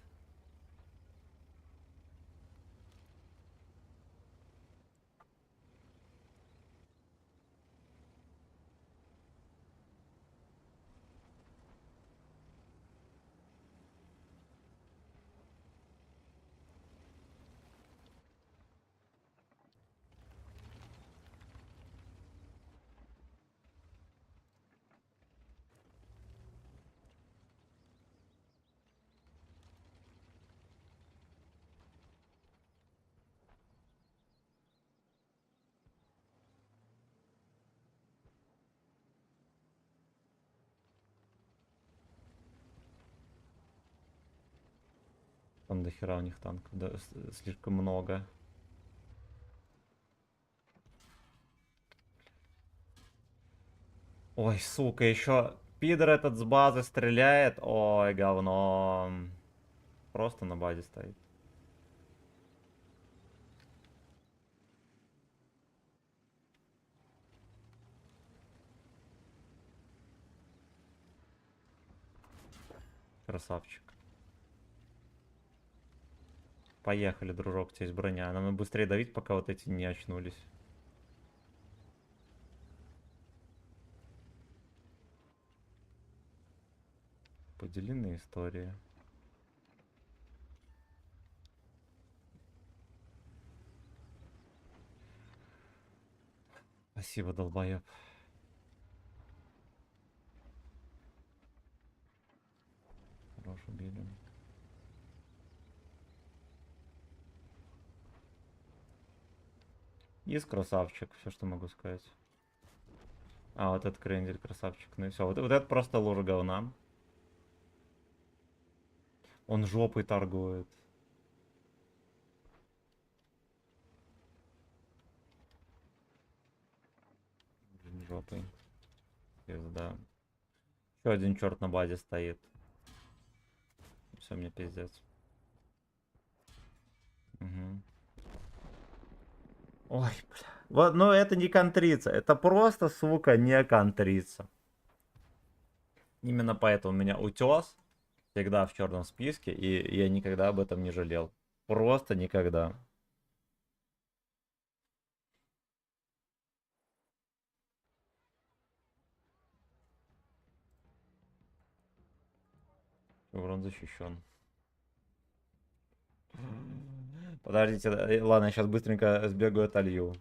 Там до хера у них танков, да, слишком много. Ой, сука, еще пидор этот с базы стреляет. Ой, говно. Просто на базе стоит. Красавчик. Поехали, дружок, у тебя есть броня. Нам надо быстрее давить, пока вот эти не очнулись. Поделенные истории. Спасибо, долбоеб. Хорош, убили. Есть красавчик, все, что могу сказать. А, вот этот крендель красавчик. Ну и все. Вот это просто лужа говна. Он жопой торгует. Блин, жопой. Пизда. Еще один черт на базе стоит. Все, мне пиздец. Угу. Ой, бля. Вот, ну это не контрица. Это просто, сука, не контрица. Именно поэтому у меня утес всегда в черном списке, и я никогда об этом не жалел. Просто никогда. Урон защищен. Подождите, ладно, я сейчас быстренько сбегаю, отолью.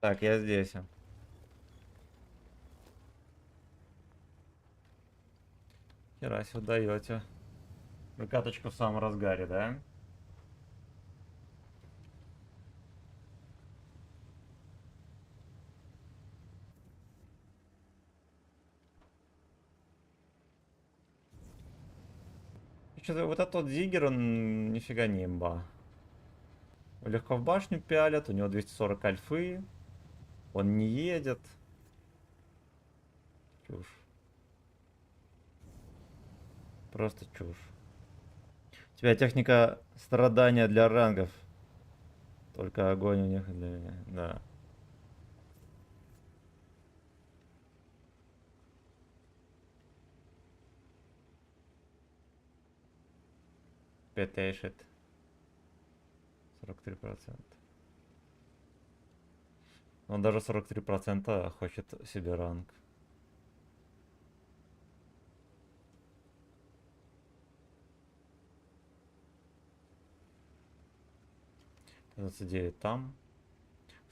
Так, я здесь. Хера себе даете. Выкаточка в самом разгаре, да? Что-то вот этот вот Зигер, он нифига не имба. Легко в башню пялят, у него 240 альфы. Он не едет. Чушь. Просто чушь. У тебя техника страдания для рангов. Только огонь у них для меня. Да. Петейшит. 43%. Он даже 43% хочет себе ранг. 29 там.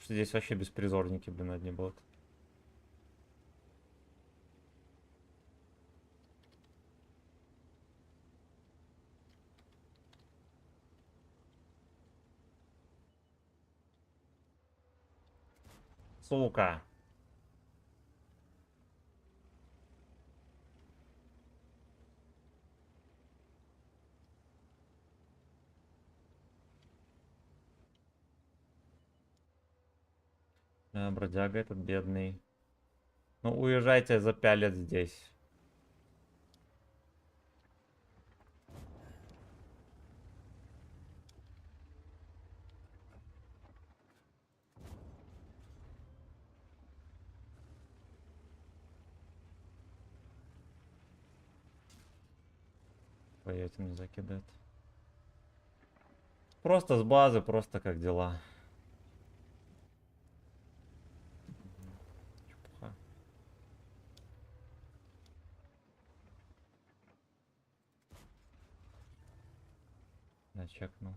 Что здесь вообще беспризорники, блин, одни будут. Сука. Бродяга этот бедный. Ну, уезжайте, запялят здесь. По этим не закидает. Просто с базы, просто как дела. Чепуха. Я чекнул.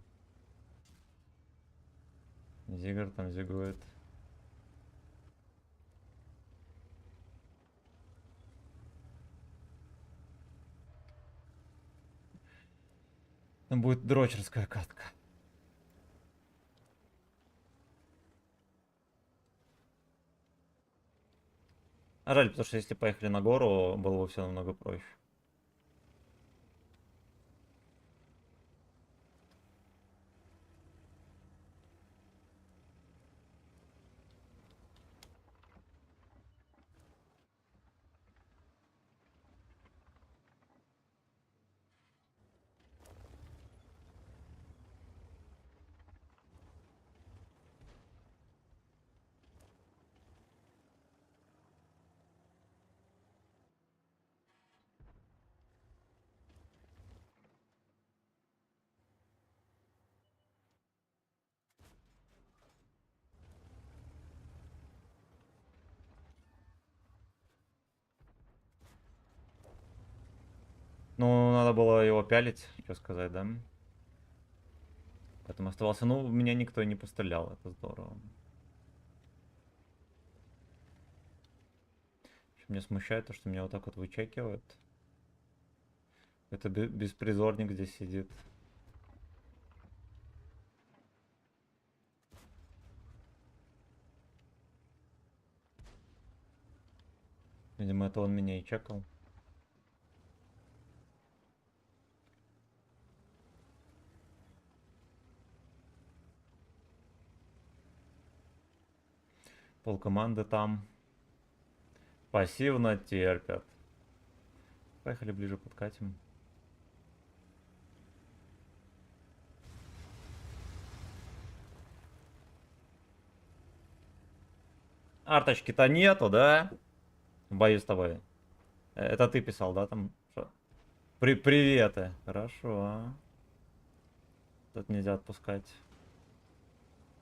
Зигр там зигует. Там будет дрочерская катка. А жаль, потому что если поехали на гору, было бы все намного проще. Ну, надо было его пялить, что сказать, да? Поэтому оставался. Ну, в меня никто и не пострелял, это здорово. Меня смущает то, что меня вот так вот вычекивают. Это беспризорник здесь сидит. Видимо, это он меня и чекал. Полкоманды там пассивно терпят. Поехали ближе, подкатим. Арточки-то нету, да? Боюсь с тобой. Это ты писал, да, там? Что? Приветы. Хорошо. Тут нельзя отпускать.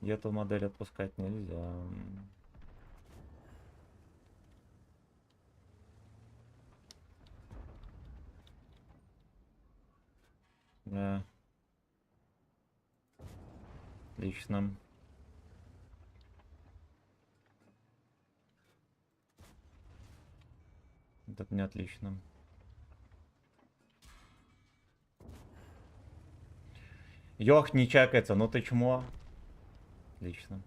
Эту модель отпускать нельзя. Да. Отлично. Это не отлично. Йох, не чекается, ну ты чмо. Отлично.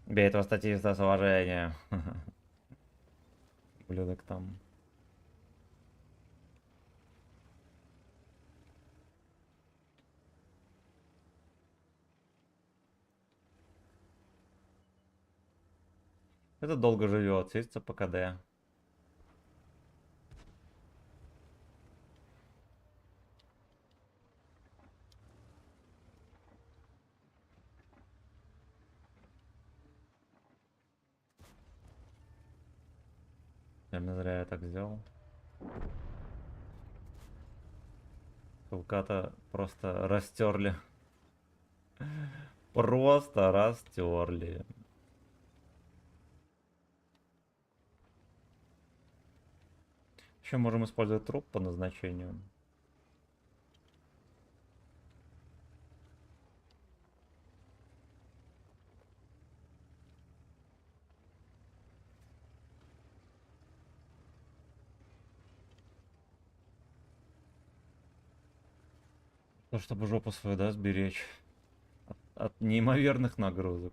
Бей этого статиста с уважением. Ублюдок там. Это долго живет, садится по КД. Наверное, зря я так сделал. Хелката просто растерли. Просто растерли. Еще можем использовать труп по назначению. Ну, чтобы жопу свою, да, сберечь. От неимоверных нагрузок.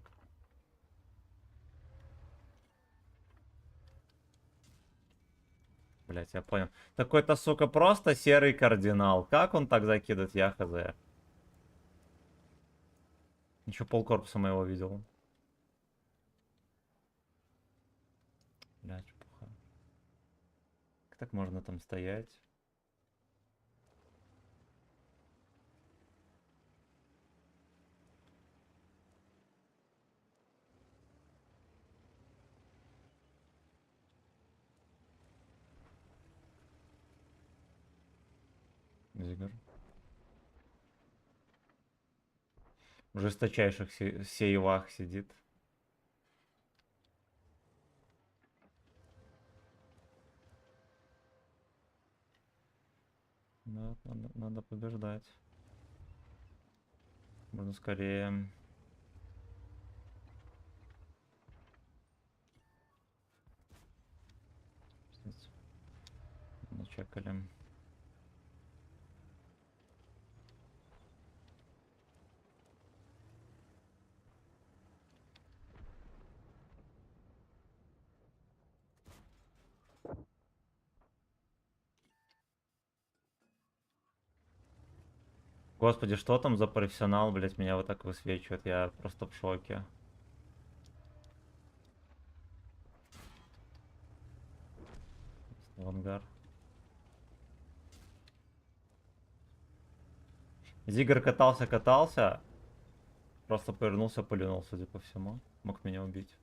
Блять, я понял. Такой-то, сука, просто серый кардинал. Как он так закидывает, я хз. Еще полкорпуса моего видел. Блять, чепуха. Как так можно там стоять? Зигар. В жесточайших сейвах сидит. Да, надо побеждать. Можно скорее. Начекали. Господи, что там за профессионал, блять, меня вот так высвечивает. Я просто в шоке. Авангар. Зигр катался. Просто повернулся, пулянул, судя по всему. Мог меня убить.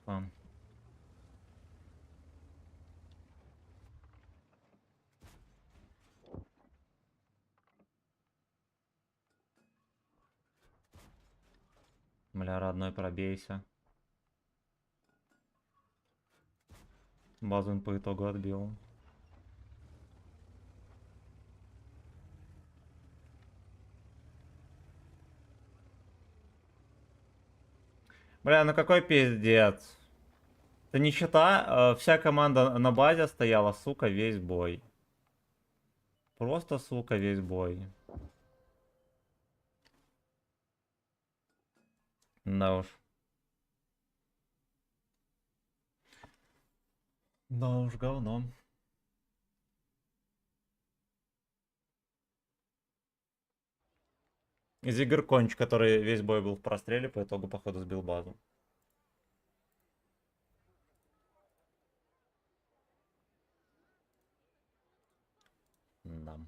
Там. Бля, родной, пробейся. Базу он по итогу отбил. Бля, ну какой пиздец. Это нищета, вся команда на базе стояла, сука, весь бой. Просто, сука, весь бой. Да уж. Да уж, говно. Из игр Конч, который весь бой был в простреле, по итогу, походу, сбил базу. Да.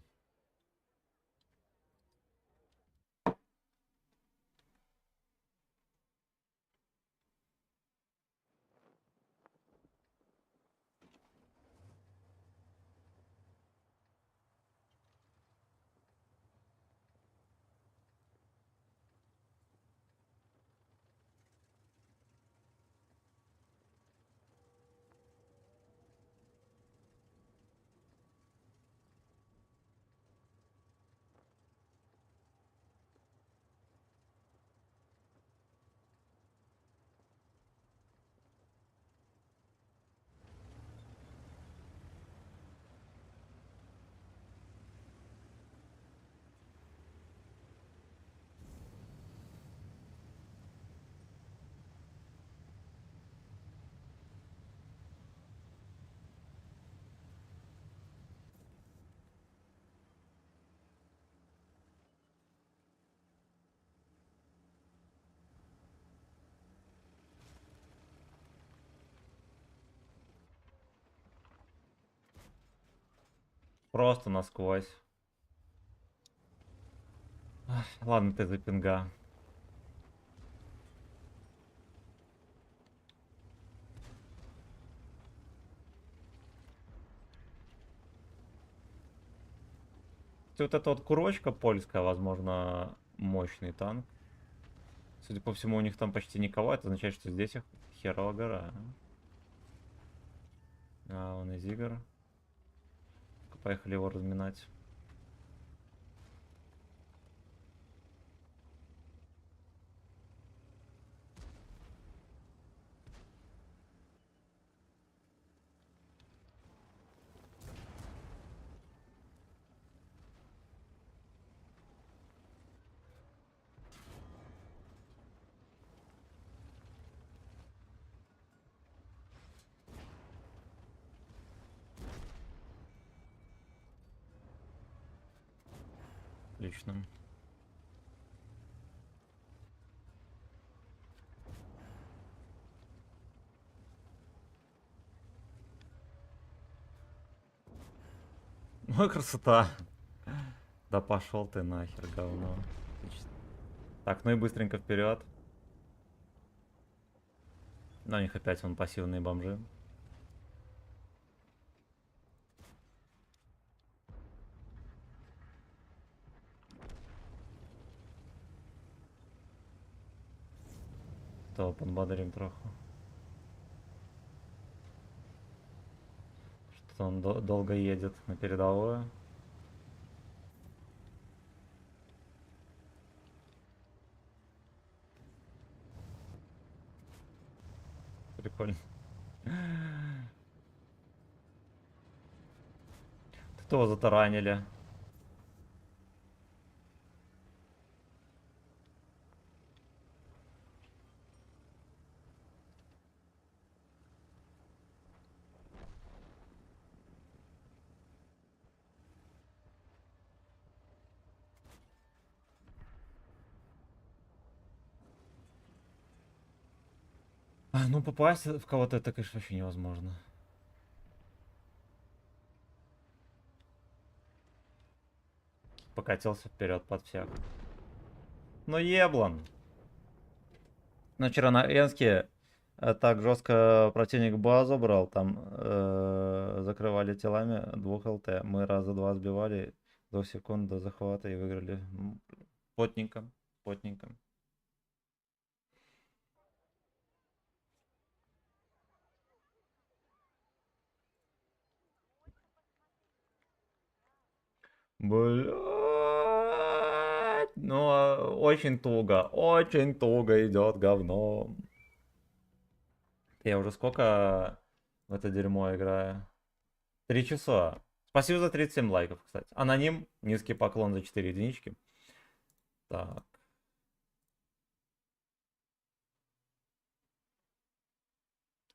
Просто насквозь. Ах, ладно, ты за пинга. Вот эта вот курочка польская, возможно, мощный танк. Судя по всему, у них там почти никого. Это означает, что здесь их херова гора. А, он из игр. Поехали его разминать. Отлично. Ну, красота. Да пошел ты нахер, говно. Отлично. Так, ну и быстренько вперед. Но у них опять вон пассивные бомжи. То подбодрим троху. Что-то он долго едет на передовую. Прикольно. Тут его затаранили. А, ну попасть в кого-то это, конечно, вообще невозможно. Покатился вперед под всех. Ну еблан. Ну вчера на Энске так жестко противник базу брал, там закрывали телами 2 ЛТ. Мы раза два сбивали, 2 секунды до захвата и выиграли. Плотненько, плотненько. Блядь, ну очень туго идет говно. Я уже сколько в это дерьмо играю? 3 часа. Спасибо за 37 лайков, кстати. Аноним, низкий поклон за 4 единички. Так.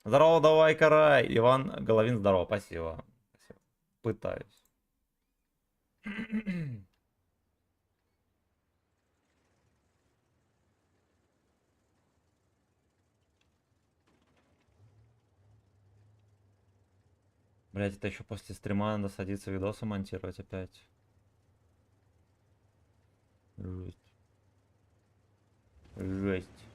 Здорово, давай, карай. Иван Головин, здорово, спасибо. Спасибо. Пытаюсь. Блять, это еще после стрима надо садиться видосы монтировать опять. Жесть. Жесть.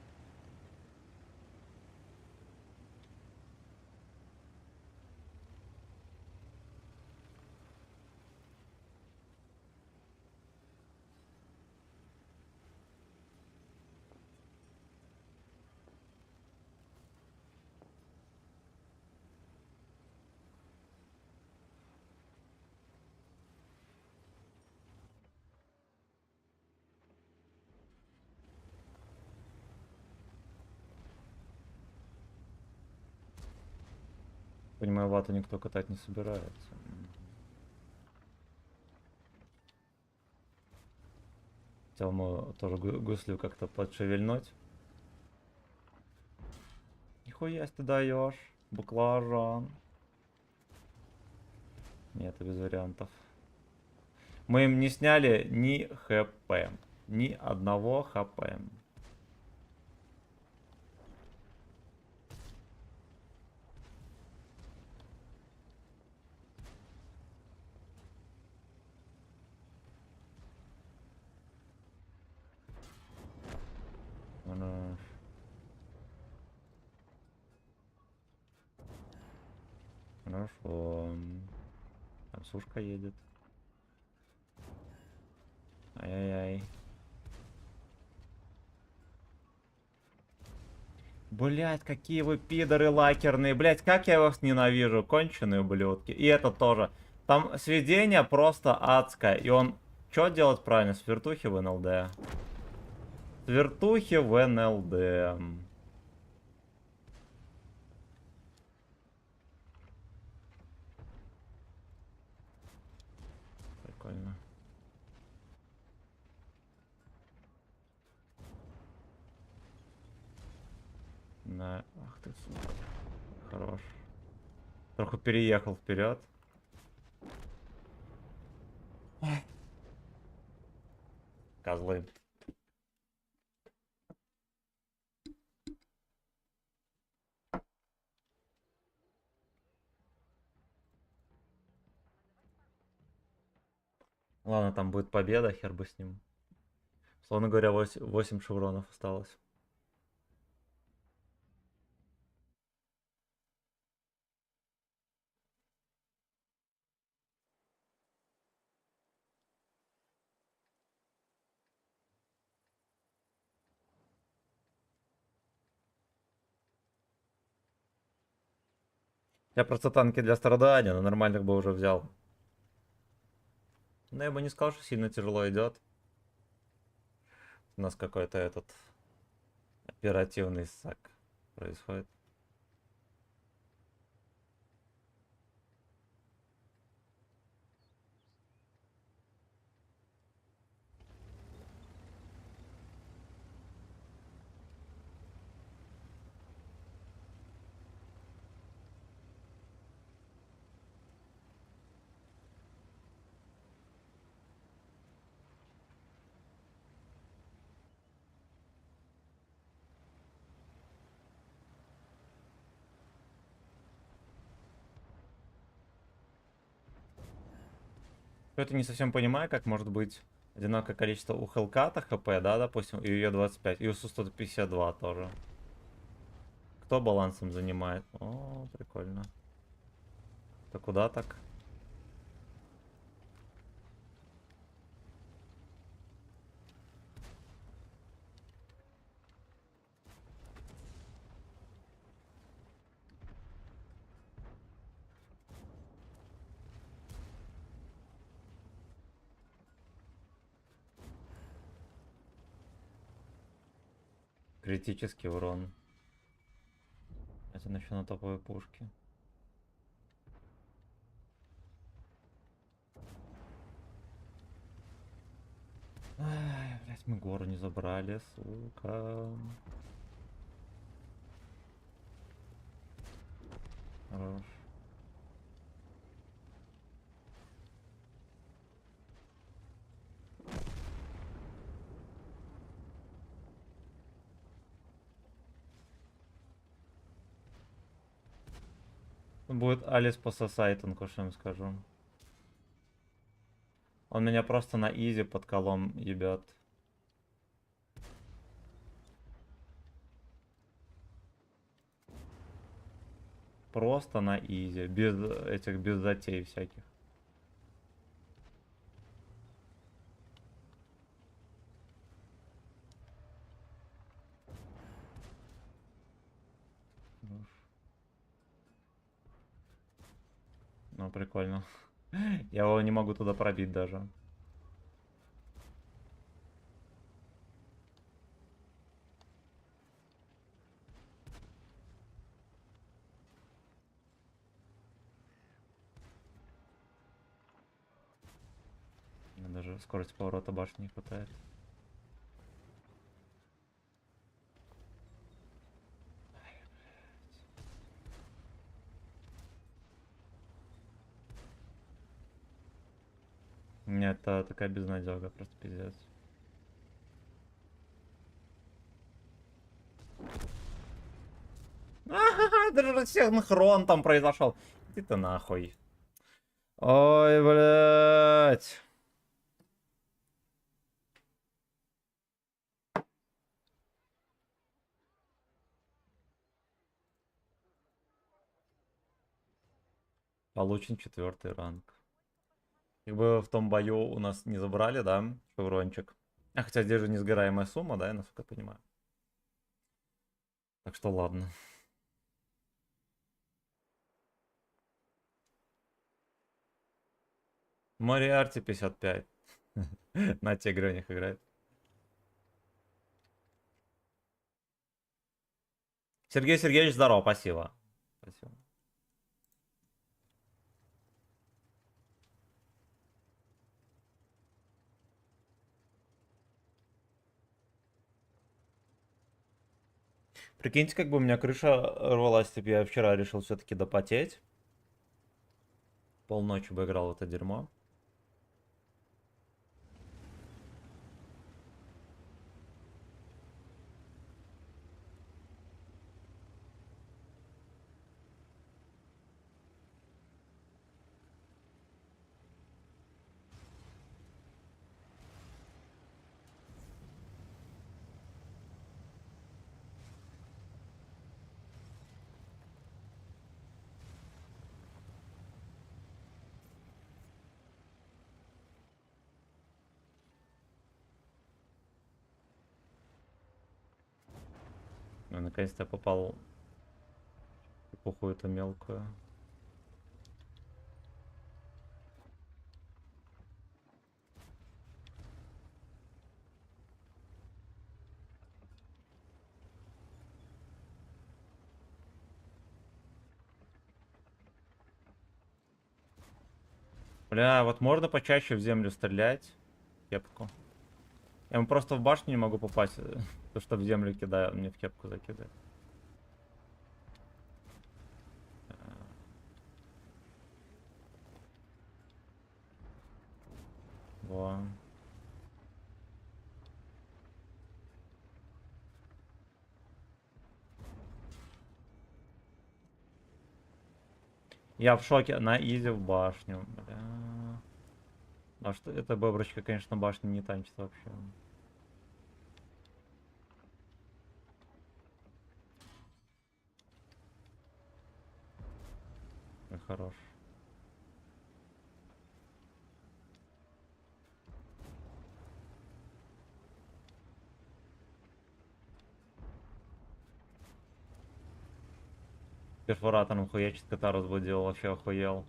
Понимаю, вату никто катать не собирается. Хотел ему тоже гуслю как-то подшевельнуть. Нихуя ты даешь, баклажан. Нет, без вариантов. Мы им не сняли ни хп. Ни одного хп. Хорошо. Там сушка едет. Ай-яй-яй. Блять, какие вы пидоры лакерные. Блять, как я вас ненавижу. Конченые ублюдки. И это тоже. Там сведение просто адское. И он... Что делать правильно? Свертухи в НЛД. Свертухи в НЛД. Прикольно. На... Ах ты, сука. Хорош. Троху переехал вперед. Козлы. Ладно, там будет победа, хер бы с ним. Словно говоря, 8 шевронов осталось. Я просто танки для страдания, но нормальных бы уже взял. Но я бы не сказал, что сильно тяжело идет. У нас какой-то этот оперативный сак происходит. Что-то не совсем понимаю, как может быть одинаковое количество у Хелката хп, да, допустим, и у ее 25, и у Су-152 тоже. Кто балансом занимает? О, прикольно. То куда так? Критический урон. Это еще на топовой пушке. Ай, блять, мы гору не забрали, сука. Хорош. Будет Алис по сосайтинку, что я вам скажу. Он меня просто на изи под колом ебет. Просто на изи, без этих, без затей всяких. Ну, прикольно. Я его не могу туда пробить даже. Мне даже скорость поворота башни не хватает. Нет, это такая безнадега, просто пиздец. Даже синхрон там произошел. Иди ты нахуй. Ой, блядь. Получен 4-й ранг. Как бы в том бою у нас не забрали, да, шеврончик. А хотя здесь же несгораемая сумма, да, я насколько понимаю. Так что ладно. Мориарти 55. На тигре у них играет. Сергей Сергеевич, здорово, спасибо. Спасибо. Прикиньте, как бы у меня крыша рвалась, типа я вчера решил все-таки допотеть. Полночи бы играл в это дерьмо. Ну, наконец-то я попал в эпоху эту мелкую. Бля, вот можно почаще в землю стрелять. Кепку. Я ему просто в башню не могу попасть. То, что в землю кидаю, он мне в кепку закидывает. Во. Я в шоке. На изи в башню. Бля. А что эта боброчка, конечно, башню не танчит вообще. Хорош. Перфоратором хуячит, кота разбудил, вообще охуел.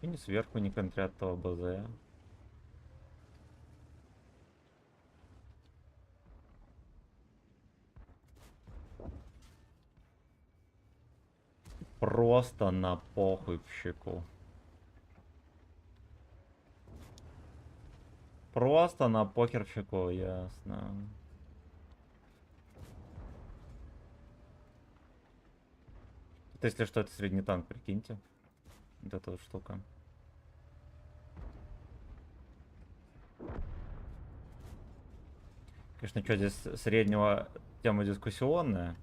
И не сверху, не контрят того БЗ. Просто на похуй в щеку. Просто на покер в щеку, ясно. Это если что, это средний танк, прикиньте. Вот эта вот штука. Конечно, что здесь среднего, тема дискуссионная.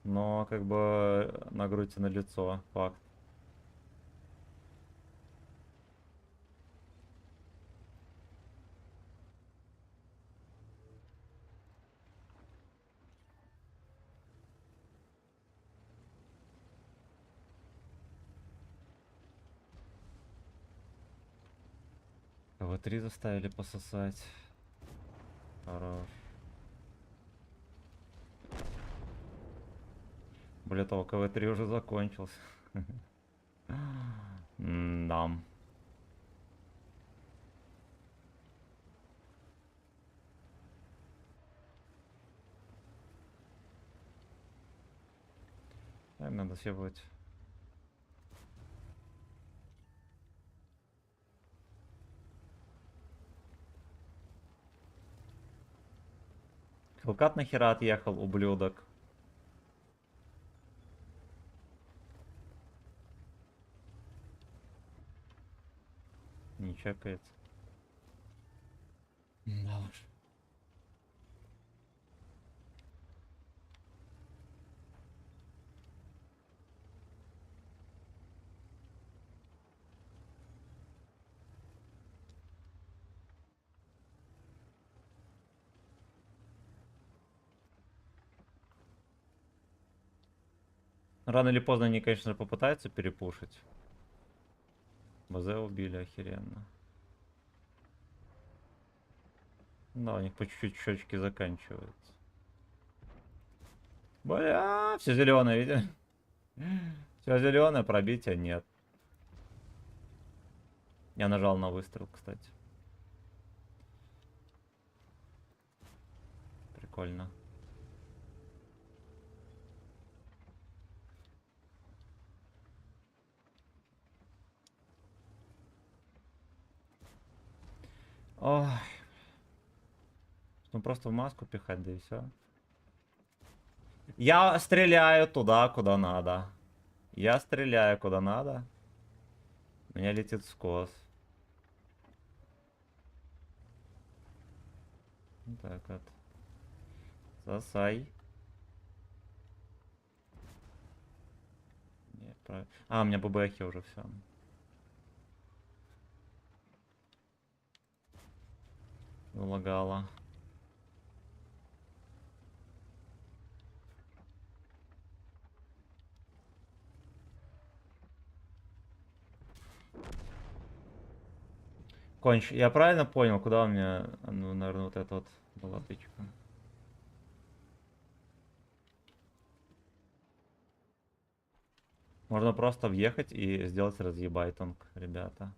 Но как бы на грудь и на лицо, факт. КВ-3 заставили пососать. Хорош. Более того, КВ-3 уже закончился. Да. Надо съебывать. Хелкат нахера отъехал, ублюдок. Не чекается. Да уж. Рано или поздно они, конечно, попытаются перепушить. БЗ убили охеренно. Да, у них по чуть-чуть щечки заканчиваются. Бля, все зеленое, видишь? Все зеленое, пробития нет. Я нажал на выстрел, кстати. Прикольно. Ой. Ну просто в маску пихать, да и все. Я стреляю туда, куда надо. Я стреляю куда надо. У меня летит скос. Вот так вот. Сосай. Не, а, у меня ББХи уже все. Залагало. Конч. Я правильно понял, куда у меня, ну, наверное, вот эта вот была тычка. Можно просто въехать и сделать разъебайтинг, ребята.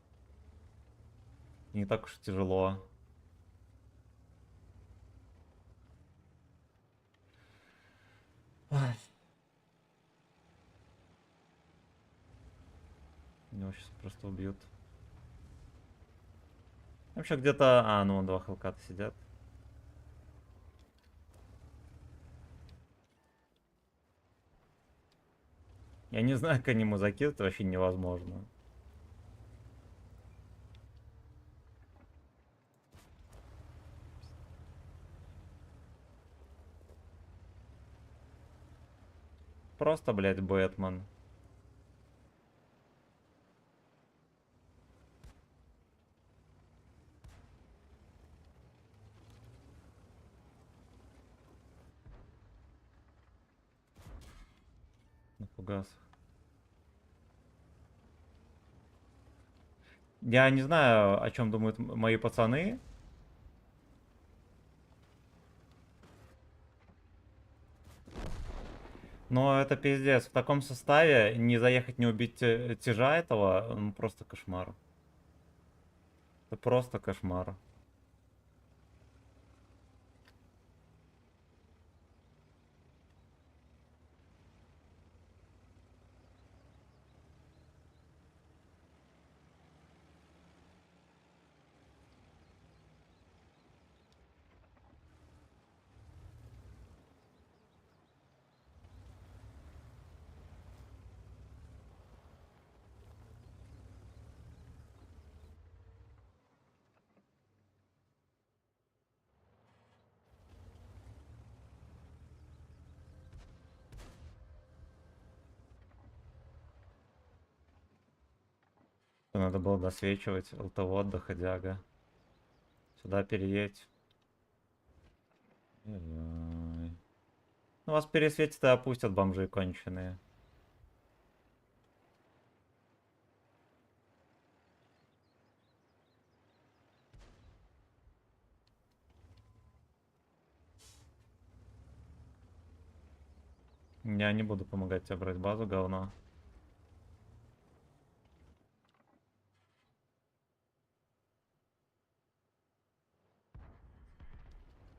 Не так уж тяжело. Ай. Его сейчас просто убьют. Вообще где-то... А, ну, два хелката сидят. Я не знаю, как они ему закидывать, вообще невозможно. Просто, блядь, Бэтмен. На фугасах. Я не знаю, о чем думают мои пацаны. Но это пиздец. В таком составе не заехать, не убить тяжа этого, ну, просто кошмар. Это просто кошмар. Надо было досвечивать ЛТВ, доходяга. Сюда переедь. Ой-ой. Ну, вас пересветит и опустят бомжи конченые. Я не буду помогать тебе брать базу, говно.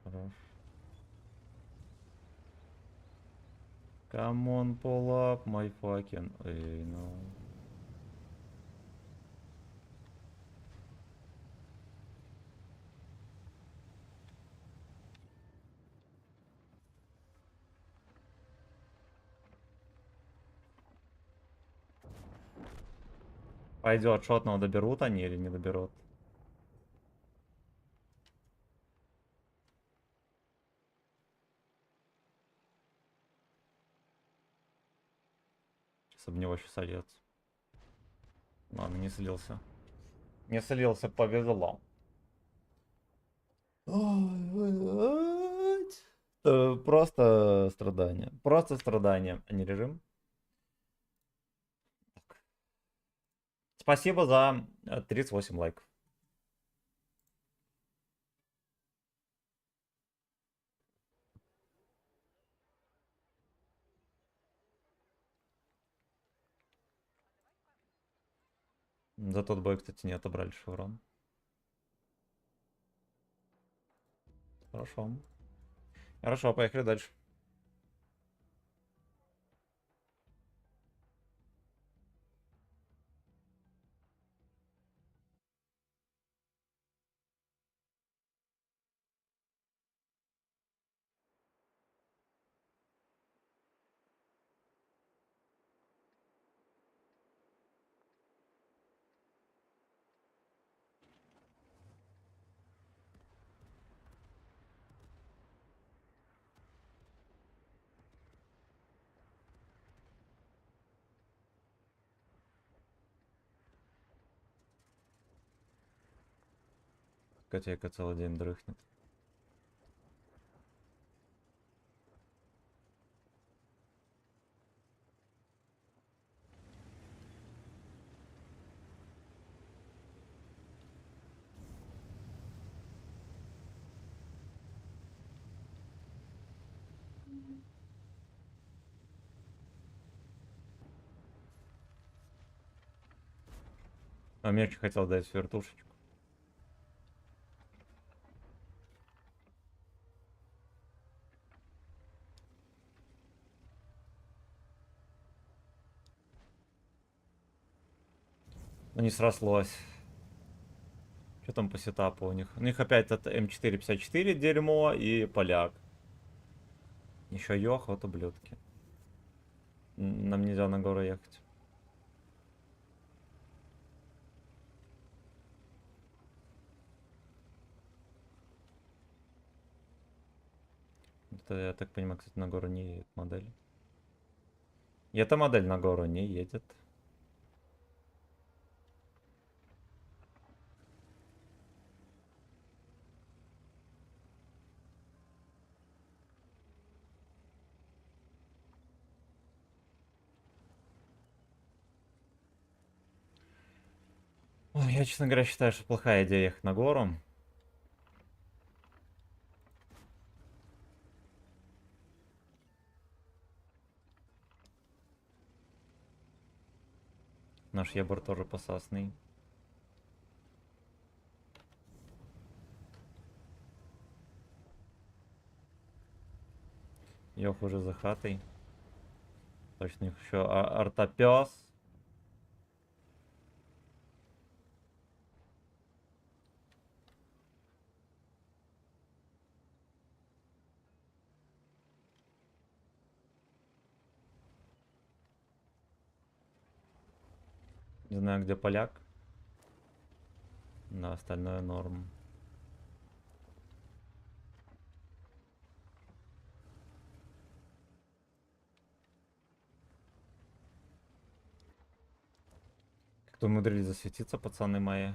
Хорош. Come on, pull up my fucking... Эй, ну... Пойдет, шотного доберут они или не доберут? чтобы в него еще садиться. Ладно, не слился. Не слился, повезло. Просто страдания. Просто страдания, а не режим. Спасибо за 38 лайков. За тот бой, кстати, не отобрали шеврон. Хорошо. Хорошо, поехали дальше. Котейка целый день дрыхнет. А мне очень хотел дать вертушечку. Но не срослось. Что там по сетапу у них? У них опять это М454 дерьмо и поляк. Еще Йох, вот ублюдки. Нам нельзя на гору ехать. Это, я так понимаю, кстати, на гору не едет модель. И эта модель на гору не едет. Ой, я, честно говоря, считаю, что плохая идея ехать на гору. Наш ебор тоже посасный. Йох уже за хатой. Точно, их еще артопес. Не знаю, где поляк. На остальное норм. Как-то умудрились засветиться, пацаны мои.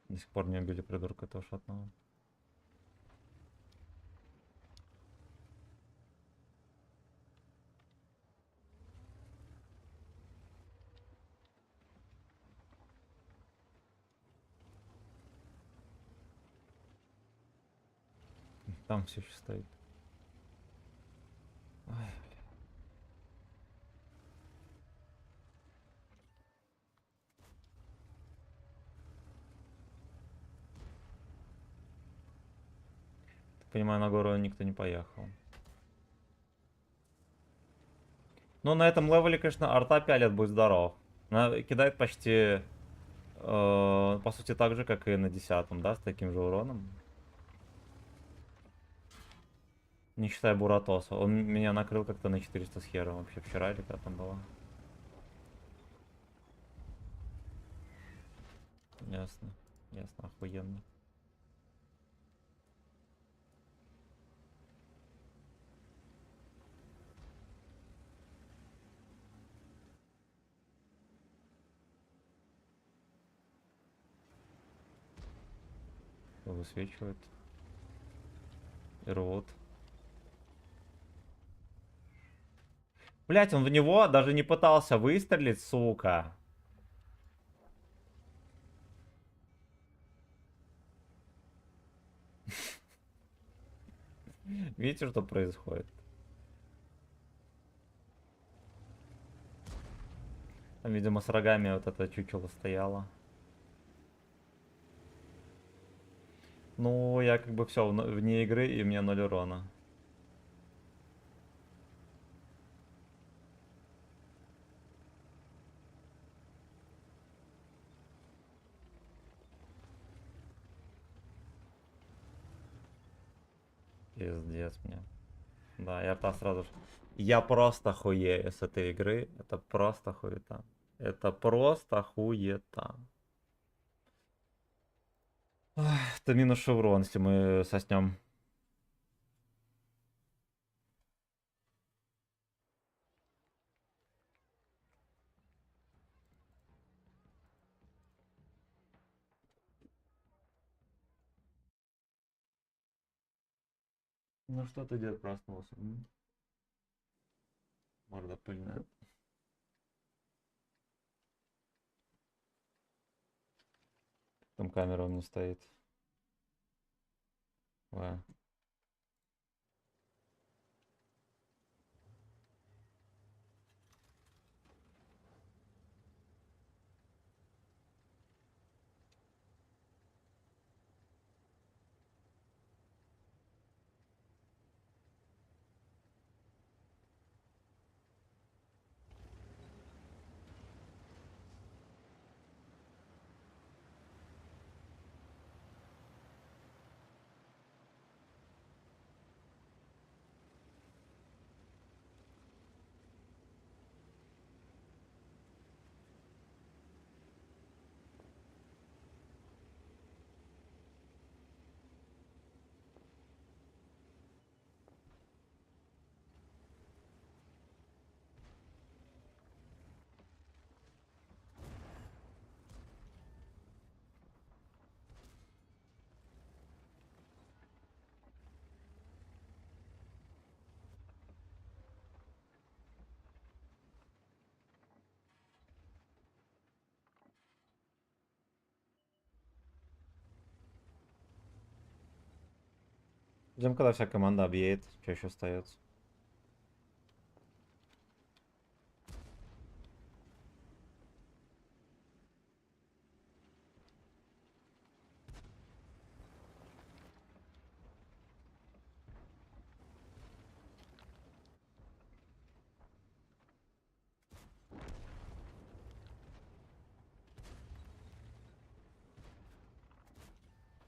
До сих пор не убили придурка этого шатного. Там все еще стоит. Ой, бля. Так понимаю, на гору никто не поехал. Ну, на этом левеле, конечно, арта пялит, будь здоров. Она кидает почти, по сути, так же, как и на 10-м, да, с таким же уроном. Не считая Буратоса. Он меня накрыл как-то на 400 с хером вообще вчера или как там было. Ясно. Ясно, охуенно. Высвечивает. И рвут. Блять, он в него даже не пытался выстрелить, сука. Видите, что происходит? Там, видимо, с рогами вот это чучело стояло. Ну, я как бы все вне игры, и мне 0 урона. Пиздец мне. Да, я то сразу же... Я просто хуею с этой игры. Это просто хуета. Это просто хуета. Это минус шеврон, если мы соснем. Ну что ты, дед, проснулся? Морда пыльная. Там камера не стоит. Ва. Ждем, когда вся команда объедет. Что еще остается?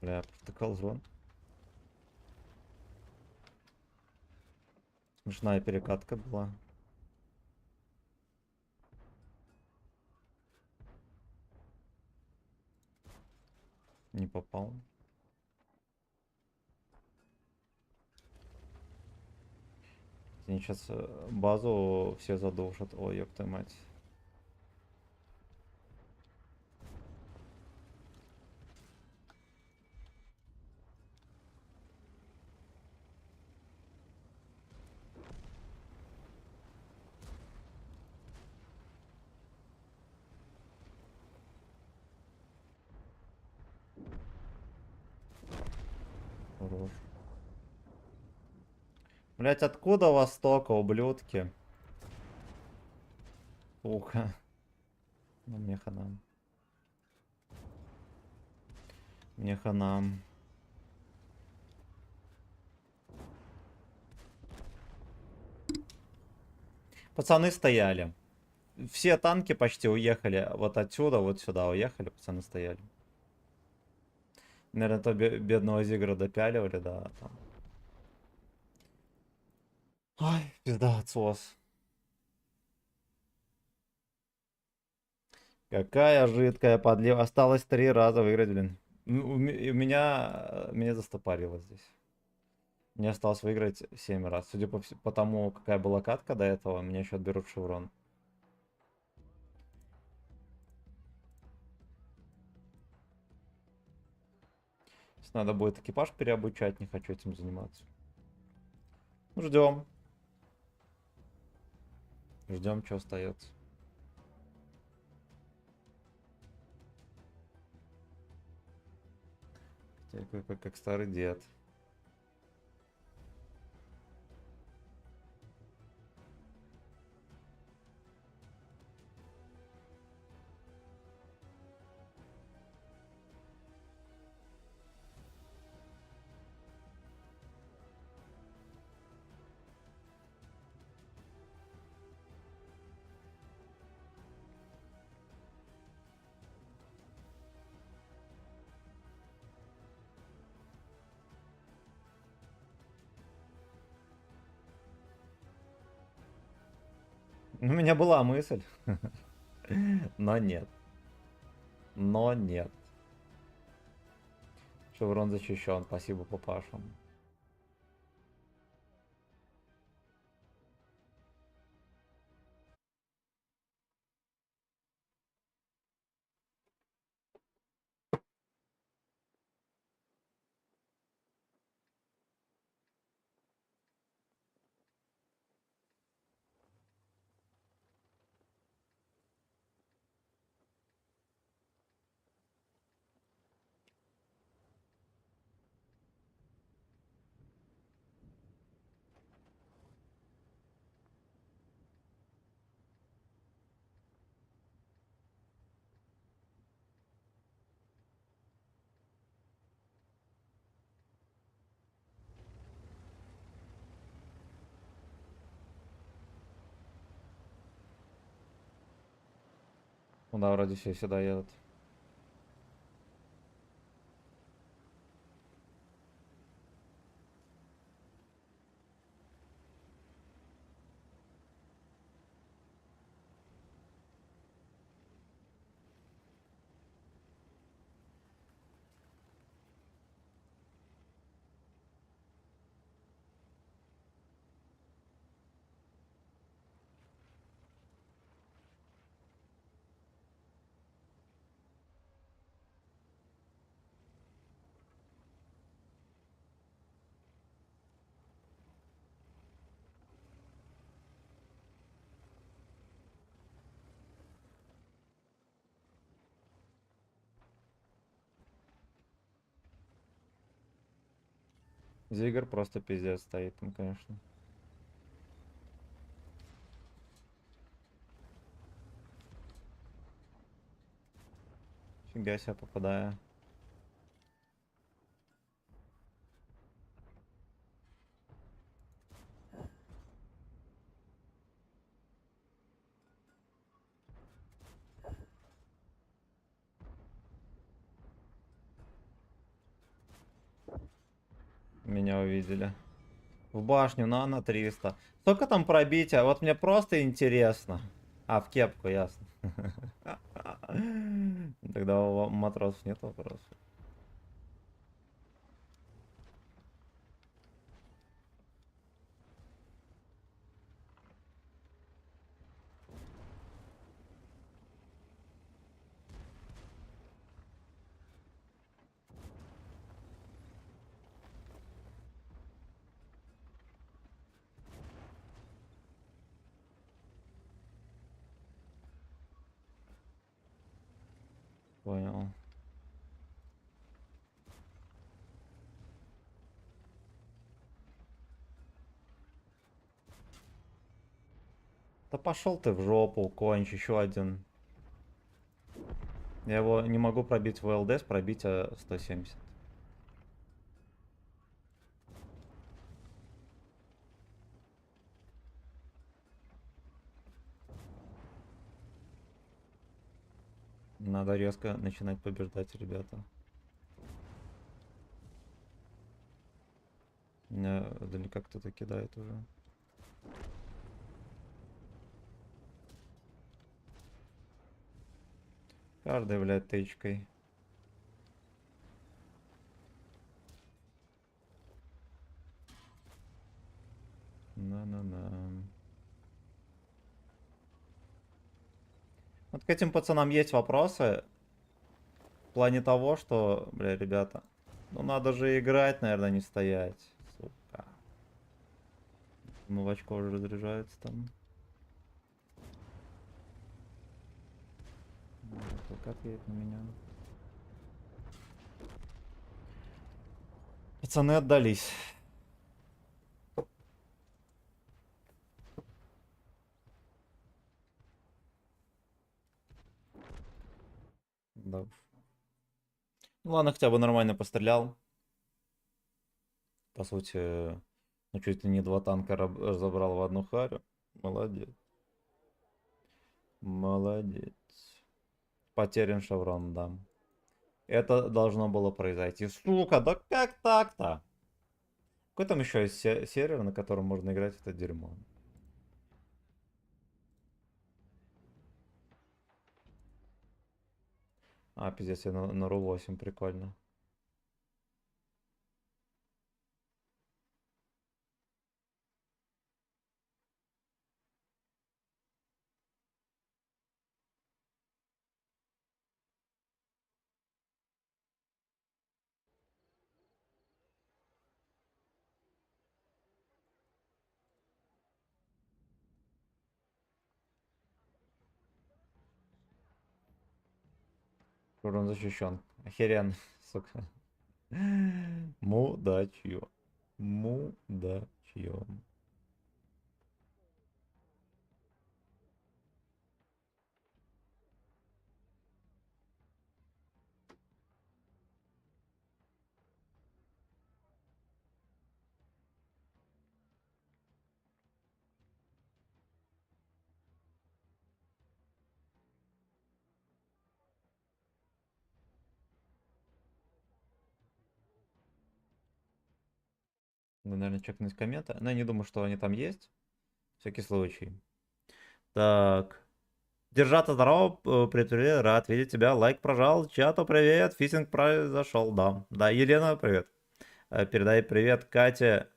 Бля, протокол звон. Смешная перекатка была. Не попал. Они сейчас базу все задушат. Ой, ёб твою мать. Хорош. Блять, откуда у вас столько, ублюдки? Сука. Ну, мне хана. Мне хана. Пацаны стояли. Все танки почти уехали. Вот отсюда, вот сюда уехали, пацаны стояли. Наверное, то бедного Зигра допяливали, да. Там. Ай, пизда, отсос. Какая жидкая подлива. Осталось 3 раза выиграть, блин. И у меня застопорило здесь. Мне осталось выиграть 7 раз. Судя по тому, какая была катка до этого, мне еще отберут шеврон. Надо будет экипаж переобучать, не хочу этим заниматься. Ждем. Ждем, что остается. Как старый дед. У меня была мысль. Но нет. Но нет. Шеврон защищен. Спасибо папашам. Ну да, вроде все сюда едут. Зигр просто пиздец стоит там, конечно. Фига себе попадаю. Меня увидели. В башню на 300. Сколько там пробития? Вот мне просто интересно. А, в кепку, ясно. Тогда у матросов нет вопросов. Понял. Да пошел ты в жопу, конч, еще один. Я его не могу пробить в ЛД с пробития 170. Надо резко начинать побеждать, ребята. Меня далеко кто-то кидает уже. Каждый, блядь, тычкой. На-на-на. Вот к этим пацанам есть вопросы. В плане того, что, бля, ребята, ну надо же играть, наверное, не стоять. Сука. Новачко уже разряжается там. Только ответь на меня. Пацаны отдались. Да. Ну ладно, хотя бы нормально пострелял. По сути, ну чуть ли не 2 танка разобрал в одну харю. Молодец. Молодец. Потерян шеврон, да. Это должно было произойти. Сука, да как так-то? Какой там еще есть сервер, на котором можно играть в это дерьмо? А, пиздец, я на Ру-8, прикольно. Он защищен. Охерен, сука. Мудачье. Мудачье. Надо, наверное, чекнуть комменты. Но я не думаю, что они там есть. Всякий случай. Так. Держаться здорово, привет, рад видеть тебя. Лайк прожал, чату привет, фисинг произошел, да. Да, Елена, привет. Передай привет Кате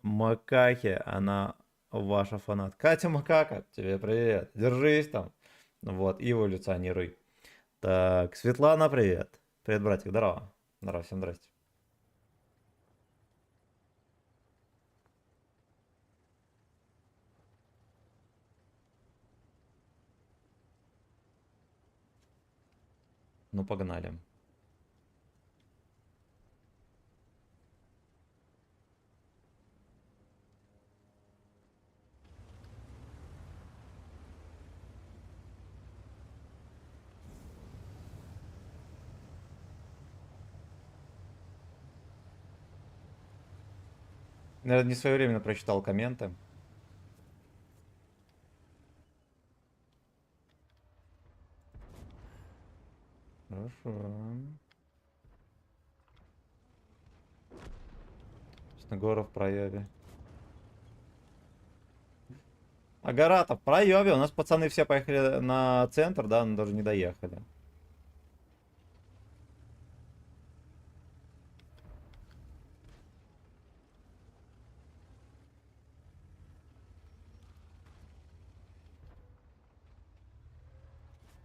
Макахе, она ваша фанат. Катя Макака, тебе привет. Держись там. Вот, и эволюционируй. Так, Светлана, привет. Привет, братик, здорово. Здорово, всем здрасте. Ну, погнали. Наверное, не своевременно прочитал комменты. Хорошо. Снегора в прояве. Агарата в проебе. У нас пацаны все поехали на центр, да, но даже не доехали.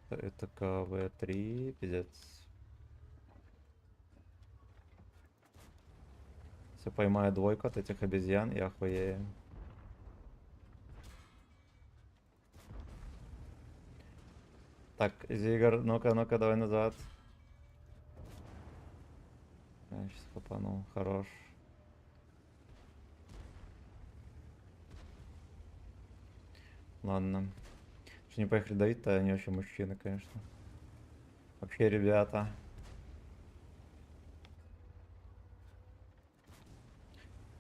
Это КВ-3, пиздец. Если поймаю двойку от этих обезьян, я охуею. Так, Зигар, ну-ка, ну-ка, давай назад. Я сейчас хапанул, хорош. Ладно. Что не поехали давить-то, они вообще мужчины, конечно. Вообще, ребята.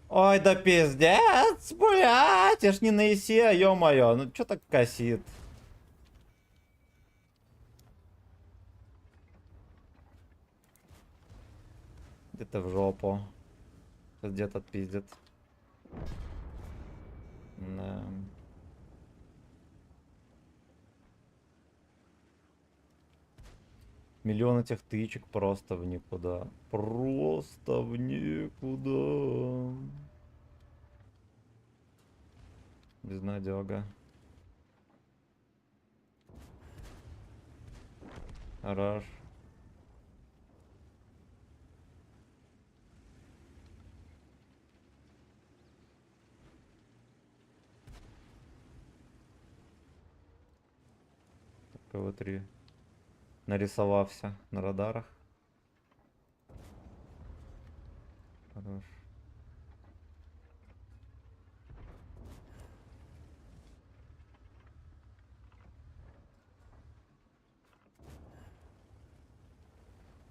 Ой, да пиздец, блядь, я ж не на ИСе, ё-моё, ну чё так косит? Где-то в жопу. Сейчас где-то отпиздит. Да. Миллион этих тычек просто в никуда. Просто в никуда. Безнадега. Хорош. КВ-3 нарисовался на радарах. Хорош.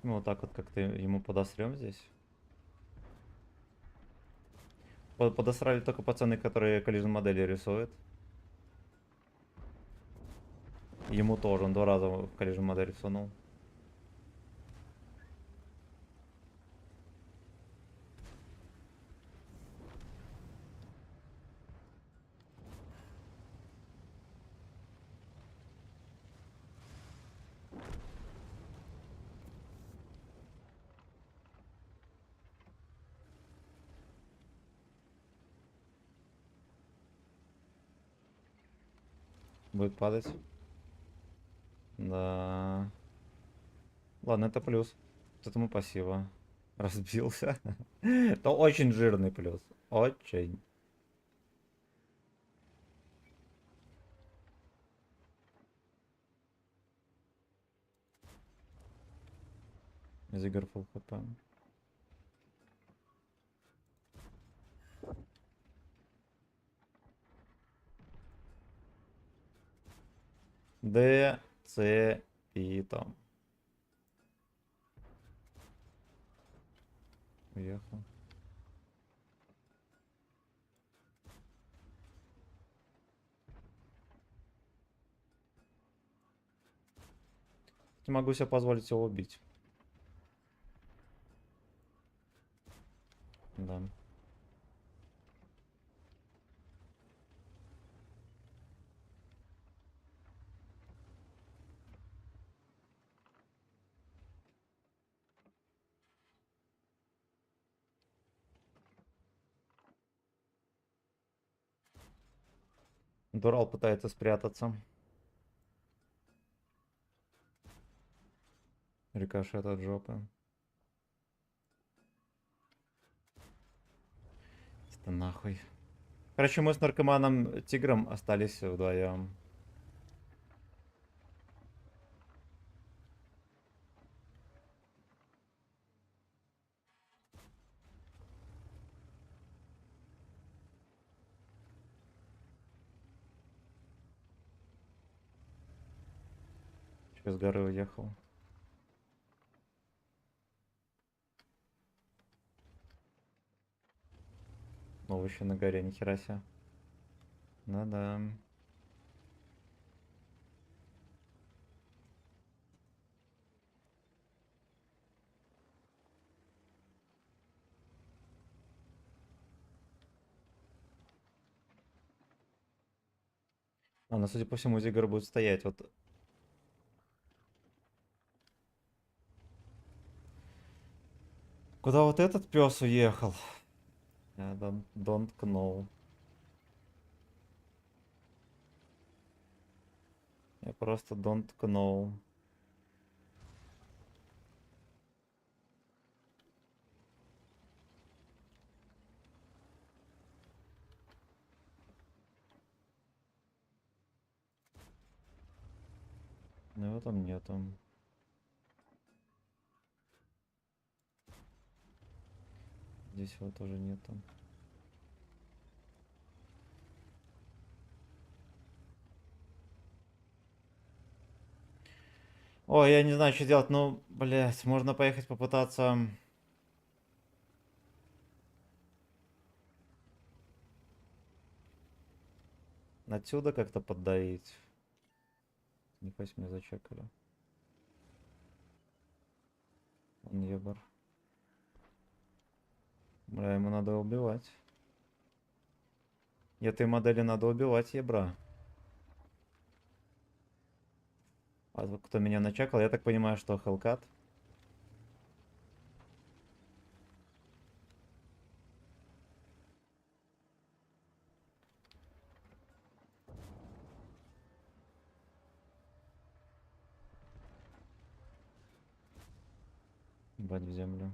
Ну, вот так вот как-то ему подосрем здесь. Подосрали только пацаны, которые коллизн модели рисуют. Ему тоже, он 2 раза в коллизн модель всунул. Будет падать. Да. Ладно, это плюс. Вот этому спасибо. Разбился. Это очень жирный плюс. Очень. Зигар фулл хп. Д, С, и там. Уехал. Не могу себе позволить его убить. Да. Дурал пытается спрятаться. Рикошет от жопы. Это нахуй. Короче, мы с наркоманом Тигром остались вдвоем. С горы уехал. Овощи на горе, нихера себе. Да-да. Ну, судя по всему, Зигар будет стоять вот. Куда вот этот пес уехал? Я don't know. Я просто don't know. Его там нету. Здесь его тоже нету. Ой, я не знаю, что делать. Ну, блять, можно поехать попытаться. Отсюда как-то поддавить. Не пусть меня зачекали. Он ебар. Бля, ему надо убивать. Этой модели надо убивать, ебра. А вот кто меня начекал, я так понимаю, что Hellcat. Бать в землю.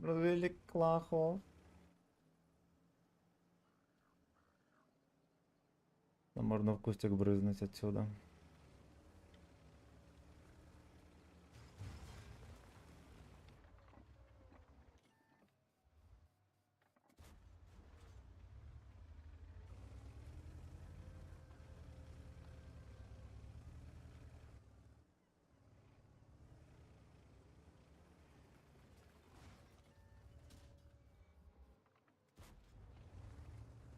Развели клахов. Да можно в кустик брызнуть отсюда.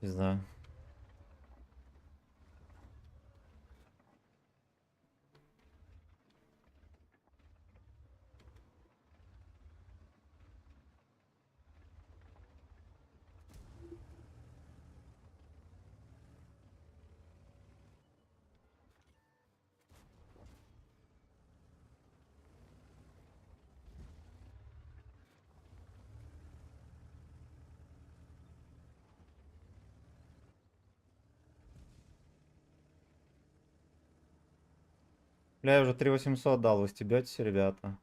Не знаю. Бля, я уже 3800 дал, вы стебетесь, ребята.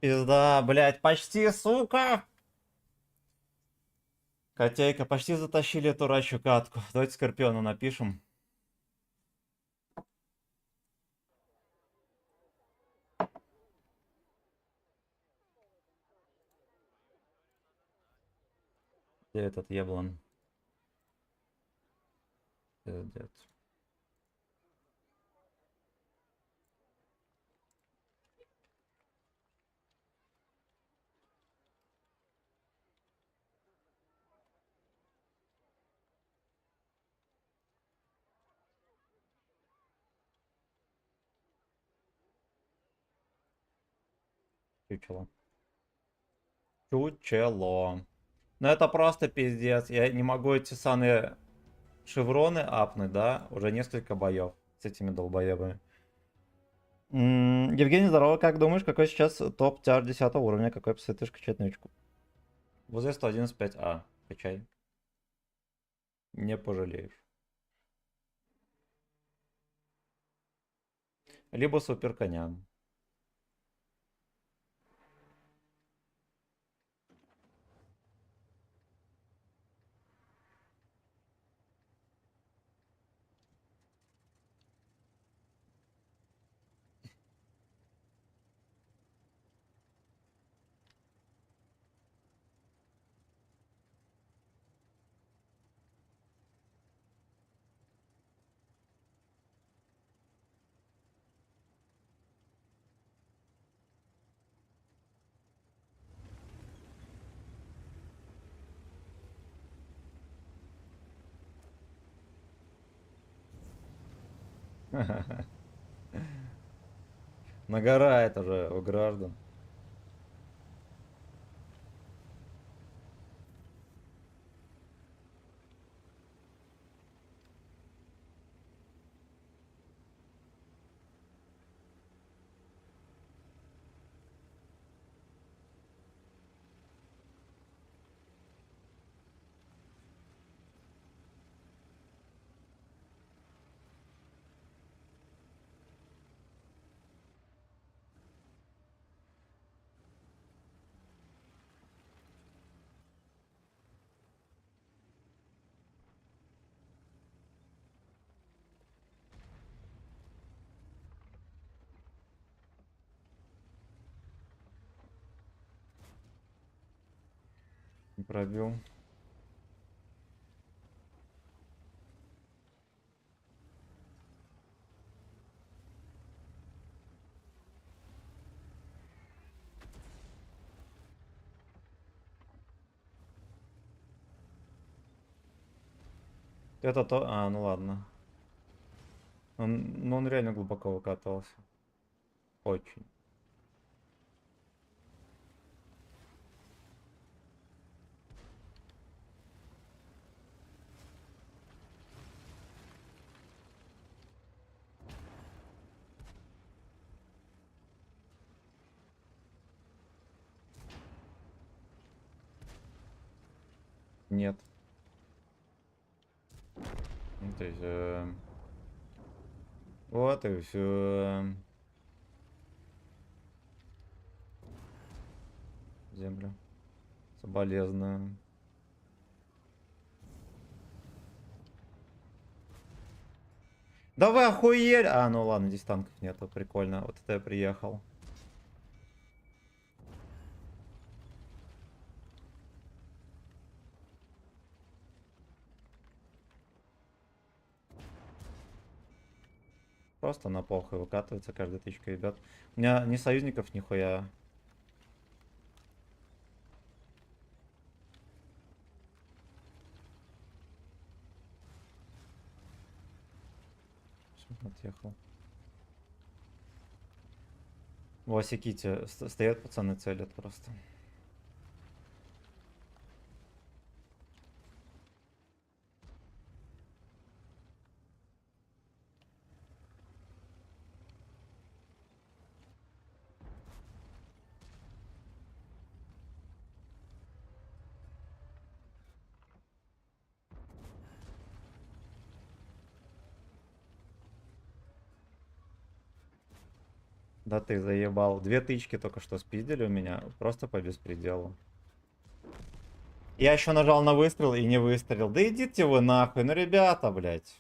Пизда, блядь, почти, сука! Котейка, почти затащили эту рачью катку. Давайте Скорпиону напишем. Где этот еблан? Пиздец. Чучело. Чучело. Ну это просто пиздец. Я не могу эти самые шевроны апнуть, да? Уже несколько боев с этими долбоебами. Евгений, здорово. Как думаешь, какой сейчас топ тяж 10 уровня? Какой посоветуешь качать новичку? ВЗ 111.5А. Качай. Не пожалеешь. Либо супер коня. Нагорает уже у граждан. Не пробил. Это то... А, ну ладно. Он реально глубоко выкатывался. Очень. Нет. Ну, то есть... Вот и все. Землю. Соболезную. Да вы охуели! А, ну ладно, здесь танков нету, прикольно. Вот это я приехал. Просто на похуй выкатывается каждая тычка, ребят. У меня ни союзников, нихуя. Всё, отъехал. В Осиките стоят пацаны, целят просто. Да ты заебал. Две тычки только что спиздили у меня. Просто по беспределу. Я еще нажал на выстрел и не выстрелил. Да идите вы нахуй. Ну, ребята, блядь.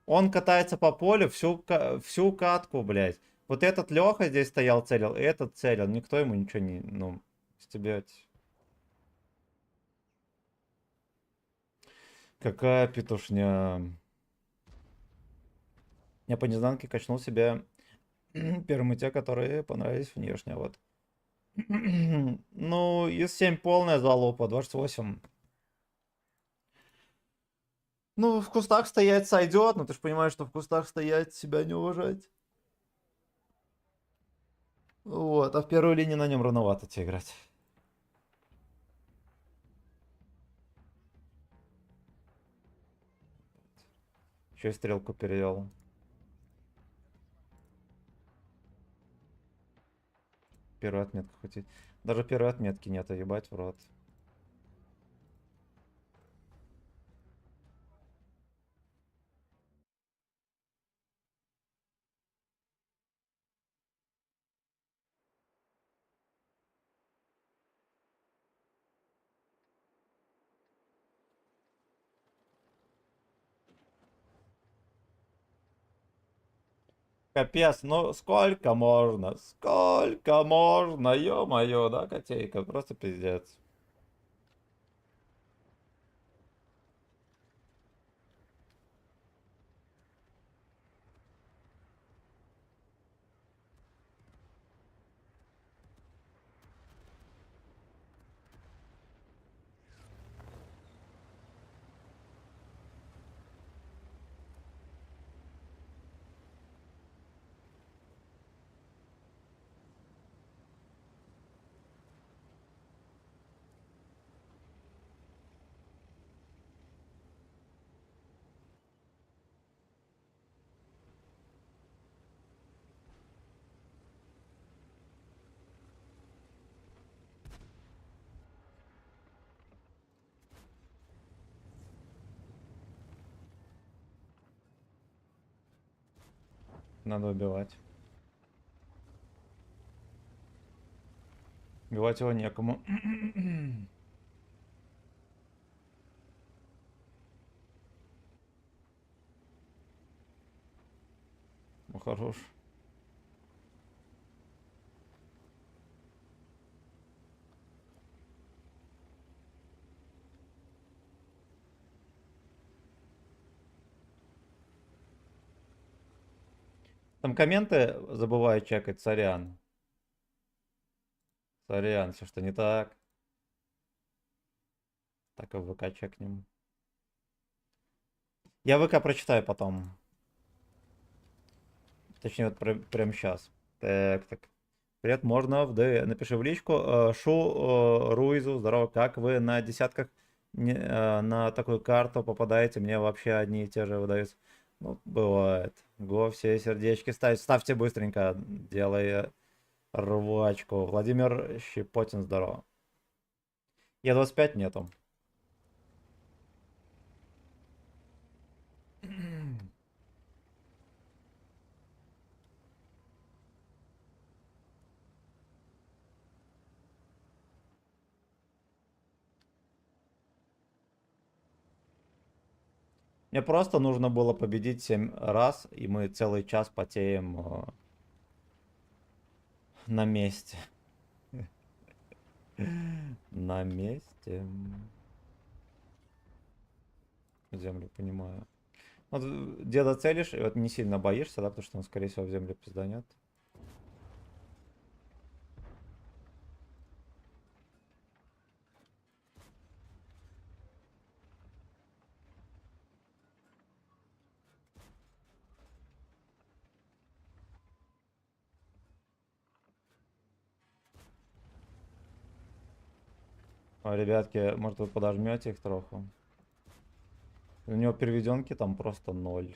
Он катается по полю всю катку, блядь. Вот этот Леха здесь стоял, целил, и этот целил. Никто ему ничего не... Ну, стебать. Какая петушня. Я по нежданке качнул себе первые те, которые понравились внешне, вот. Ну, из 7 полная залупа, 28. Ну, в кустах стоять сойдет, но ты же понимаешь, что в кустах стоять себя не уважать. Вот, а в первой линии на нем рановато тебе играть. Еще и стрелку перевел. Первая отметка хоть и... Даже первой отметки нет, а ебать в рот. Капец, ну сколько можно? Сколько можно? Ё-моё, да, котейка? Просто пиздец. Надо убивать. Убивать его некому. Ну, хорош. Там комменты забываю чекать, сорян. Сорян, все что не так. Так и в ВК чекнем. Я ВК прочитаю потом. Точнее, вот прям сейчас. Так. Привет, можно в Д. Напиши в личку. Руизу, здорово, как вы на десятках на такую карту попадаете? Мне вообще одни и те же выдаются. Ну, бывает. Го, все сердечки ставьте. Ставьте быстренько, делай рвачку. Владимир Щепотин, здорово. Е25 нету. Мне просто нужно было победить 7 раз, и мы целый час потеем на месте. На месте. Землю понимаю. Вот деда целишь, и вот не сильно боишься, да, потому что он, скорее всего, в землю пизданет. А, ребятки, может вы подожмете их троху? У него переведенки там просто 0.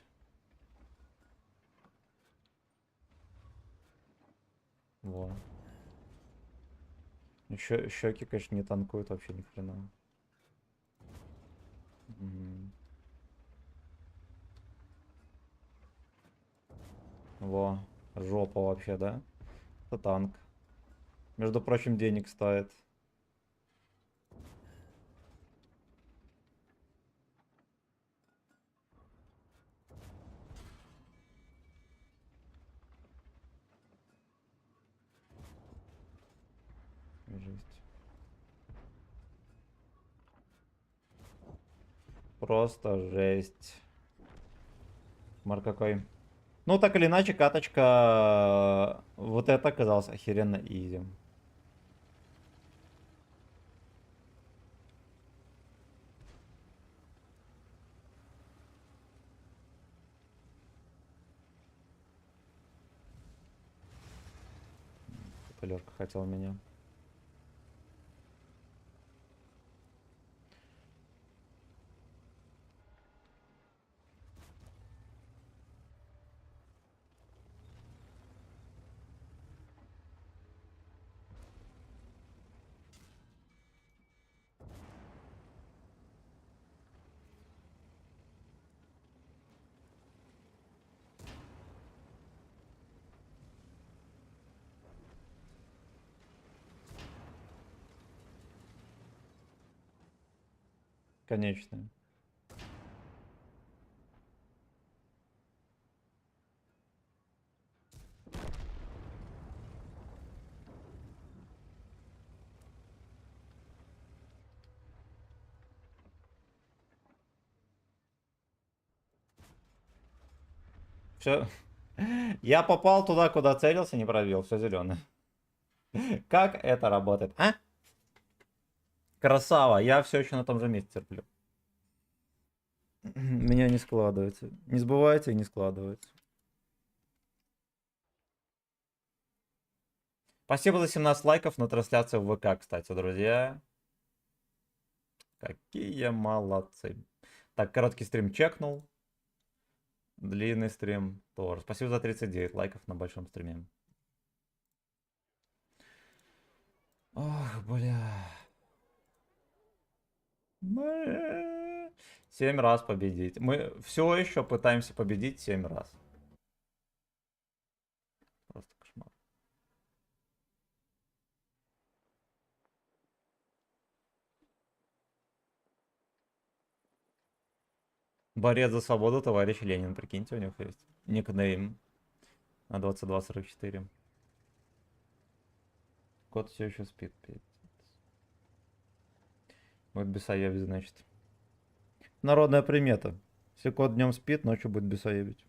Вот. Еще щеки, конечно, не танкуют вообще ни хрена. Мгм. Во, жопа вообще, да? Это танк. Между прочим, денег стоит. Жесть. Просто жесть. Марк какой. Ну, так или иначе, каточка вот это оказалось охеренно изи. Лёшка хотел меня. Конечно. Все. Я попал туда, куда целился, не пробил. Все зеленое. Как это работает, а? Красава. Я все еще на том же месте терплю. Меня не складывается. Не сбывается и не складывается. Спасибо за 17 лайков на трансляцию в ВК, кстати, друзья. Какие молодцы. Так, короткий стрим чекнул. Длинный стрим тоже. Спасибо за 39 лайков на большом стриме. Ох, бля. 7 раз победить. Мы все еще пытаемся победить 7 раз. Борец за свободу, товарищ Ленин, прикиньте, у него есть никнейм на 2244. Кот все еще спит. Вот бесоебить, значит. Народная примета. Если кот днем спит, ночью будет бесоебить.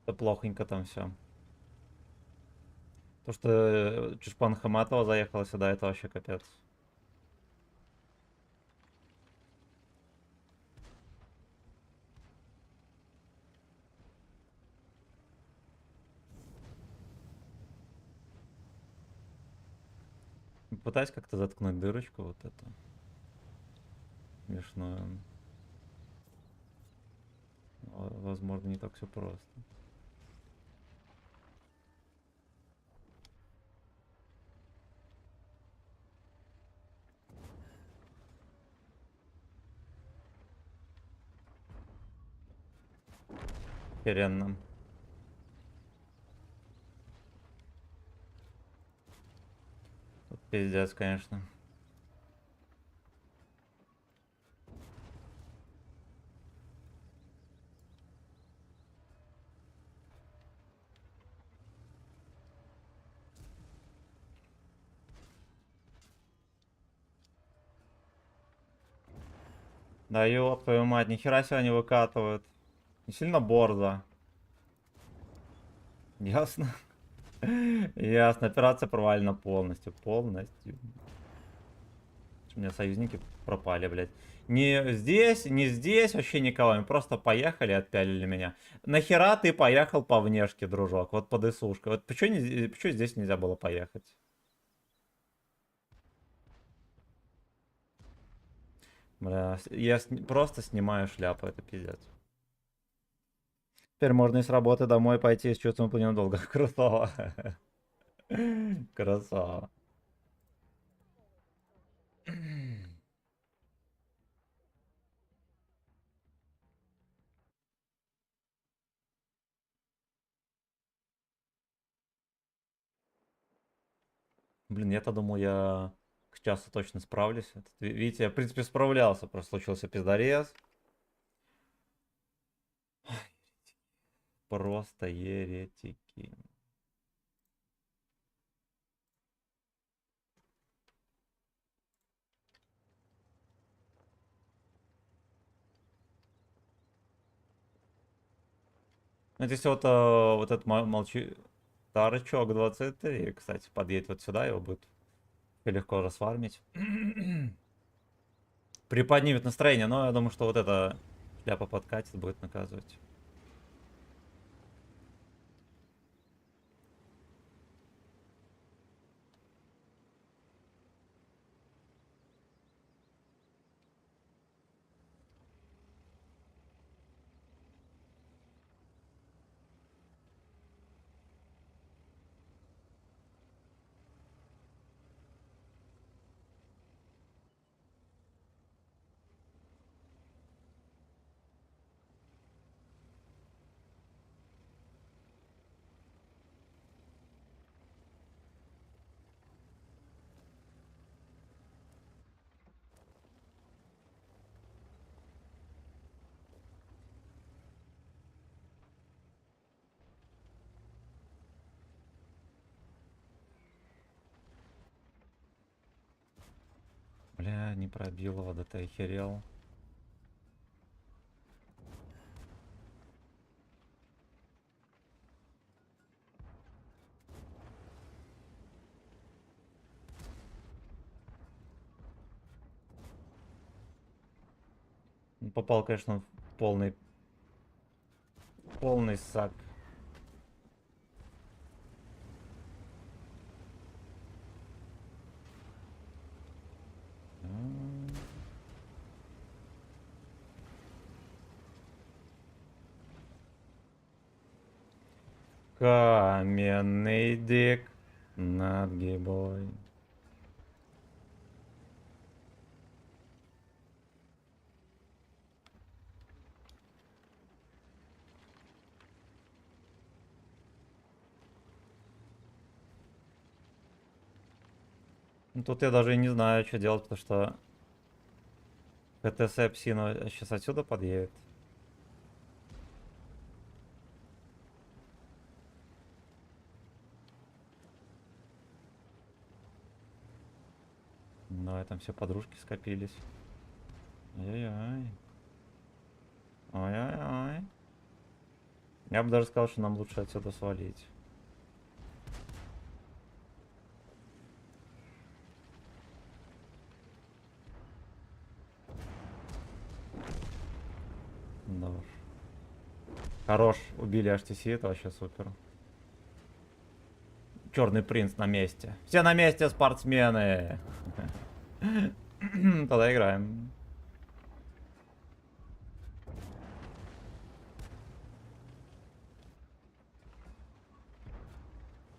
Это плохонько там все. То, что Чушпан Хаматова заехала сюда, это вообще капец. Пытаюсь как-то заткнуть дырочку вот эту. Смешную. Возможно, не так все просто. Херенно. Тут пиздец, конечно. Да ёб твою мать, нихера себе они выкатывают. Не сильно борзо. Ясно? Ясно, операция провалена полностью. Полностью. У меня союзники пропали, блядь. Не здесь, не здесь, вообще никого. Они просто поехали, отпялили меня. Нахера ты поехал по внешке, дружок? Вот под ИСушкой. Вот почему здесь нельзя было поехать? Бля, я просто снимаю шляпу, это пиздец. Теперь можно и с работы домой пойти с чувством выполненного долга. Красава. Красава. Блин, я-то думал, я к часу точно справлюсь. Видите, я, в принципе, справлялся. Просто случился пиздарез. Просто еретики. Ну, здесь вот, вот этот молчи... Старичок 23, кстати, подъедет вот сюда, его будет легко расфармить. Приподнимет настроение, но я думаю, что вот эта шляпа подкатит, будет наказывать. Бля, не пробил его, да ты охерел. Ну, попал, конечно, в полный сак. Каменный дик над гибой. Ну, тут я даже и не знаю, что делать, потому что КТС Псина сейчас отсюда подъедет. Да, там все подружки скопились. Ай-яй-яй. Ай-яй-яй. Я бы даже сказал, что нам лучше отсюда свалить. Да уж. Хорош, убили HTC, это вообще супер. Черный принц на месте. Все на месте, спортсмены. Тогда играем.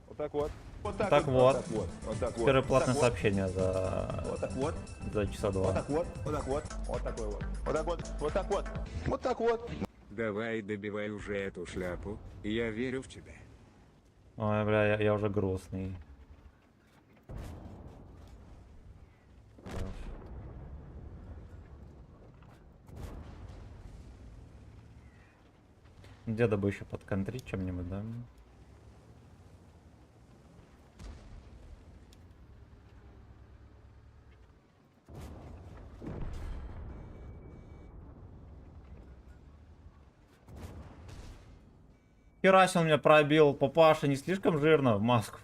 Вот так вот. Вот Так вот. так вот. Вот так вот. Первое Вот платное так вот. сообщение Вот так вот. за часа Вот два. так вот. Вот так вот. Вот такой вот. Вот так вот. Вот так вот. Вот так вот. Давай добивай уже эту шляпу, я верю в тебя. Ой, бля, я уже грустный. Деда бы еще подконтрить чем-нибудь, да? Херась он меня пробил. Папаша не слишком жирно в маску?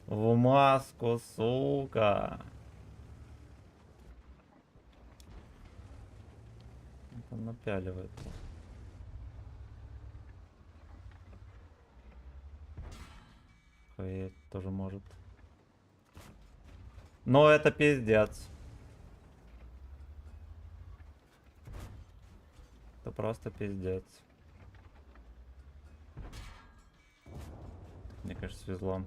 В маску, сука. Он напяливает. Охуеть, тоже может. Но это пиздец. Это просто пиздец. Мне кажется, свезло.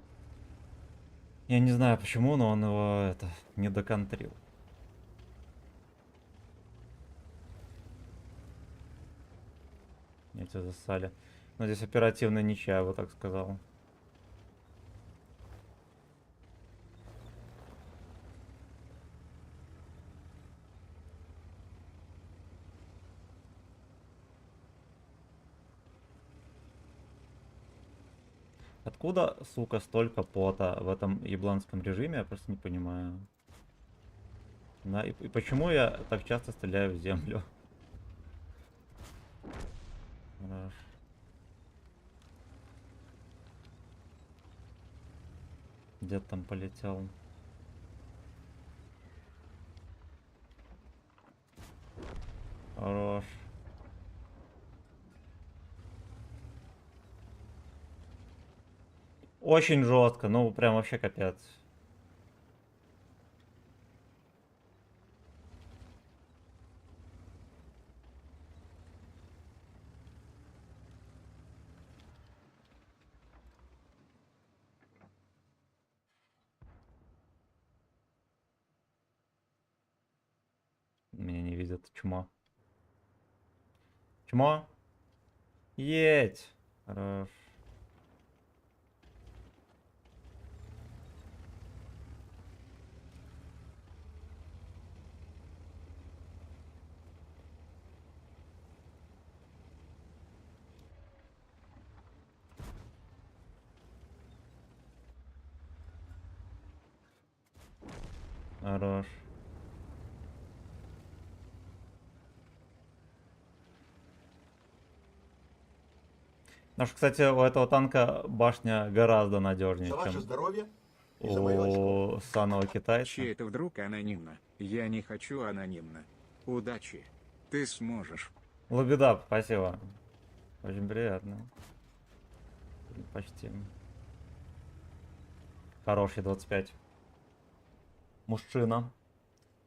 Я не знаю почему, но он его не доконтрил. Эти засали. Но здесь оперативная ничья, я бы так сказал. Откуда, сука, столько пота в этом ебланском режиме, я просто не понимаю. Да, и почему я так часто стреляю в землю? Хорош. Где там полетел? Хорош. Очень жестко, ну прям вообще капец. Меня не видят. Чмо. Чмо? Едь! Хорош. Хорош. Наш, кстати, у этого танка башня гораздо надежнее, За ваше чем здоровье и за мое очко. у санного китайца. Чей это вдруг анонимно? Я не хочу анонимно. Удачи. Ты сможешь. Лабида, спасибо. Очень приятно. Почти. Хороший 25. Мужчина.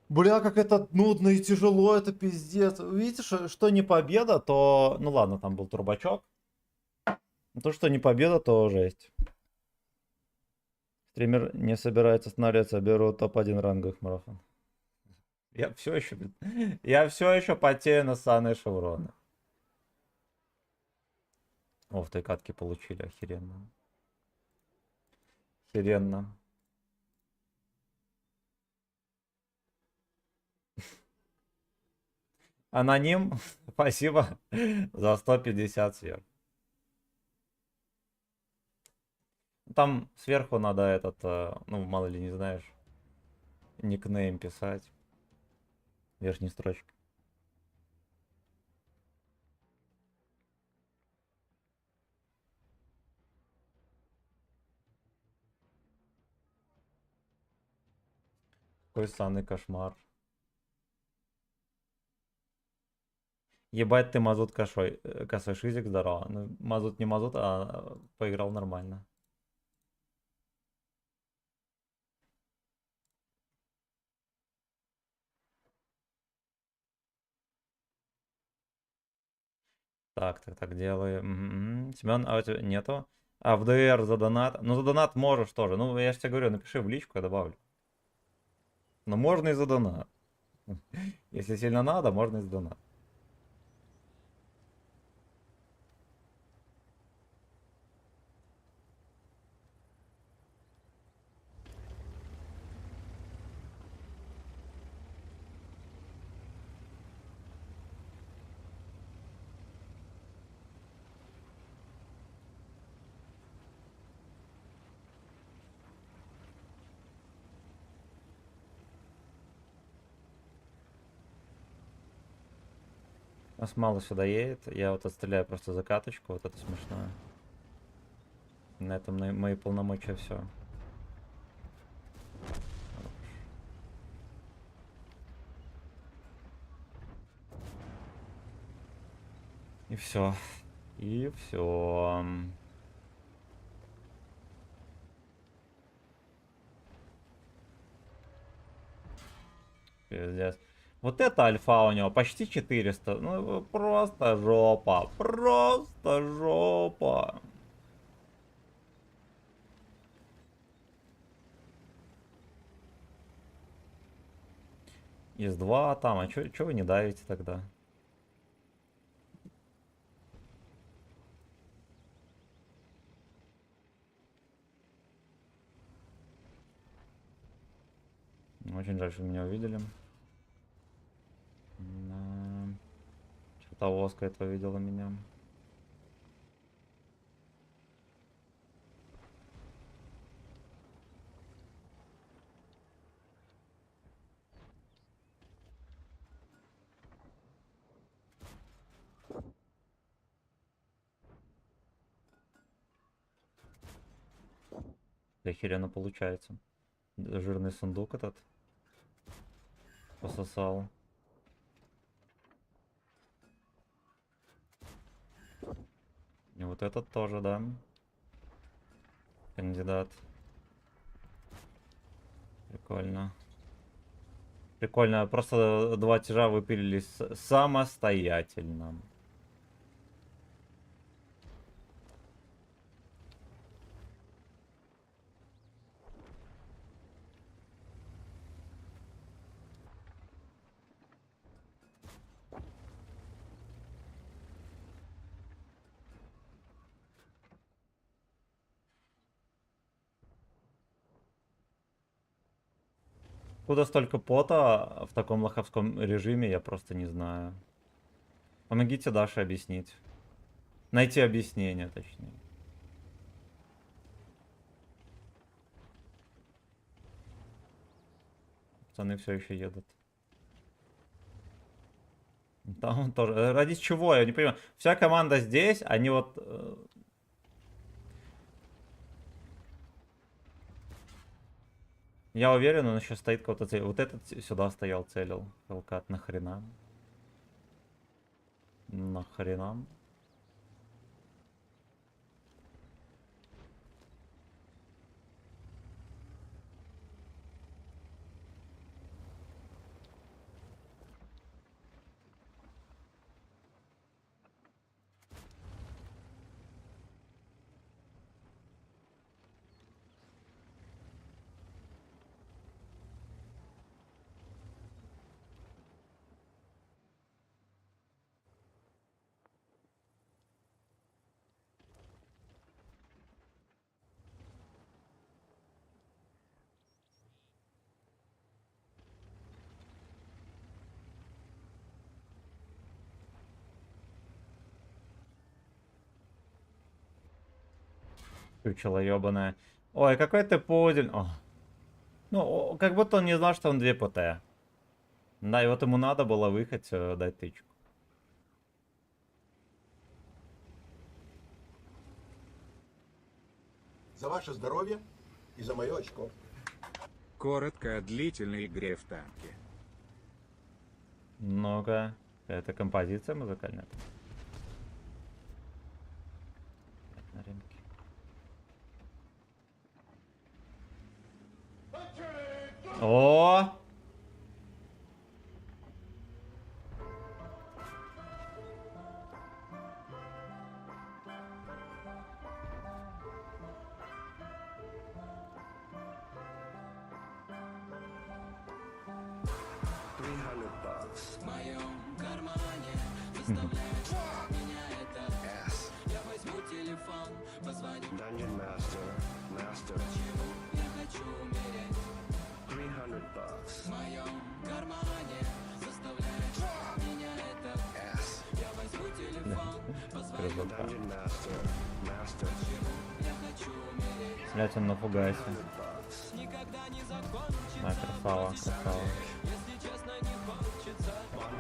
Бля, как это нудно и тяжело, это пиздец. Видите, что не победа, то... Ну ладно, там был турбачок. То, что не победа, то жесть. Стример не собирается останавливаться, беру топ-1 ранговых марафон. Я все еще... Я все еще потею на ссаные шевроны. О, в той катке получили, охеренно. Охеренно. Аноним, спасибо за 150 сверху. Там сверху надо этот, ну, мало ли не знаешь, никнейм писать. Верхней строчке. Какой ссаный кошмар. Ебать ты мазут косой, косой шизик, здорово. Ну, мазут не мазут, а поиграл нормально. Так, делаю. Семен, а у тебя нету? А в ДР за донат? Ну, за донат можешь тоже. Ну, я же тебе говорю, напиши в личку, я добавлю. Но можно и за донат. Если сильно надо, можно и за донат. Нас мало сюда едет. Я вот отстреляю просто за каточку. Вот это смешное. На этом мои полномочия все. И все. И все. Пиздец. Вот это альфа у него почти 400. Ну просто жопа. Просто жопа. Из 2 там. А чё вы не давите тогда? Очень жаль, что меня увидели. Чертовоска это видела меня. Охеренно получается. Жирный сундук этот. Пососал. И вот этот тоже, да. Кандидат. Прикольно. Прикольно. Просто 2 тяжа выпилились самостоятельно. Куда столько пота в таком лоховском режиме, я просто не знаю. Помогите Даше объяснить. Найти объяснение, точнее. Пацаны все еще едут. Там он тоже. Ради чего? Я не понимаю. Вся команда здесь, они вот... Я уверен, он еще стоит кого-то цель. Вот этот сюда стоял, целил. Хелкат, нахрена? Нахрена? Чучело ебаное. Ой, какой ты пудель. О. Ну, как будто он не знал, что он 2 ПТ. Да, и вот ему надо было выехать, дать тычку. За ваше здоровье и за мое очко. Коротко о длительной игре в танке. Ну-ка. Это композиция музыкальная. На рынке. О! Dungeon Master, Master. Я хочу умереть. $300. В моем кармане заставляет меня это. S. Я возьму телефон, позвоню. Dungeon Master, Master. Я хочу умереть. Блять, он нафугайся. Никогда не закончится. На, красава, красава. Если честно, не хочется. Так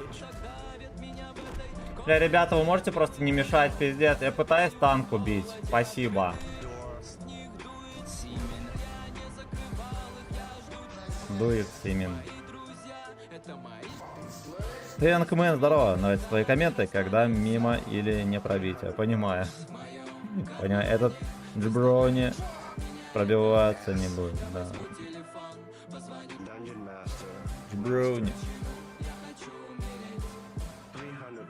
давит меня в этой. Бля, ребята, вы можете просто не мешать, пиздец. Я пытаюсь танк убить. Спасибо. Дует Симин. Тэнкмен, здорово. Нравятся твои комменты, когда мимо или не пробитие. Понимаю. Понимаю, этот джброни пробиваться не будет, да. Dungeon Master, Джброни. $300.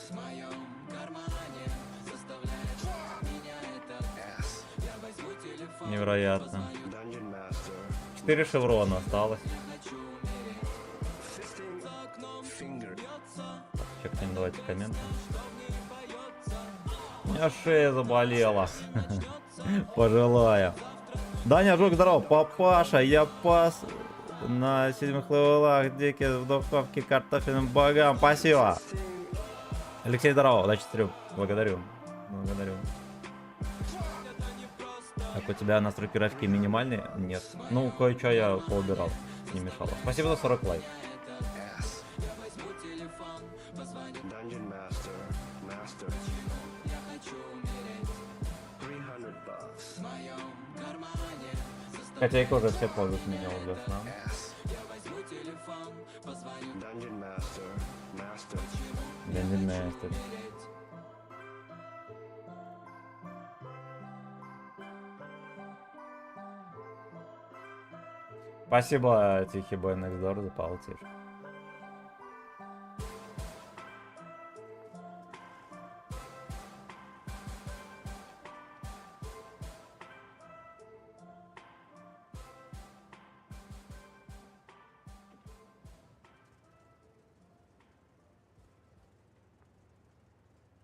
В моем кармане заставляет меня это. S. Я возьму телефон. Невероятно. Dungeon Master, 4 шеврона осталось. 15 finger. Чекнем, давайте комменты. У меня шея заболела. Пожелаю. Даня Жук, здорово. Папаша, я пас на 7 левелах. Дикий в духовке картофельным богам. Спасибо. Алексей, здорово. Удачи, стрим. Благодарю. Благодарю. Так, у тебя настройки графики минимальные? Нет. Ну, кое-что я поубирал. Не мешало. Спасибо за 40 лайк. S. Я возьму телефон, позвоню. Dungeon Master, Master. Я хочу умереть. $300. В моем кармане заставляет. Хотя их уже все пользуют меня уже с нами. S. Я возьму телефон, позвоню. Dungeon Master, Master. Я не знаю, что это. Спасибо, Тихий Бой Нексдор, за полтиш.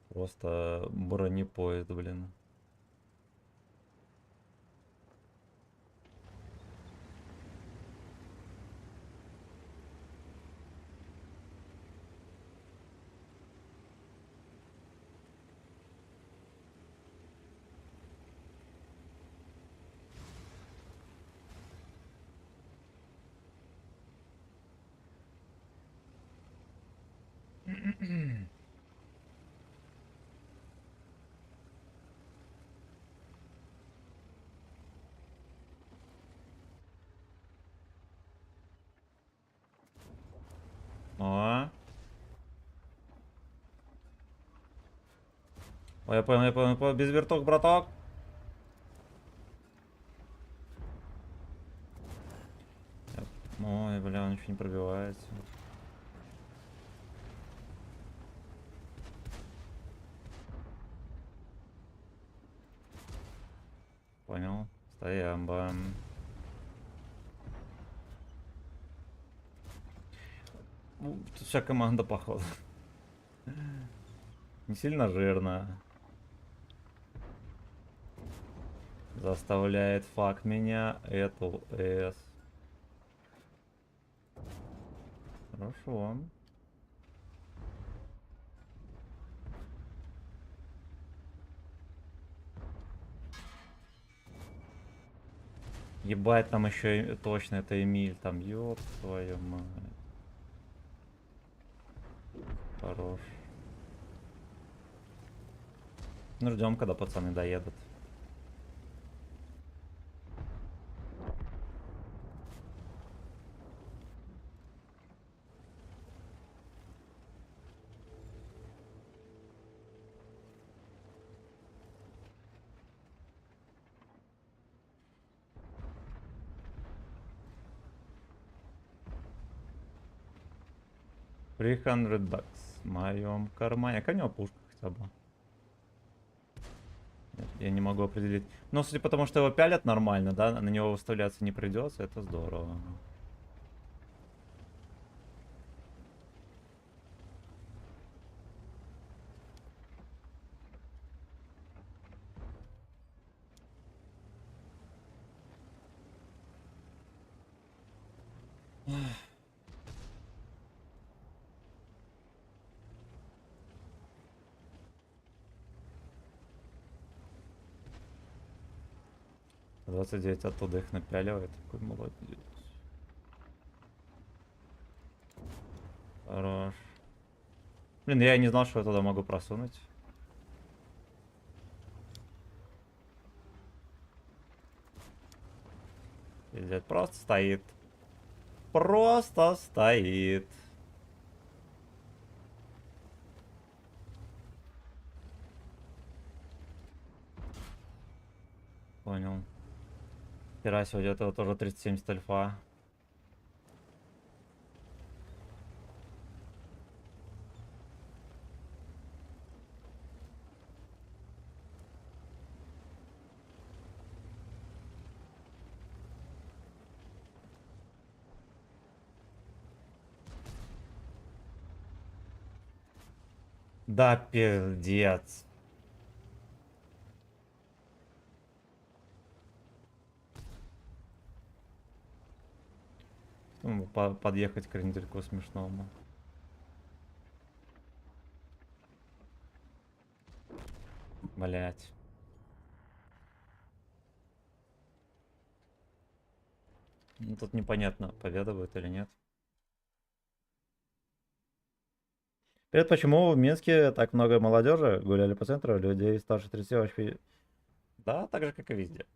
Просто бронепоезд, блин. О. Ой, я понял. Без верток, браток. Ой, бля, он еще не пробивается. Понял. Стоям, бам. Тут вся команда, походу. Не сильно жирно. Заставляет фак меня. Эту С. Хорошо. Ебать, там еще точно это Эмиль. Там, ёб твою мать. Хорош. Ну, ждем, когда пацаны доедут. $300 в моем кармане. Какая у него пушка хотя бы? Нет, я не могу определить. Но судя по тому, что его пялят нормально, да, на него выставляться не придется, это здорово. Эх. 29 оттуда их напяливает. Какой молодец. Хорош. Блин, я и не знал, что я туда могу просунуть. Пиздец, просто стоит. Просто стоит. Понял. Хера сегодня этого тоже 370 альфа. Да, пиздец. Ну, подъехать к рендельку смешному. Блять. Ну, тут непонятно, победа будет или нет. Привет, почему в Минске так много молодежи гуляли по центру, людей старше 30 вообще... Да, так же, как и везде.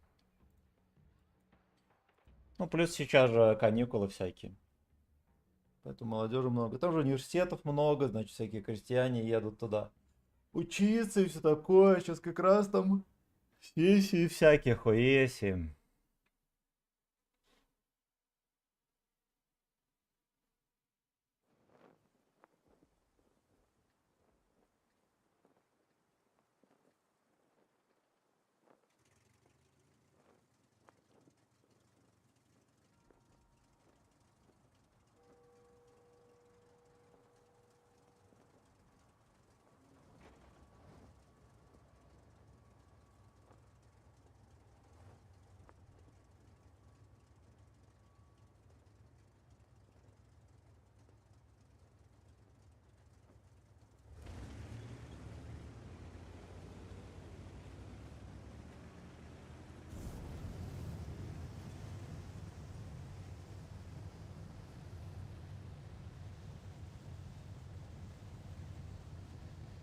Ну, плюс сейчас же каникулы всякие. Поэтому молодежи много. Там же университетов много, значит, всякие крестьяне едут туда учиться и все такое. Сейчас как раз там сессии всякие, хуеси.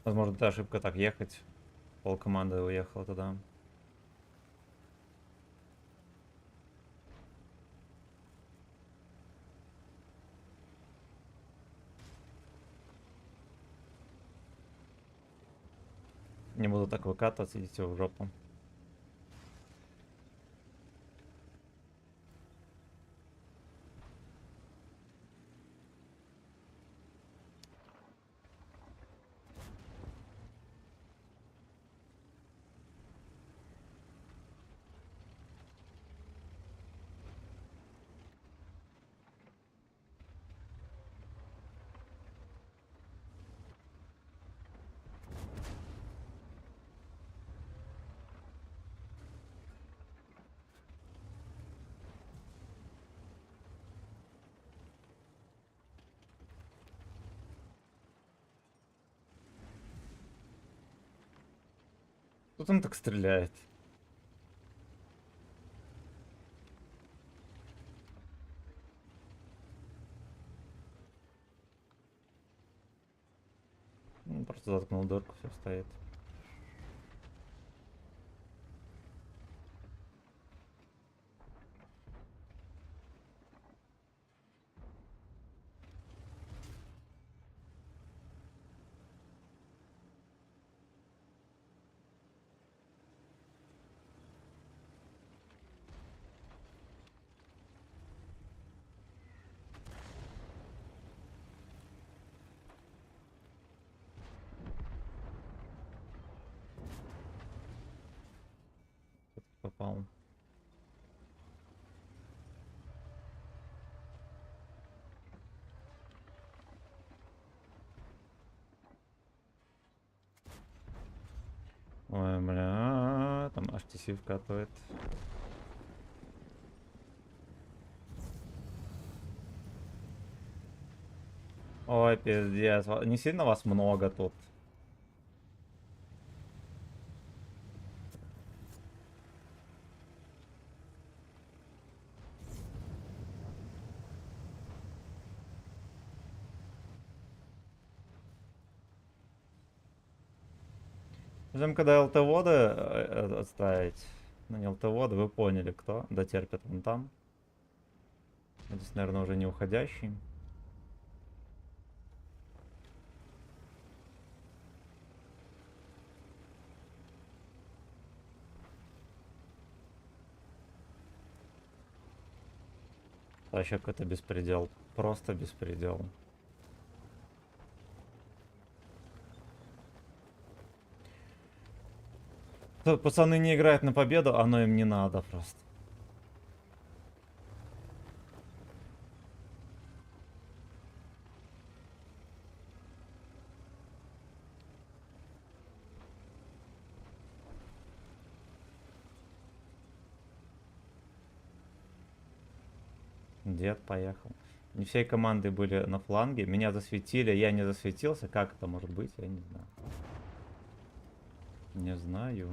Возможно, это ошибка так ехать. Пол команды уехала туда. Не буду так выкатываться, идите в жопу. Тут он так стреляет. Ну, просто заткнул дырку, все стоит. Попал. Ой, бля, там HTC вкатывает. Ой, пиздец. Не сильно вас много тут. Ждем, когда ЛТ-воды отставить. Ну, не ЛТ-воды, вы поняли, кто. Дотерпит вон там. Здесь, наверное, уже не уходящий. А еще какой-то беспредел. Просто беспредел. Пацаны не играют на победу, оно им не надо просто. Дед поехал. Не всей команды были на фланге. Меня засветили, я не засветился. Как это может быть? Я не знаю. Не знаю.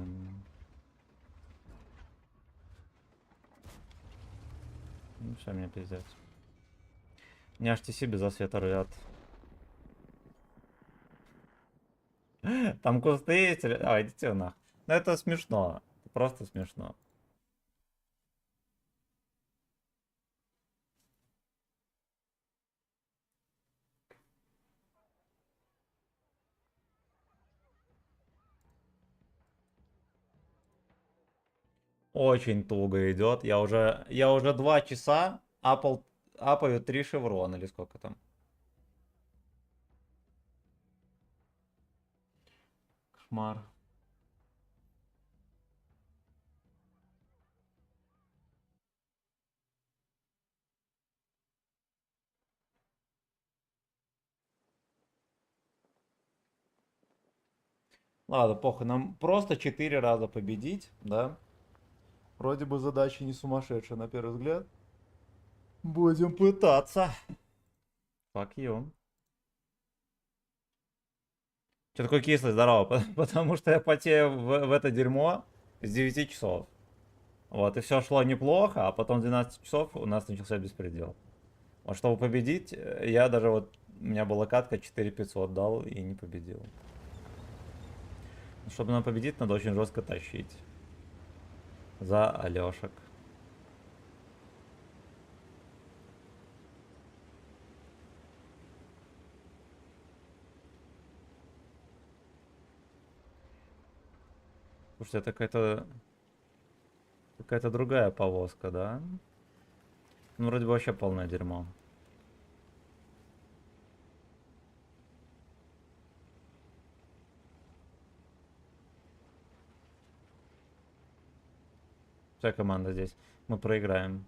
Ну все, мне пиздец. Мне HTC без освета рвят. Там кусты есть. А, идите нахуй. Ну это смешно. Просто смешно. Очень туго идет. Я уже 2 часа апаю 3 шеврона или сколько там. Кошмар. Ладно, похуй, нам просто 4 раза победить, да? Вроде бы задача не сумасшедшая на первый взгляд. Будем пытаться. Fuck you. Че такой кислый, здорово? Потому что я потею в это дерьмо с 9 часов. Вот, и все шло неплохо, а потом 12 часов у нас начался беспредел. Вот, чтобы победить, я даже вот, у меня была катка 4500 дал и не победил. Чтобы нам победить, надо очень жестко тащить. За Алешек. Слушайте, это какая-то другая повозка, да? Ну, вроде бы вообще полное дерьмо. Вся команда здесь. Мы проиграем.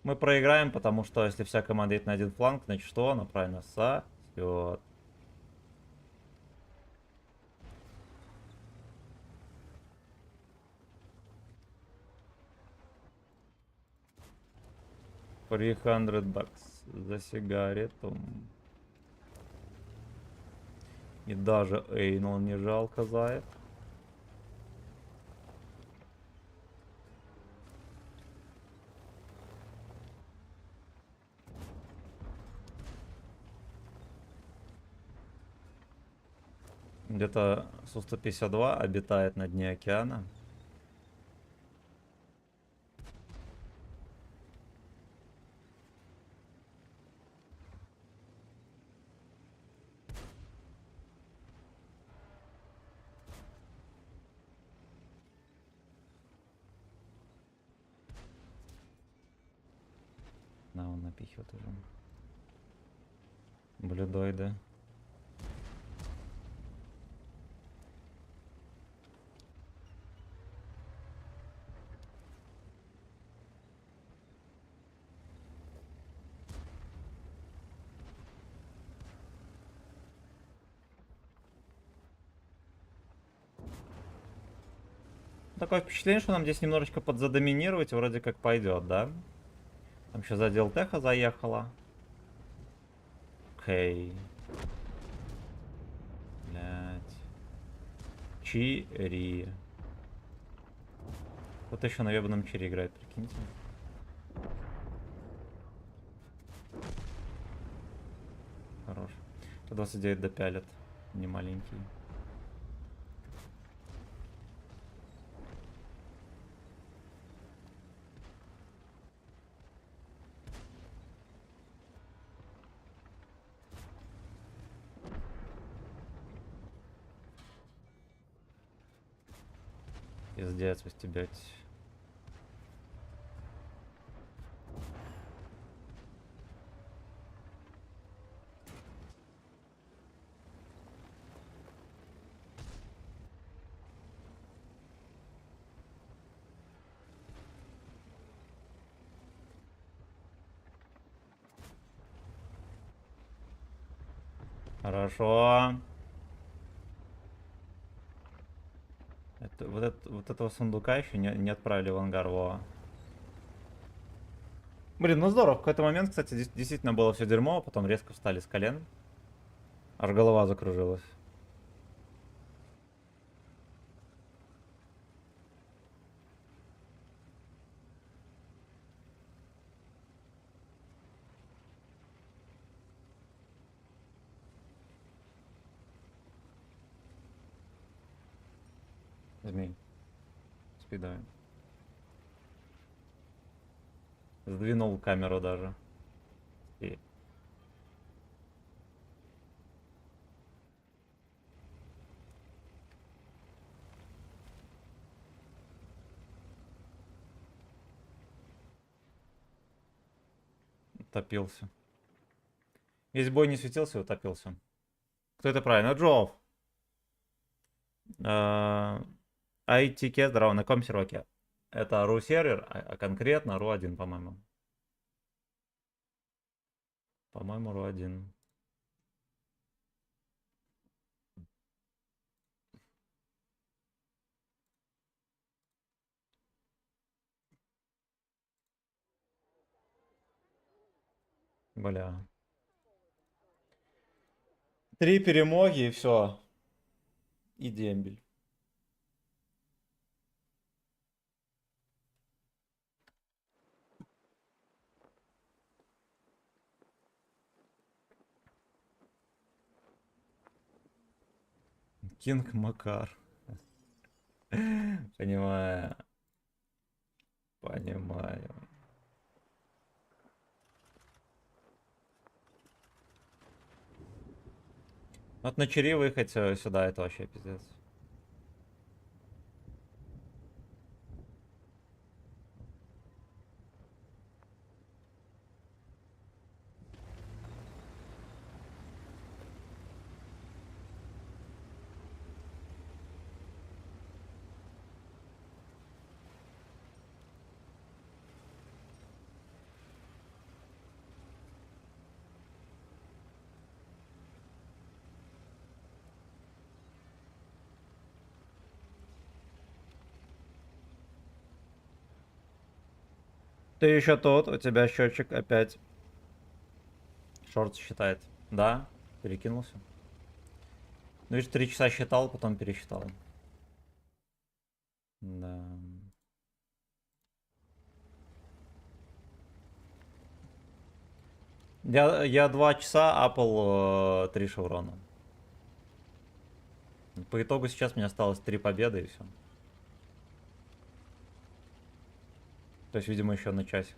Мы проиграем, потому что если вся команда едет на один фланг, значит что? Она правильно сосет. $300 за сигарету. И даже Эйнол не жалко за это. Где-то Су-152 обитает на дне океана. На, он напихивает уже. Блюдоиды. Такое впечатление, что нам здесь немножечко подзадоминировать вроде как пойдет, да? Там еще задел Теха заехала. Окей. Блять. Чири. Вот еще на ебаном чири играет, прикиньте. Хорош. 29 допялят. Не маленький. Пиздец, вы стебете. Хорошо. Вот этого сундука еще не отправили в ангар. Во. Блин, ну здорово. В какой-то момент, кстати, действительно было все дерьмо, потом резко встали с колен. Аж голова закружилась. Змей. Спидаю. Сдвинул камеру даже. И... Утопился. Весь бой не светился, утопился. Кто это правильно? Джоуф. ITK, здорово, на каком серваке? Это RU сервер, а конкретно RU1, по-моему. По-моему, RU1. Бля. 3 перемоги и все. И дембель. Кинг Макар. Понимаю. Понимаю. Вот на Чири выехать сюда, это вообще пиздец. Ты еще тот, у тебя счетчик опять шорт считает. Да, перекинулся. Ну, видишь, 3 часа считал, потом пересчитал. Да. Я 2 часа апал 3 шеврона. По итогу сейчас мне осталось 3 победы и все. То есть, видимо, еще на часик.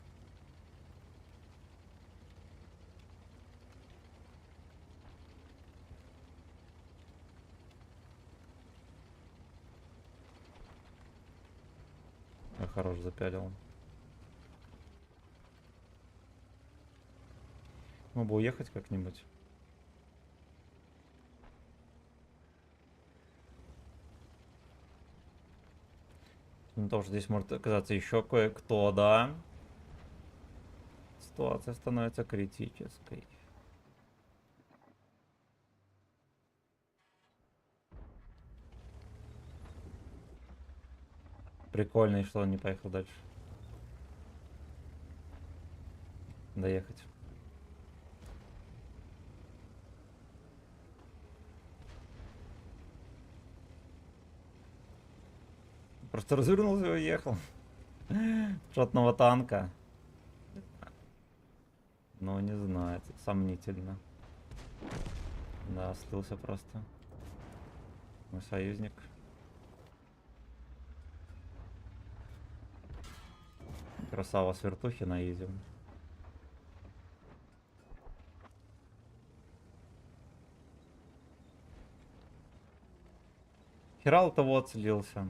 Я хорош запялил. Мог бы уехать как-нибудь. Ну, потому что здесь может оказаться еще кое-кто, да. Ситуация становится критической. Прикольно, и что он не поехал дальше. Доехать. Просто развернулся и уехал. Шотного танка. Ну, не знаю, это сомнительно. Да, слился просто. Мой союзник. Красава с вертухи на изи. Херал-то вот слился.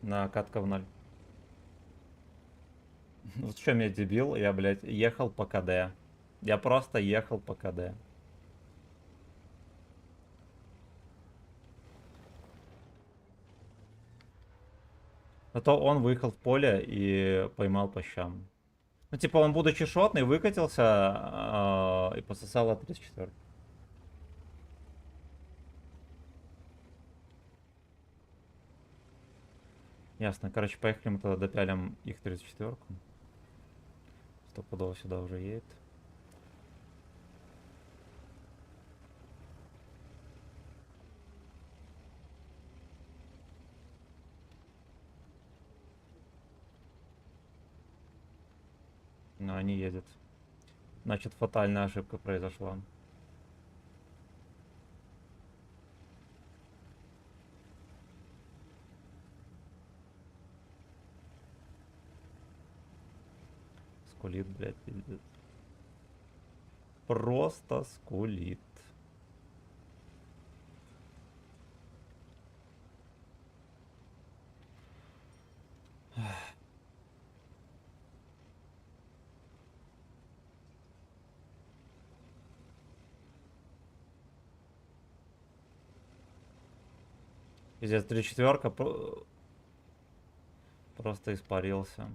На катка в 0. Вот в чем я дебил, я, блядь, ехал по КД. Я просто ехал по КД. А то он выехал в поле и поймал по щам. Ну, типа, он, будучи шотный, выкатился и пососал от 34. Ясно. Короче, поехали мы тогда допялим их 34-ку. Стопудово сюда уже едет. Но они едут. Значит, фатальная ошибка произошла. Скулит, блядь, пиздец. Просто скулит. Пиздец, 34-ка просто испарился.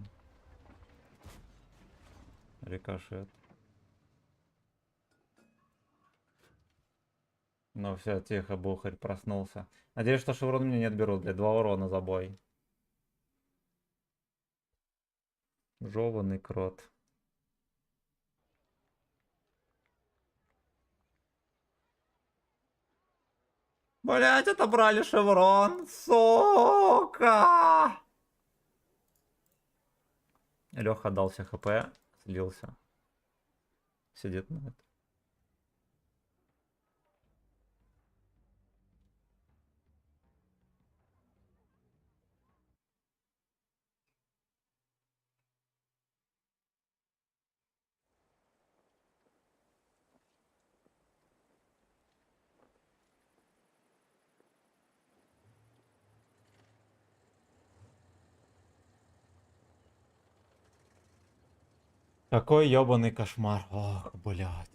Рикошет. Ну все, тихо, бухарь проснулся. Надеюсь, что шеврон мне не отберут, блядь. 2 урона за бой. Жеванный крот. Блять, отобрали шеврон, сука! Леха дался хп, слился. сидит на это. Какой ёбаный кошмар. Ох, блядь.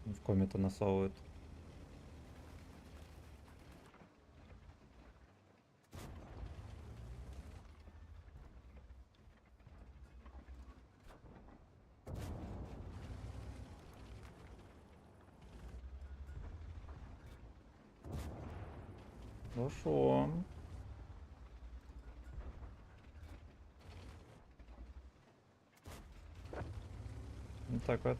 В коме-то насовывают. Хорошо. Вот так вот.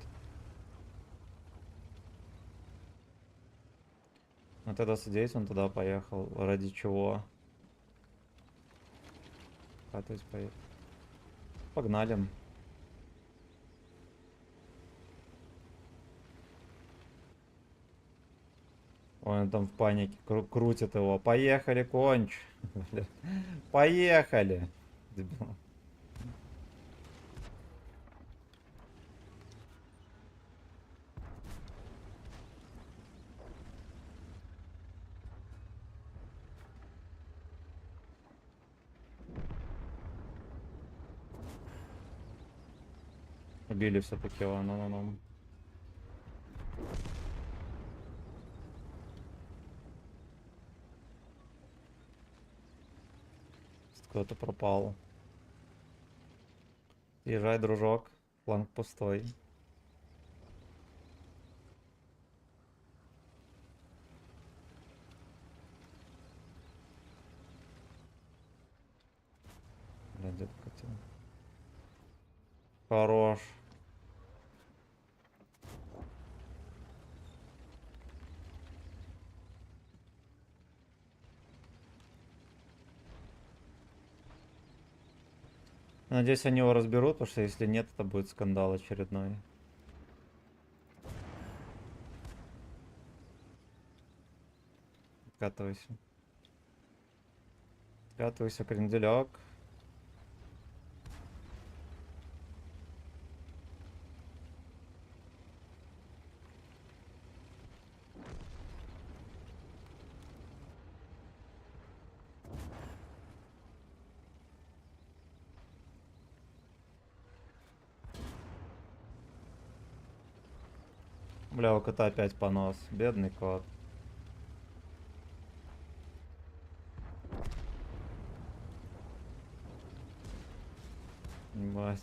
А тогда садись, он туда поехал. Ради чего? То есть поехал. Погнали. Ой, он там в панике крутит его. Поехали, конч. Поехали. Дебил. Убили все-таки его, ну-ну-ну. Кто-то пропал. Езжай, дружок. Фланг пустой. Бля, где-то хотел. Хорош. Надеюсь, они его разберут, потому что если нет, это будет скандал очередной. Катывайся. Катывайся, кренделек. Бля, у кота опять понос. Бедный кот. Ебать.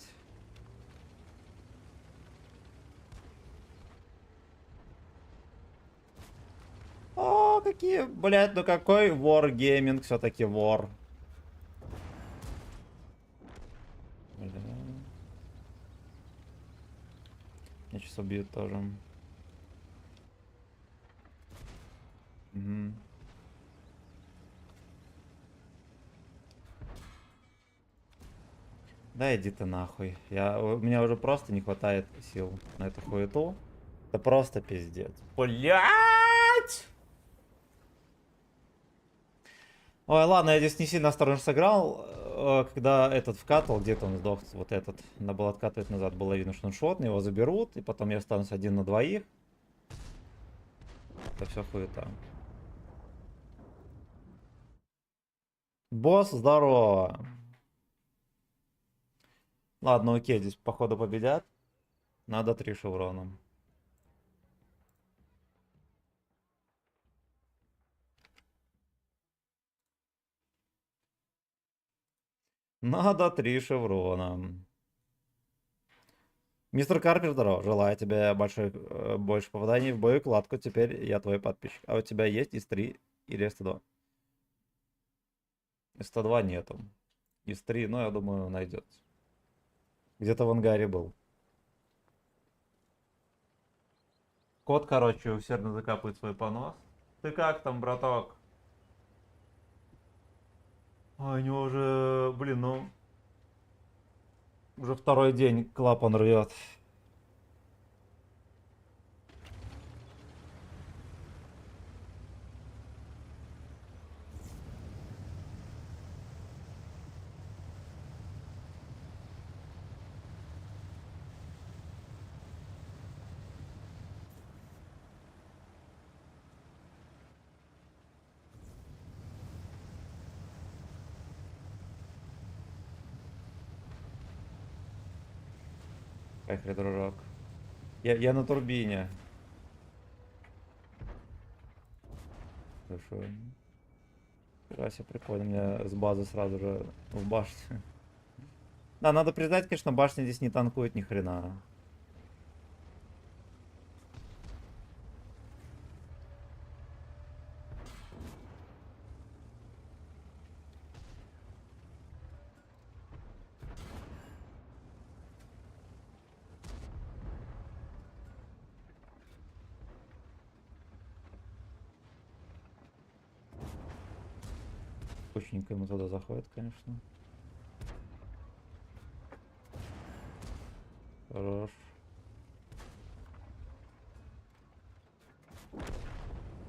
О, какие, блядь, ну какой Wargaming, все-таки вор. Бля. Меня сейчас убьют тоже. Угу. Да иди ты нахуй. У меня уже просто не хватает сил на эту хуету. Это просто пиздец. Блять! Ой, ладно, я здесь не сильно осторожно сыграл. Когда этот вкатывал, где-то он сдох, вот этот. Надо было откатывать назад, было видно, что он шотный, его заберут, и потом я останусь один на двоих. Это все хуета. Босс, здорово. Ладно, окей, здесь походу победят. Надо 3 шеврона. Надо 3 шеврона. Мистер Карпер, здорово. Желаю тебе больше попаданий в боекладку. Теперь я твой подписчик. А у тебя есть ИС-3 или С-102? С-102 нету. ИС-3, ну, я думаю, найдется. Где-то в ангаре был. Кот, короче, усердно закапывает свой понос. Ты как там, браток? Ой, у него уже, блин, ну... Уже второй день клапан рвет. Поехали, дружок. Я на турбине. Хорошо. Крася, прикольно. Меня с базы сразу же в башню. Да, надо признать, конечно, башня здесь не танкует ни хрена. Очень ему туда заходит, конечно. Хорош.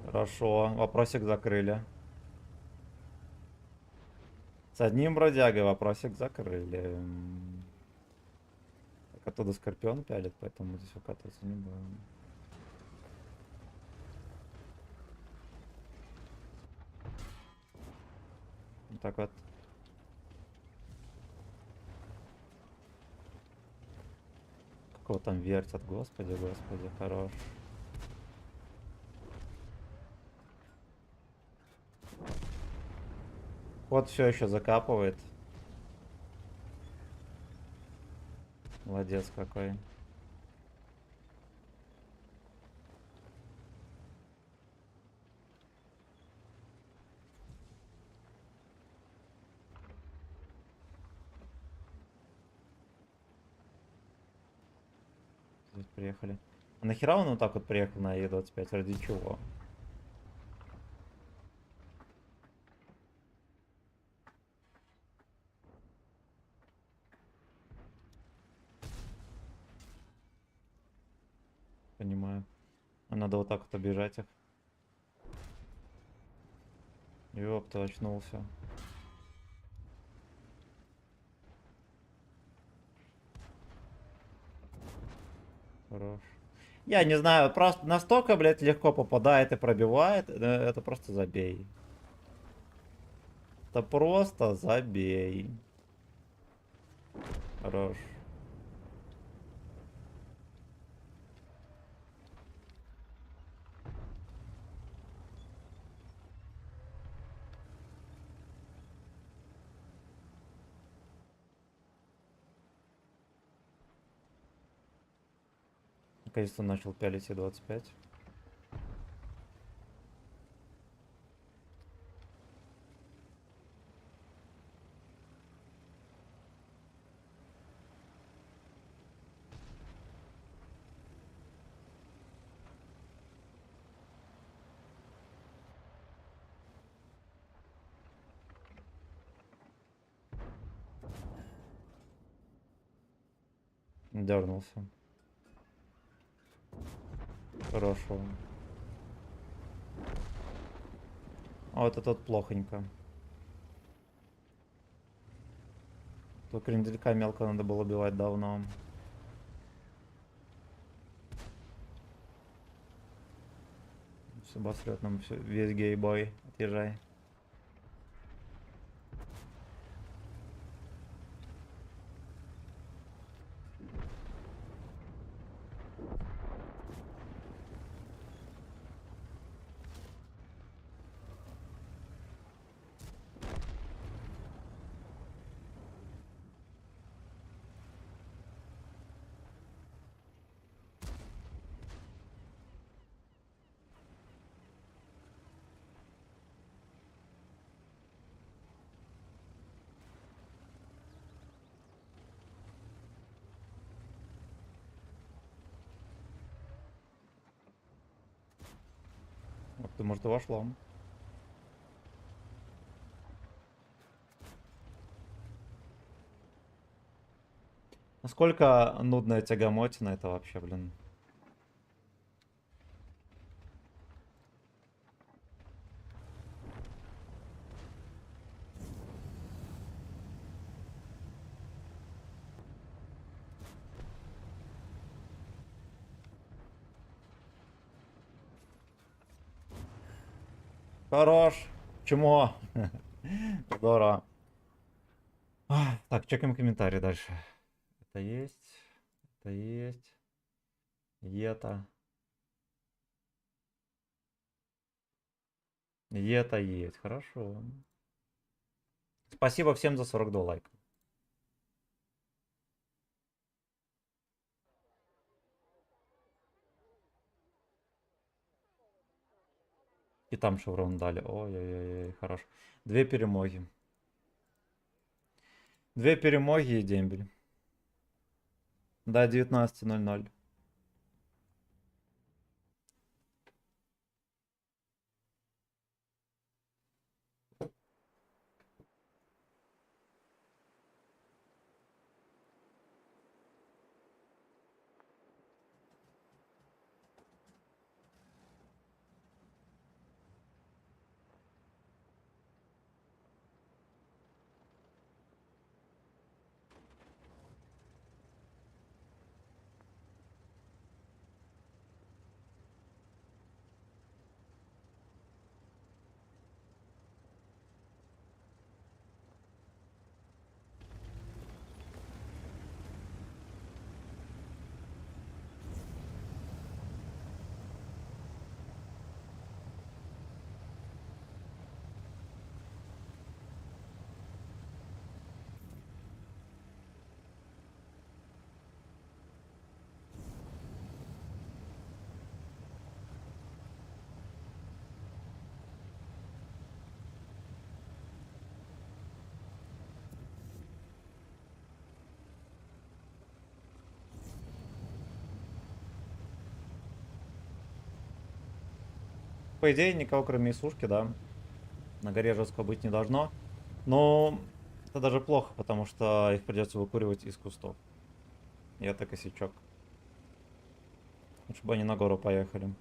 Хорошо, вопросик закрыли. С одним бродягой вопросик закрыли. Так, оттуда Скорпион пялит, поэтому здесь выкатываться не будем. Вот так вот. Какого там вертят, господи, господи, хорош. Вот все еще закапывает. Молодец какой. Здесь приехали. А нахера он вот так вот приехал на Е25? Ради чего? Понимаю. А надо вот так вот обижать их. Ёпта, очнулся. Хорош. Я не знаю, просто настолько, блядь, легко попадает и пробивает. Это просто забей. Это просто забей. Хорош. Наконец-то начал пялить И-25. Дернулся. Хорошо. А вот этот плохонько. То кренделька мелко надо было убивать давно. Все обосрет нам весь гейбой. Отъезжай. Вот ты, может, и вошло. Насколько нудная тягомотина это вообще, блин. Хорош. Чмо. Здорово. Так, чекаем комментарии дальше. Это есть. Это есть. Это. Это есть. Хорошо. Спасибо всем за 42 лайка. И там шеврон дали. Ой-ой-ой, хорош. 2 перемоги. 2 перемоги и дембель. До 19:00. По идее, никого кроме Исушки, да. На горе жестко быть не должно. Но это даже плохо, потому что их придется выкуривать из кустов. И это косячок. Лучше бы они на гору поехали.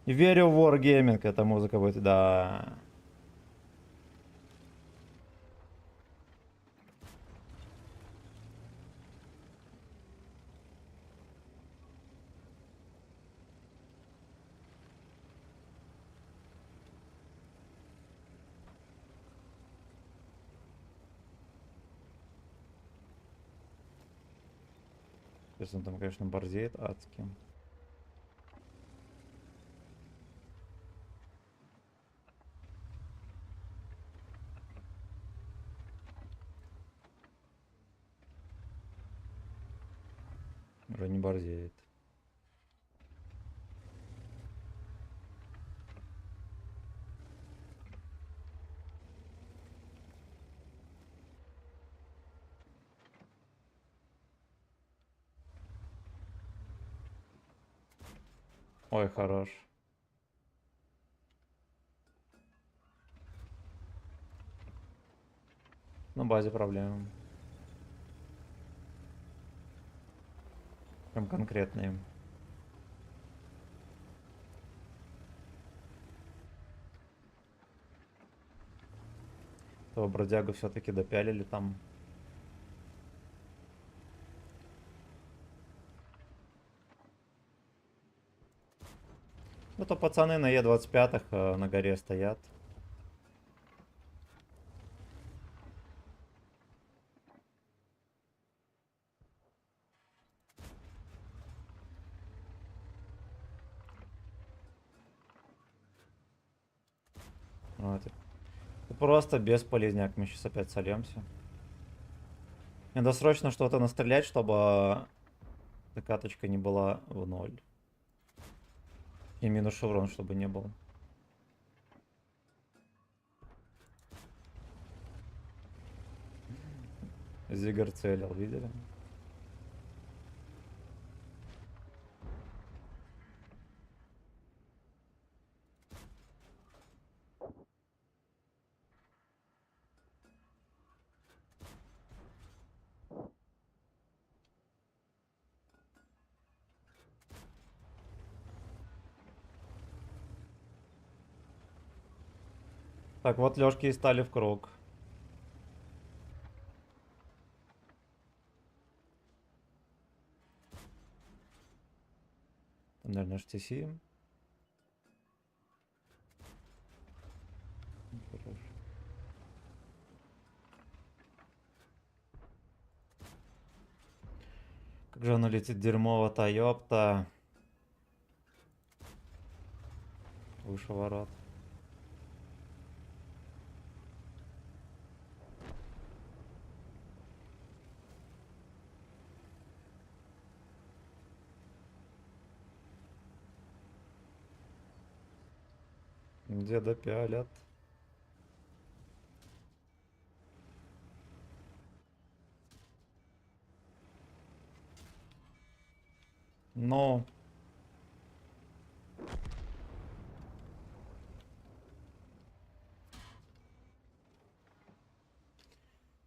Верю в Wargaming, эта музыка будет, да. Если он там, конечно, борзеет адски. Уже не борзеет. Ой, хорош. На базе проблемы. Прям конкретные. Того бродягу все-таки допялили там. Ну то пацаны на Е25 на горе стоят. Вот. Просто бесполезняк. Мы сейчас опять сольемся. Надо срочно что-то настрелять, чтобы эта каточка не была в ноль. И минус шеврон, чтобы не было. Зигар целил, видели? Так, вот Лёшки и стали в круг. Там, наверное, HTC. Хорошо. Как же оно летит дерьмово-то, ёпта. Выше ворот. Деда пялят. Но...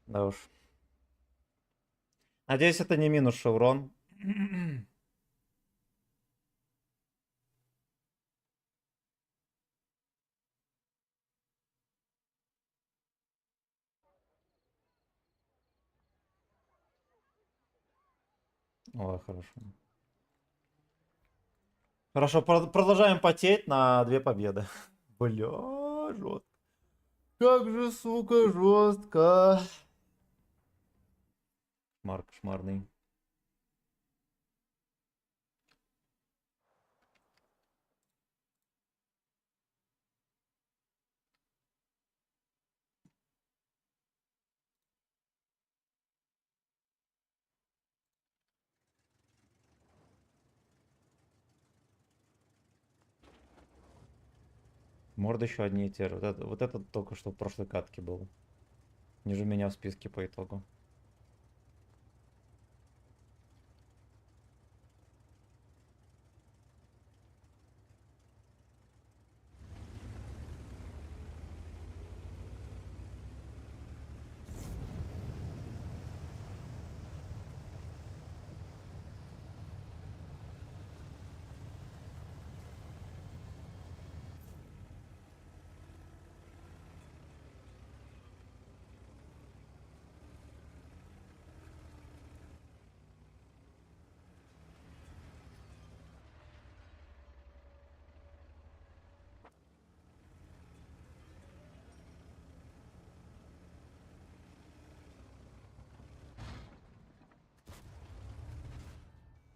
Да уж. Надеюсь, это не минус шеврон. Ой, хорошо. Хорошо, продолжаем потеть на 2 победы. Бля, жестко. Как же, сука, жестко. Марк кошмарный. Морды еще одни и те же. Вот это только что в прошлой катке был. Ниже меня в списке по итогу.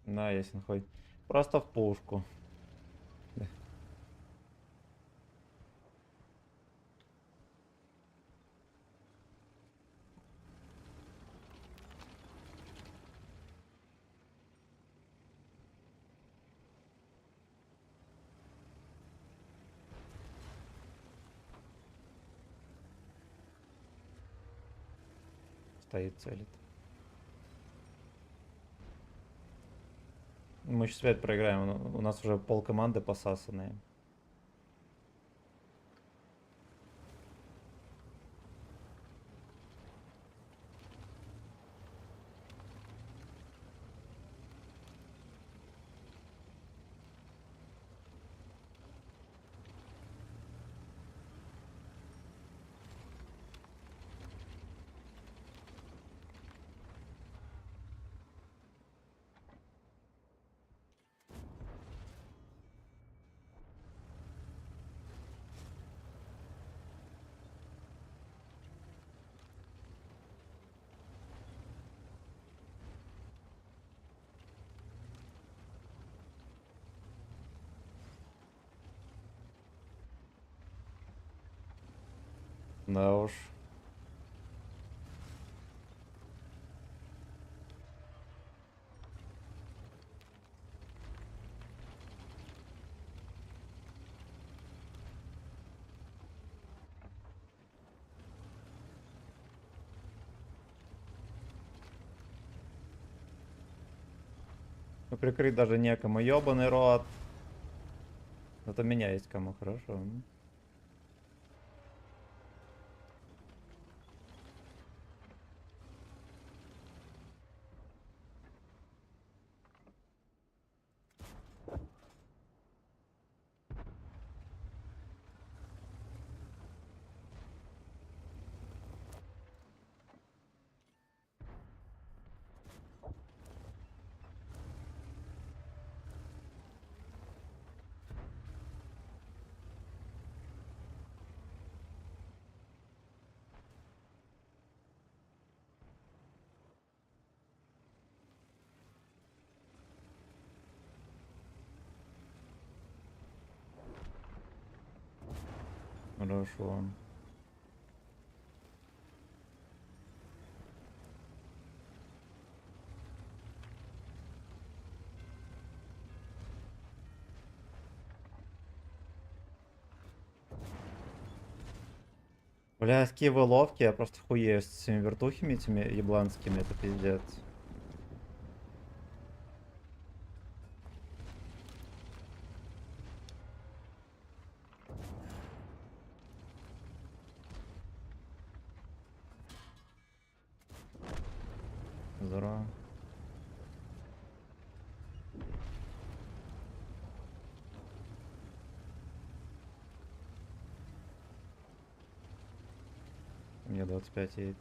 Да, ясен хуй. Просто в пушку. Стоит, целит. Мы сейчас опять проиграем. У нас уже пол команды посасанные. Да уж. Ну, прикрыть даже некому, ёбаный рот. Зато меня есть кому, хорошо. Хорошо. Бля, какие вы ловкие, я просто хуею с этими вертухами, этими ебланскими, это пиздец. Здорово. Мне 25 едет.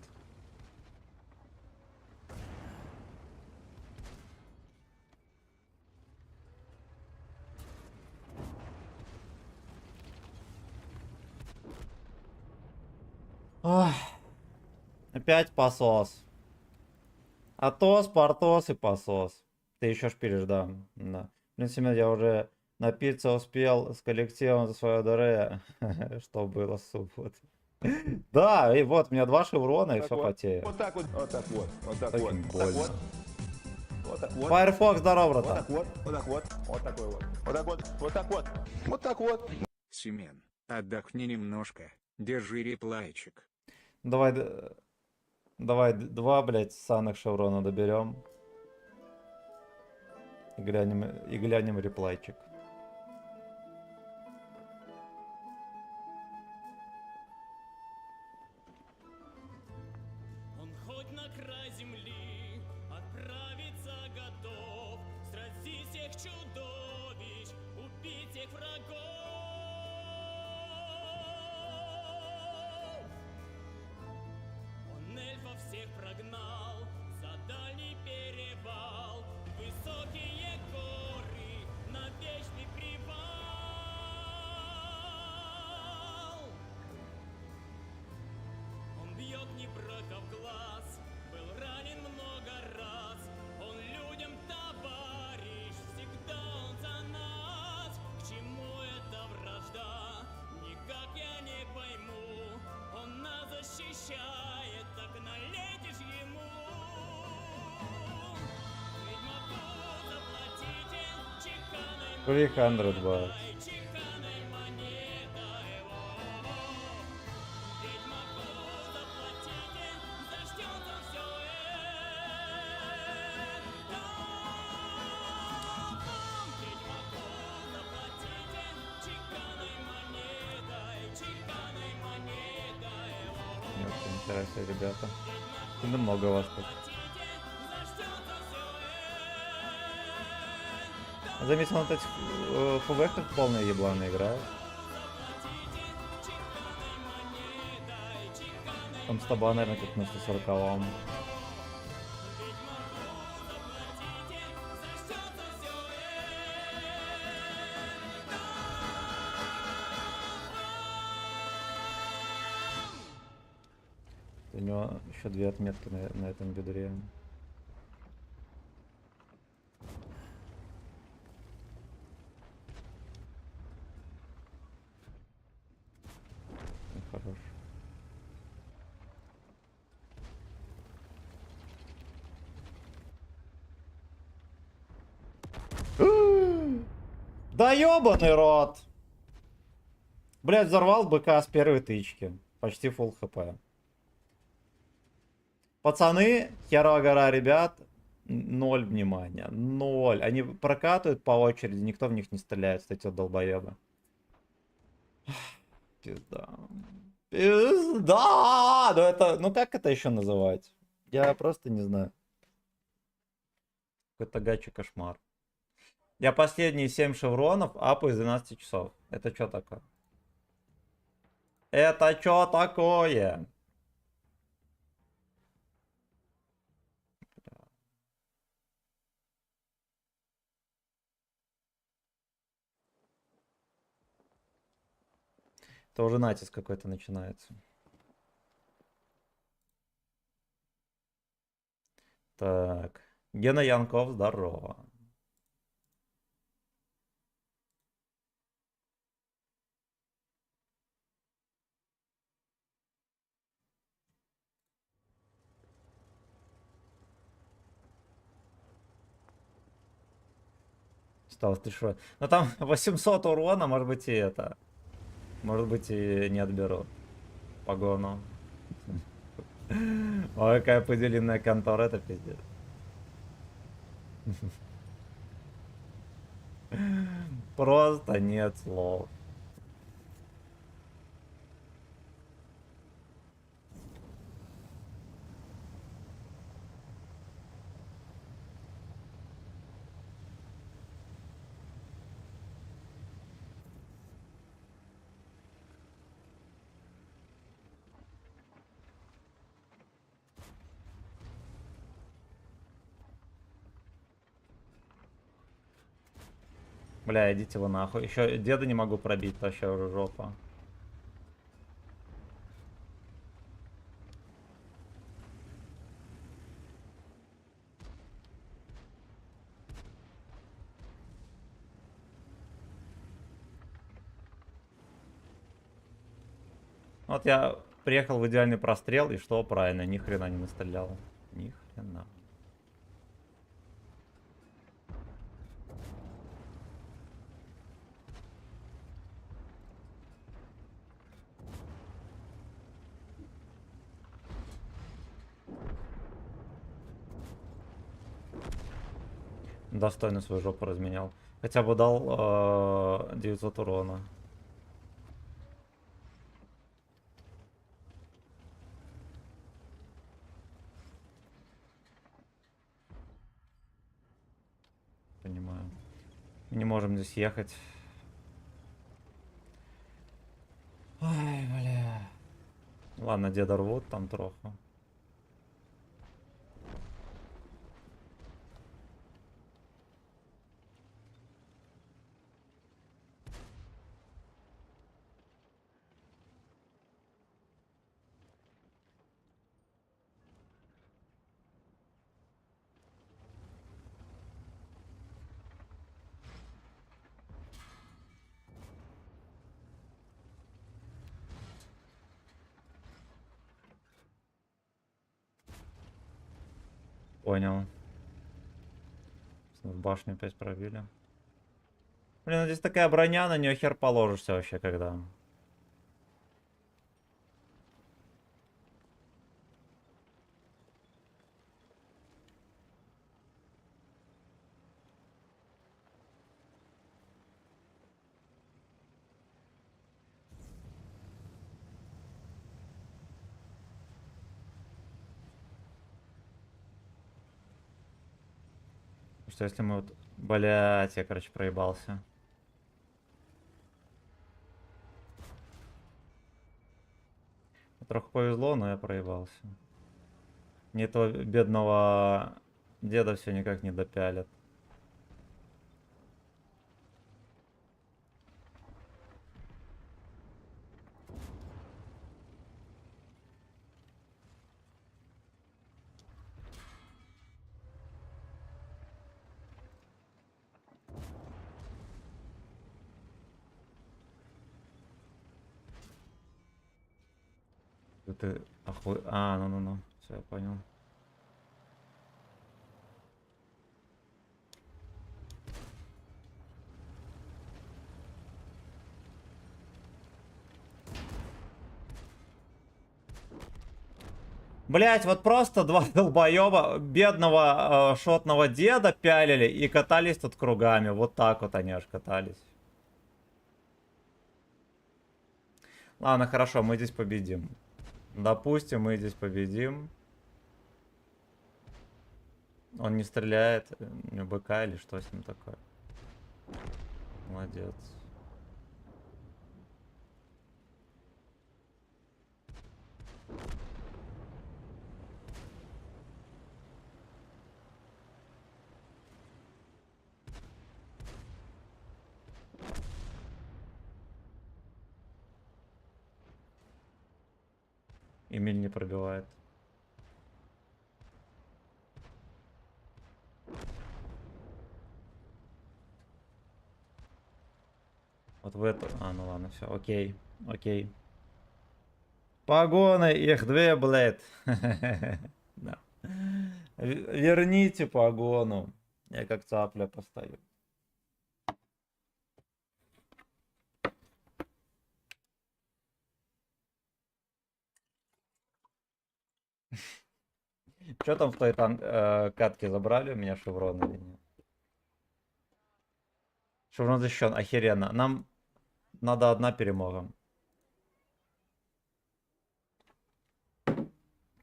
Ох, опять посос. Атос, портос и посос. Ты еще шпилишь, да. Да. В принципе, я уже напиться успел с коллективом за свое ДР. Что было, суп. Вот. Да, и вот, у меня 2 шеврона и Так все вот. потеет. Вот так вот. Вот так вот. Вот так вот. Очень Вот так больно. вот. Вот так вот. Firefox, здорово, Вот братан. так вот. Вот так вот. Вот такой вот. Вот так вот. Вот так вот. Вот так вот. Семен, отдохни немножко. Держи реплайчик. Давай, давай 2, блядь, санных шеврона доберем. И глянем реплайчик. Он хоть на край земли отправиться готов, сразить всех чудовищ, убить всех врагов. Он эльфов всех прогнал за дальний перевал, высокие горы на вечный привал. Он бьет не брата в глаз, был ранен много раз. Он людям товарищ, всегда он за нас. К чему эта вражда, никак я не пойму. Он нас защищает, так налейте ж ему. Ведьмаку заплатите чеканной 300 бат. чеканной монетой. Ведьмаку заплатите, зачтется все это. Ведьмаку заплатите чеканной монетой. Мне очень интересно, ребята. И много вас тут. Заметил, вот эти ФВ как полная еблана играет. Там с тобой, наверное, как на 140-м. У него еще 2 отметки на этом бедре. Хорош. Да ёбаный рот! Блять, взорвал быка с первой тычки. Почти фулл хп. Пацаны, херовая гора, ребят, ноль внимания. Ноль. Они прокатывают по очереди, никто в них не стреляет, кстати, вот долбоебы. Пизда. Пизда! Ну это, ну как это еще называть? Я просто не знаю. Какой-то гачи кошмар. Я последние 7 шевронов апаю из 12 часов. Это что такое? Это что такое? Это уже натиск какой-то начинается. Так. Гена Янков, здорово. Осталось 3 швы. Но там 800 урона, может быть и это. Может быть и не отберут. Погону. Ой, какая поделенная контора, это пиздец. Просто нет слов. Бля, идите вы нахуй. Еще деда не могу пробить, вообще уже жопа. Вот я приехал в идеальный прострел, и что правильно, ни хрена не настрелял. Ни хрена. Достойно свою жопу разменял. Хотя бы дал 900 урона. Понимаю. Мы не можем здесь ехать. Ай, бля. Ладно, деда рвут там троху. Понял. В башню опять пробили. Блин, ну здесь такая броня, на нее хер положишься вообще когда. Что если мы вот... Блять, я, короче, проебался. Трохи повезло, но я проебался. Мне этого бедного деда все никак не допялят. Ты охуй... А, ну-ну-ну. Все, я понял. Блять, вот просто два долбоеба бедного шотного деда пялили и катались тут кругами. Вот так вот они аж катались. Ладно, хорошо, мы здесь победим. Допустим, мы здесь победим. Он не стреляет, у него БК или что с ним такое? Молодец. Эмиль не пробивает. Вот в эту... А, ну ладно, все, окей, окей. Погоны, их две, блядь. Да. Верните погону. Я как цапля постою. Что там в той катке забрали? У меня шеврон или нет? Шеврон защищен, охеренно. Нам надо одна перемога.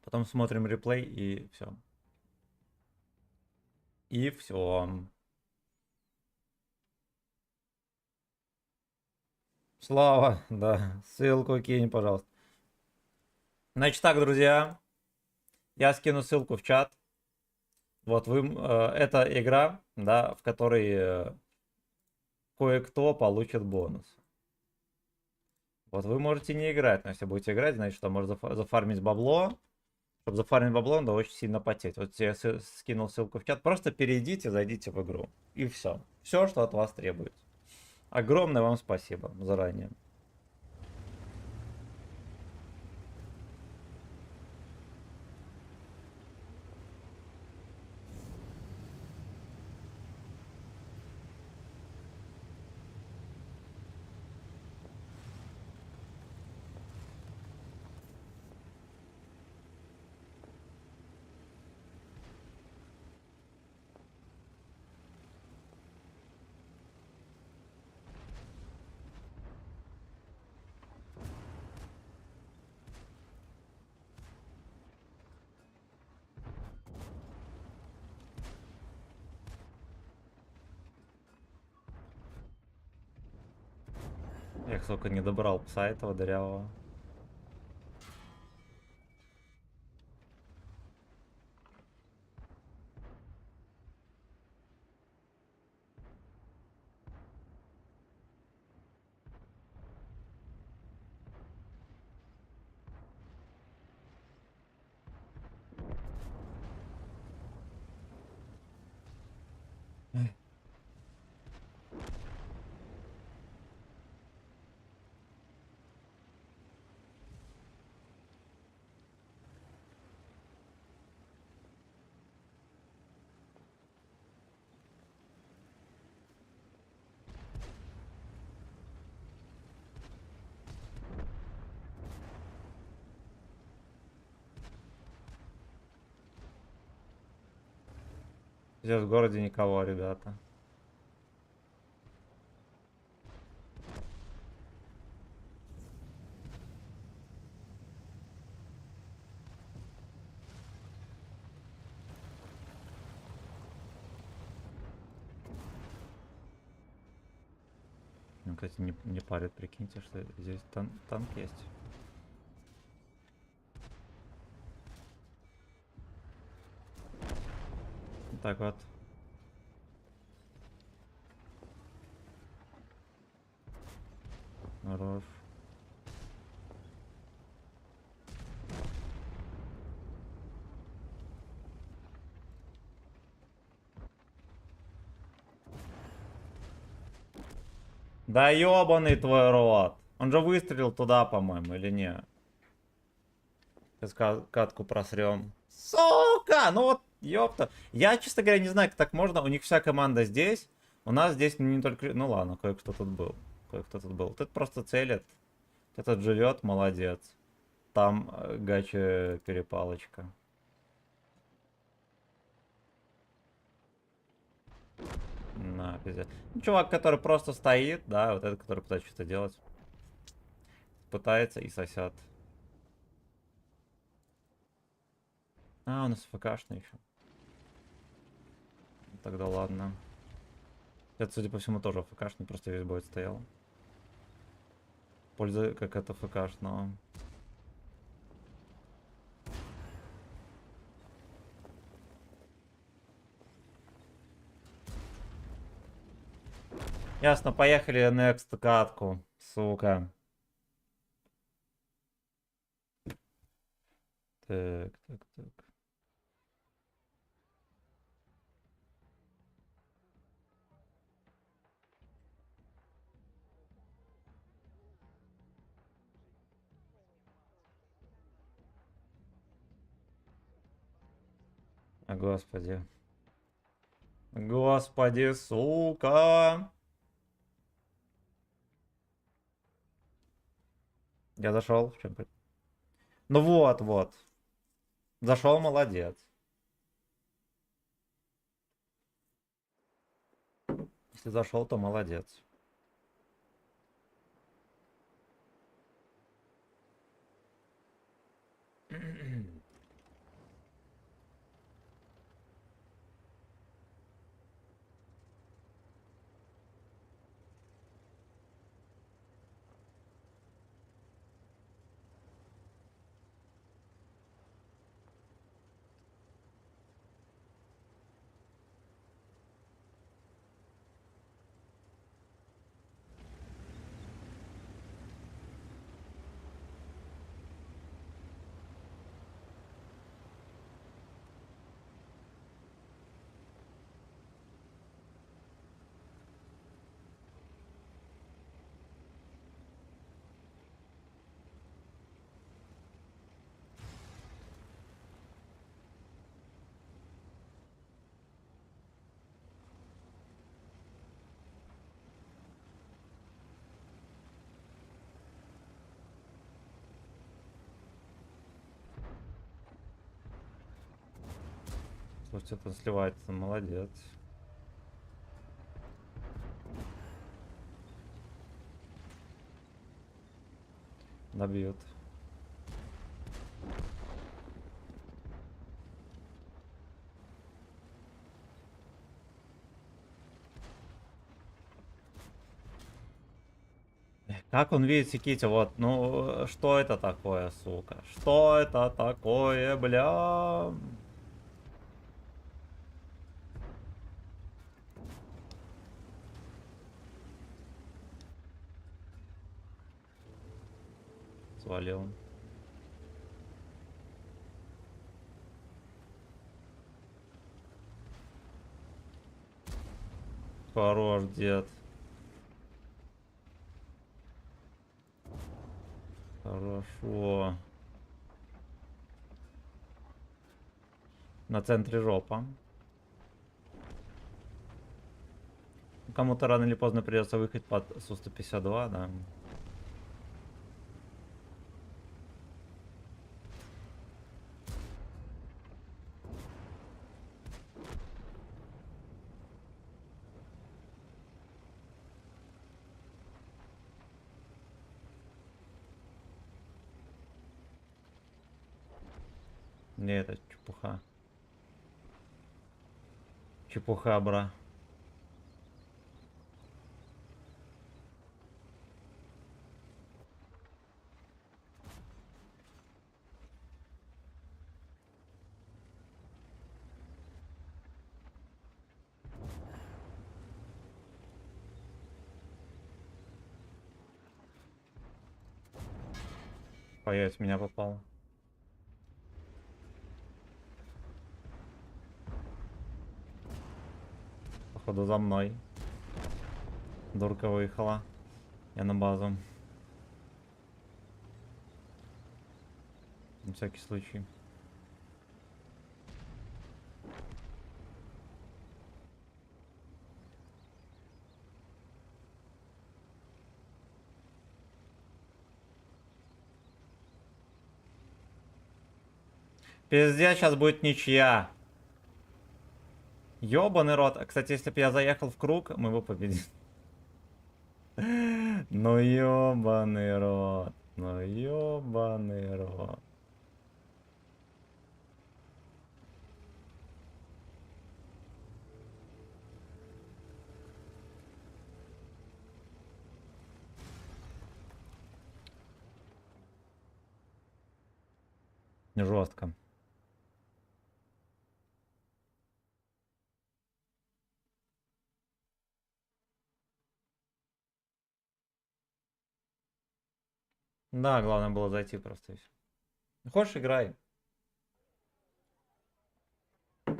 Потом смотрим реплей и все. И все. Слава, да. Ссылку кинь, пожалуйста. Значит так, друзья. Я скину ссылку в чат. Вот вы, это игра, да, в которой кое-кто получит бонус. Вот вы можете не играть, но если будете играть, значит, что можно зафармить бабло. Чтобы зафармить бабло, надо очень сильно потеть. Вот я скинул ссылку в чат. Просто перейдите, зайдите в игру. И все. Все, что от вас требуется. Огромное вам спасибо заранее. Я, сука, не добрал пса этого дырявого. Здесь в городе никого, ребята. Ну, кстати, не парит, прикиньте, что здесь танк есть. Так вот. Хорош. Да ёбаный твой рот. Он же выстрелил туда, по-моему, или не? Сейчас катку просрем. Сука! Ну вот, ёпта. Я, честно говоря, не знаю, как так можно. У них вся команда здесь. У нас здесь не только... Ну ладно, кое-кто тут был. Кое-кто тут был. Тут просто целит. Этот живет, молодец. там гача перепалочка. На, пиздец. Ну, чувак, который просто стоит, да, вот этот, который пытается что-то делать. Пытается и сосет. А, у нас ФКшный еще. Тогда ладно. Это, судя по всему, тоже ФКшный, просто весь бой стоял. Польза как это ФКшного. Ясно, поехали next катку, сука. Так, так, так. А, господи. Господи, сука. Я зашел. В чем... Ну вот, вот. Зашел, молодец. Если зашел, то молодец. Слушайте, это сливается, молодец. Добьют. Как он видит Секити? Вот, ну, что это такое, сука? Что это такое, бля? Свалил. Хорош, дед. Хорошо. На центре жопа. Кому-то рано или поздно придется выехать под Су-152, да. Не, это чепуха. Чепуха, бра. Появится, меня попало. Походу за мной. Дурка выехала. Я на базу. На всякий случай. Пиздец, сейчас будет ничья. Ёбаный рот. Кстати, если бы я заехал в круг, мы бы победили. Ну ёбаный рот. Ну ёбаный рот. Жестко. Да, главное было зайти просто и всё. Хочешь, играй.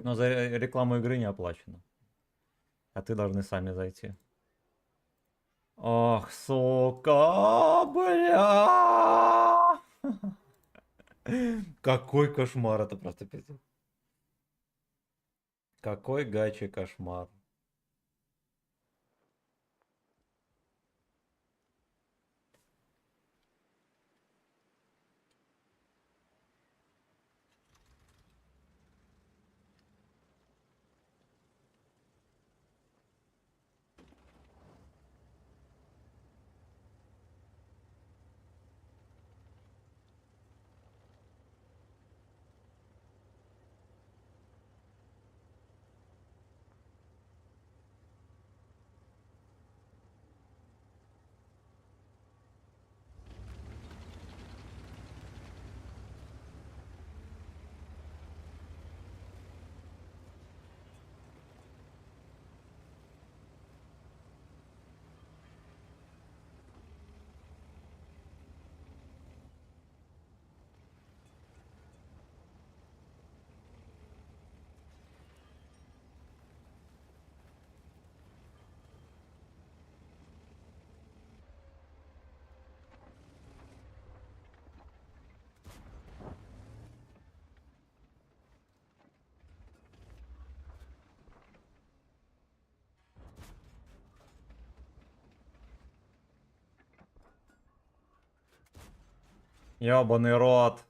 Но за рекламу игры не оплачено. А ты должны сами зайти. Ох, сука, бля! Какой кошмар, это просто пиздец. Какой гачи кошмар. Ёбаный рот.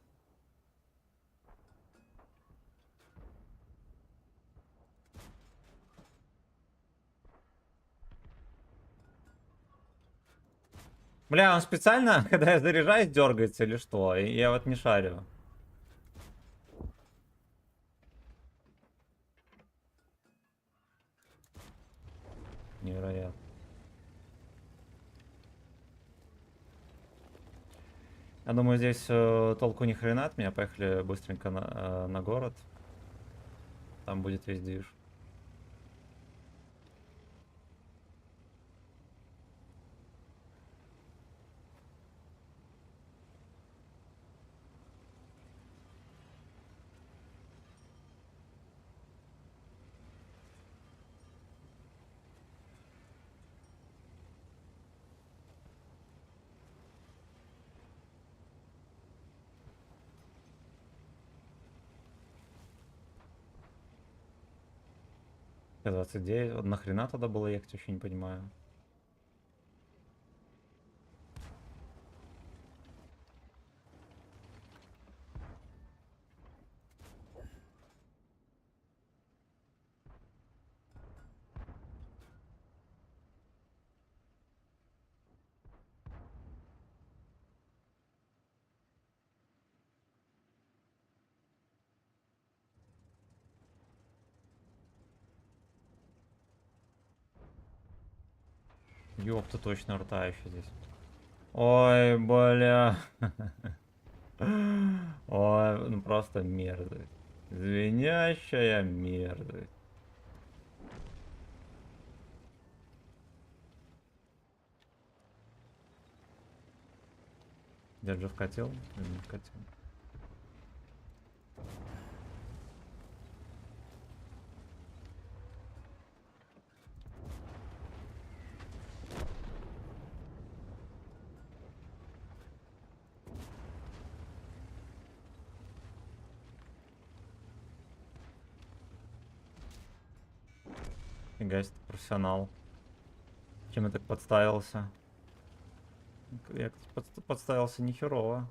Бля, он специально, когда я заряжаюсь, дергается или что? Я вот не шарю. Невероятно. Я думаю, здесь толку ни хрена от меня. Поехали быстренько на город. Там будет весь движ. Т-29. Вот нахрена тогда было ехать, вообще не понимаю. Ёпта, точно рта еще здесь. Ой, бля. Ой, ну просто мерзость. Звенящая мерзость. Держи вкатил? Или не вкатил? Фига себе, ты профессионал. Чем я так подставился? Я подставился нехерово.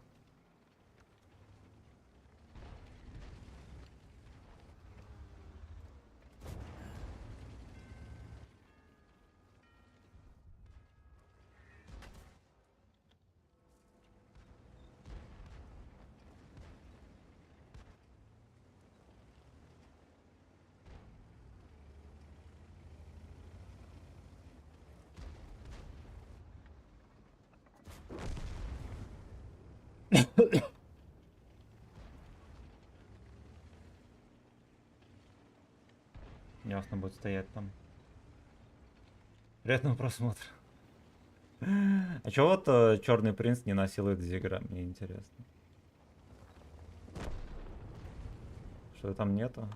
Ясно, будет стоять там. Приятного просмотра. А чего вот Черный принц не насилует Зигра? Мне интересно. Что там нету?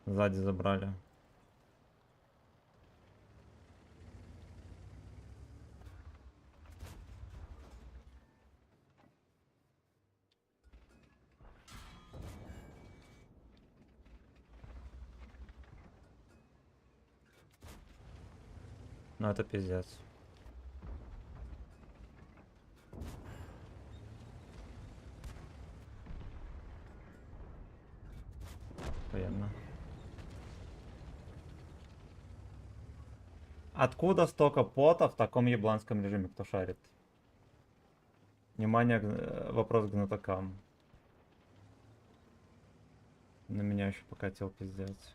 Сзади забрали. Ну это пиздец. Охуенно. Откуда столько пота в таком ебланском режиме, кто шарит? Внимание, вопрос к знатокам. На меня еще покатил пиздец.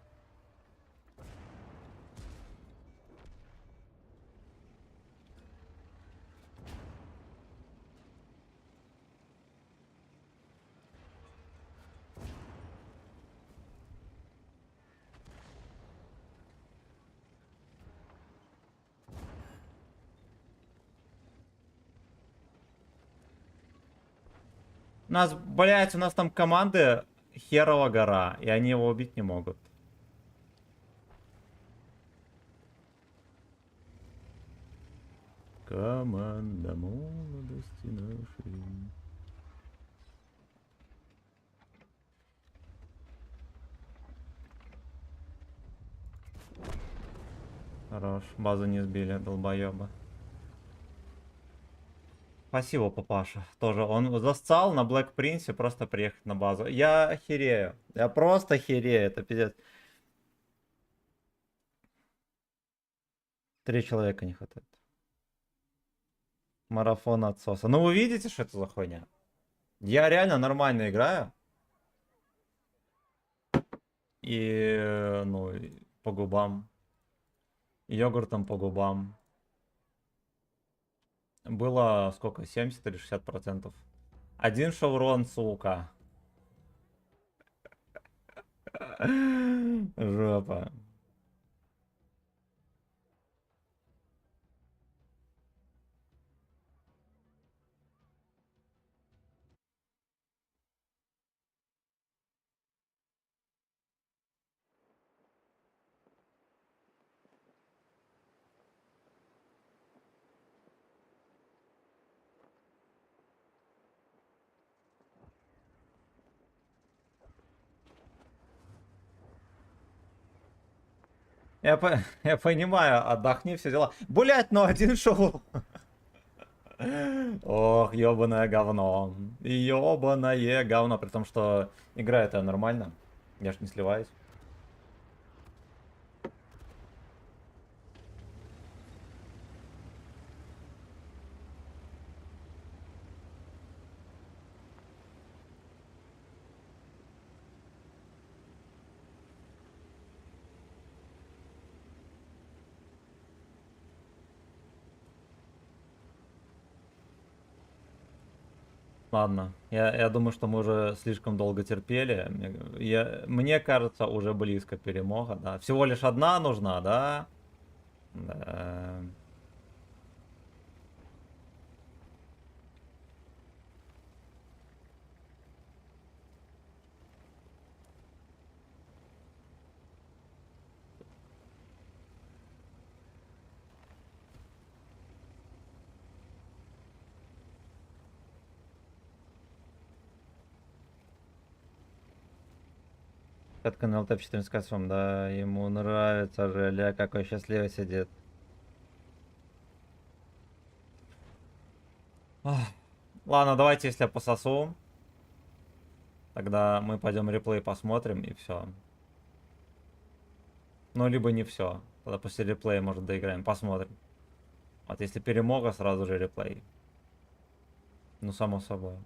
Блять, у нас там команды херова гора, и они его убить не могут. Команда молодости нашей. Хорош, базу не сбили, долбоеба. Спасибо, папаша. Тоже он засцал на Black Prince просто приехать на базу. Я охерею. Я просто херею, это пиздец. 3 человека не хватает. Марафон отсоса. Ну вы видите, что это за хуйня? Я реально нормально играю. И, ну, по губам. Йогуртом по губам. Было сколько? 70 или 60%. Один шеврон, сука. Жопа. Я понимаю, отдохни, все дела. Блять, ну один шоу. Ох, ёбаное говно. Ёбаное говно. При том, что игра это нормально. Я ж не сливаюсь. Ладно, я думаю, что мы уже слишком долго терпели. Мне кажется, уже близко перемога, да. Всего лишь одна нужна, да? Да. Катка на ЛТ 14 косом, да, ему нравится же, ля, какой счастливый сидит. Ах. Ладно, давайте, если я пососу, тогда мы пойдем реплей посмотрим и все. Ну, либо не все. Тогда после реплея, может, доиграем, посмотрим. Вот если перемога, сразу же реплей. Ну, само собой.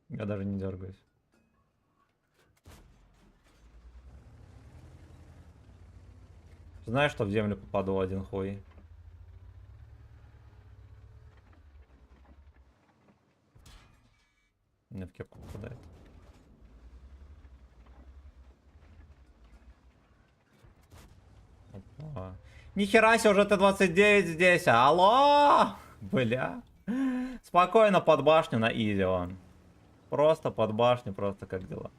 Я даже не дергаюсь. Знаешь, что в землю попаду один хуй? Мне в кепку попадает. Опа. Нихера себе, уже Т-29 здесь. Алло! Бля. Спокойно под башню на изи он. Просто под башню, просто как дела.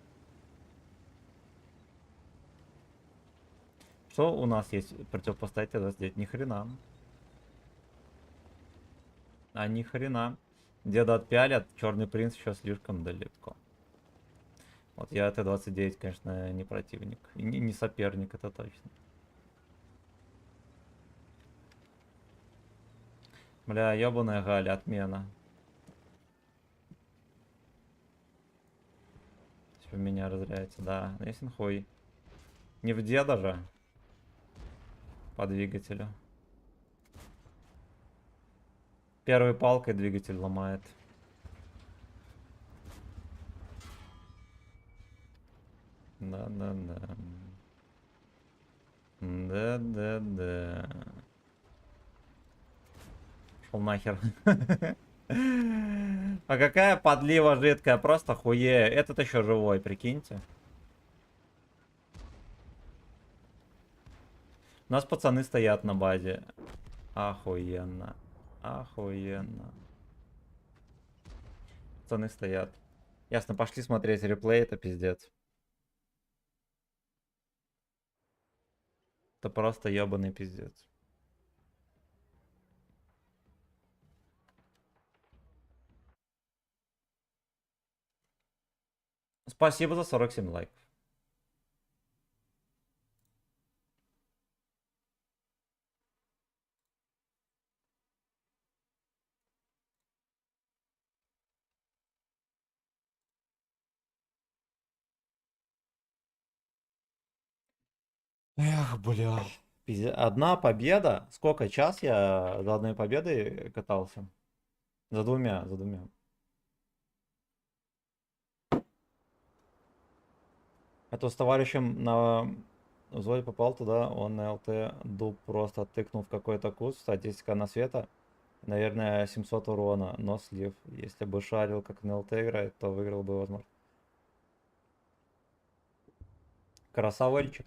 Что у нас есть противопоставить Т-29? Ни хрена. А ни хрена. Деда отпялят, Черный принц еще слишком далеко. Вот я Т-29, конечно, не противник. И не соперник, это точно. Бля, ебаная Галя, отмена. Все меня разряется, да. Ясен хуй. Не в деда же. По двигателю. Первой палкой двигатель ломает. Да-да-да. Да-да-да. Шел нахер. А какая подлива жидкая, просто хуе. Этот еще живой, прикиньте. У нас пацаны стоят на базе. Охуенно. Охуенно. Пацаны стоят. Ясно, пошли смотреть реплей, это пиздец. Это просто ебаный пиздец. Спасибо за 47 лайков. Эх, бля. Одна победа? Сколько? Час я за одной победой катался? За двумя, за двумя. Это с товарищем на взводе попал туда, он на ЛТ дуб просто тыкнул в какой-то куст, статистика на света. Наверное, 700 урона, но слив. Если бы шарил, как на ЛТ играет, то выиграл бы, возможно. Красавельчик.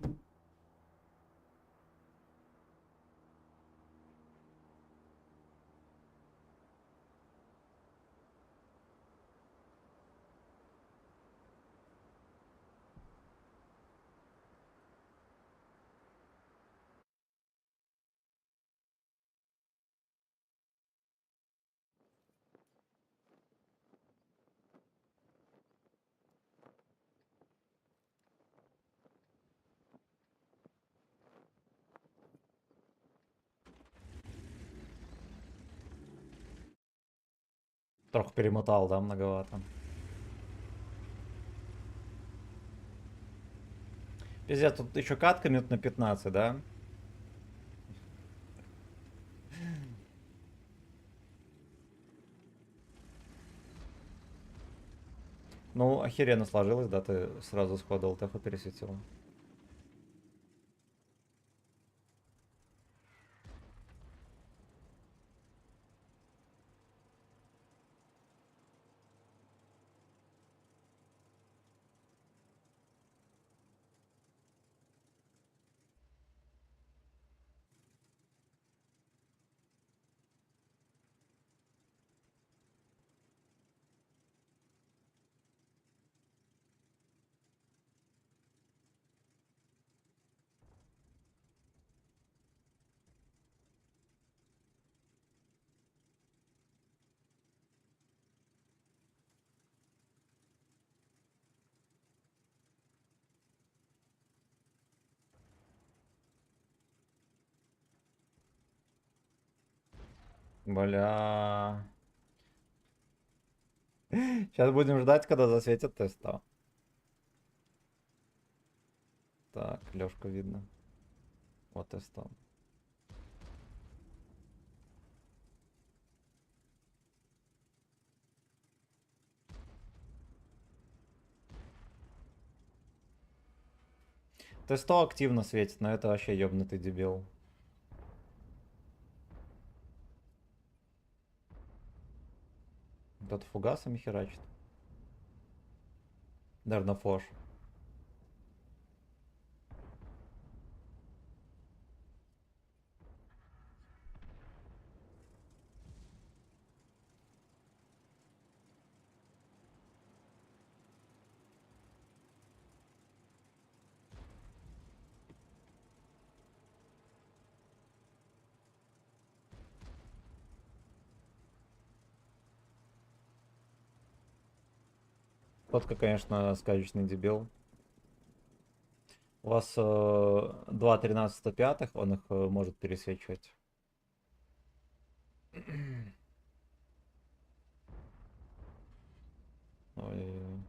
Трохи перемотал, да, многовато. Пиздец, тут еще катка минут на 15, да? Ну, охеренно сложилось, да, ты сразу сходу ЛТХ пересветил. Бля. Сейчас будем ждать, когда засветят теста. Так, Лёшка видно. Вот теста. Т100 активно светит, но это вообще ёбнутый дебил. Кто-то фугасами херачит. Наверное, фош. Фотка, конечно, сказочный дебил. У вас 2 13 он их может пересвечивать. Ой.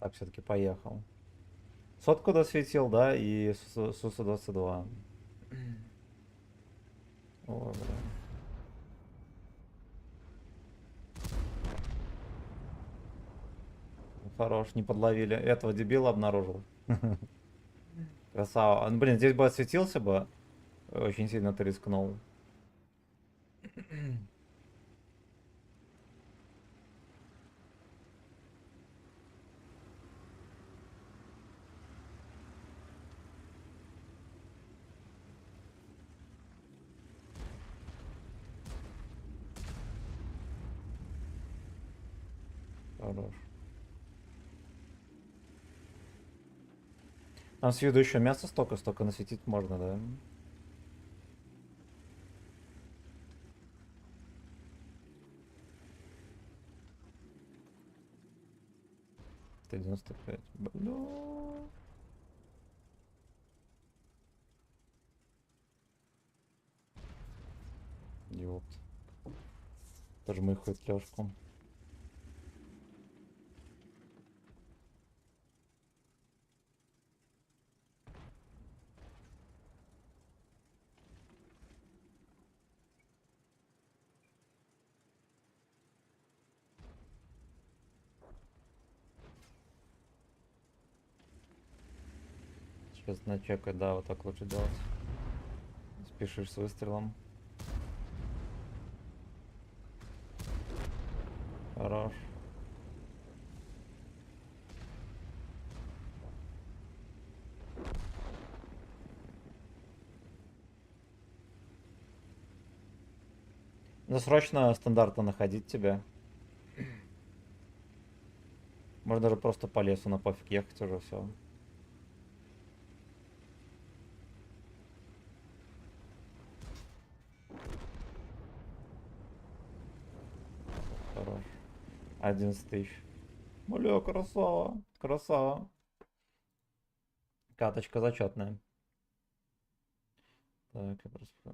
Так, все-таки поехал. Сотку досветил, да, и Сусу-22. Ой, бля. Хорош, не подловили. Этого дебила обнаружил. Красава. Ну, блин, здесь бы осветился бы. Очень сильно ты рискнул. Хорош. Там с виду еще мяса столько насветить можно, да? $195. Бля. Ёпт. Тоже мы хоть лёжку. Сейчас начекай, да, вот так лучше делать. Спешишь с выстрелом. Хорош. Ну срочно стандарта находить тебя. Можно даже просто по лесу на пофиг ехать уже все. Хорош. 11 тысяч. Бля, красава. Красава. Каточка зачетная. Так, я просто...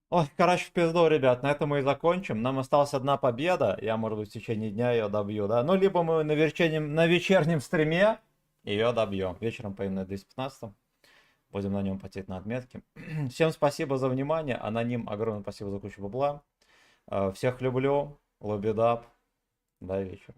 Ой, короче, в пизду, ребят, на этом мы и закончим. Нам осталась одна победа. Я, может быть, в течение дня ее добью, да? Ну, либо мы на вечернем стриме ее добьем. Вечером поедем на 215. Будем на нем потеть на отметке. Всем спасибо за внимание. Аноним, огромное спасибо за кучу бабла. Всех люблю. Лобидап. До вечера.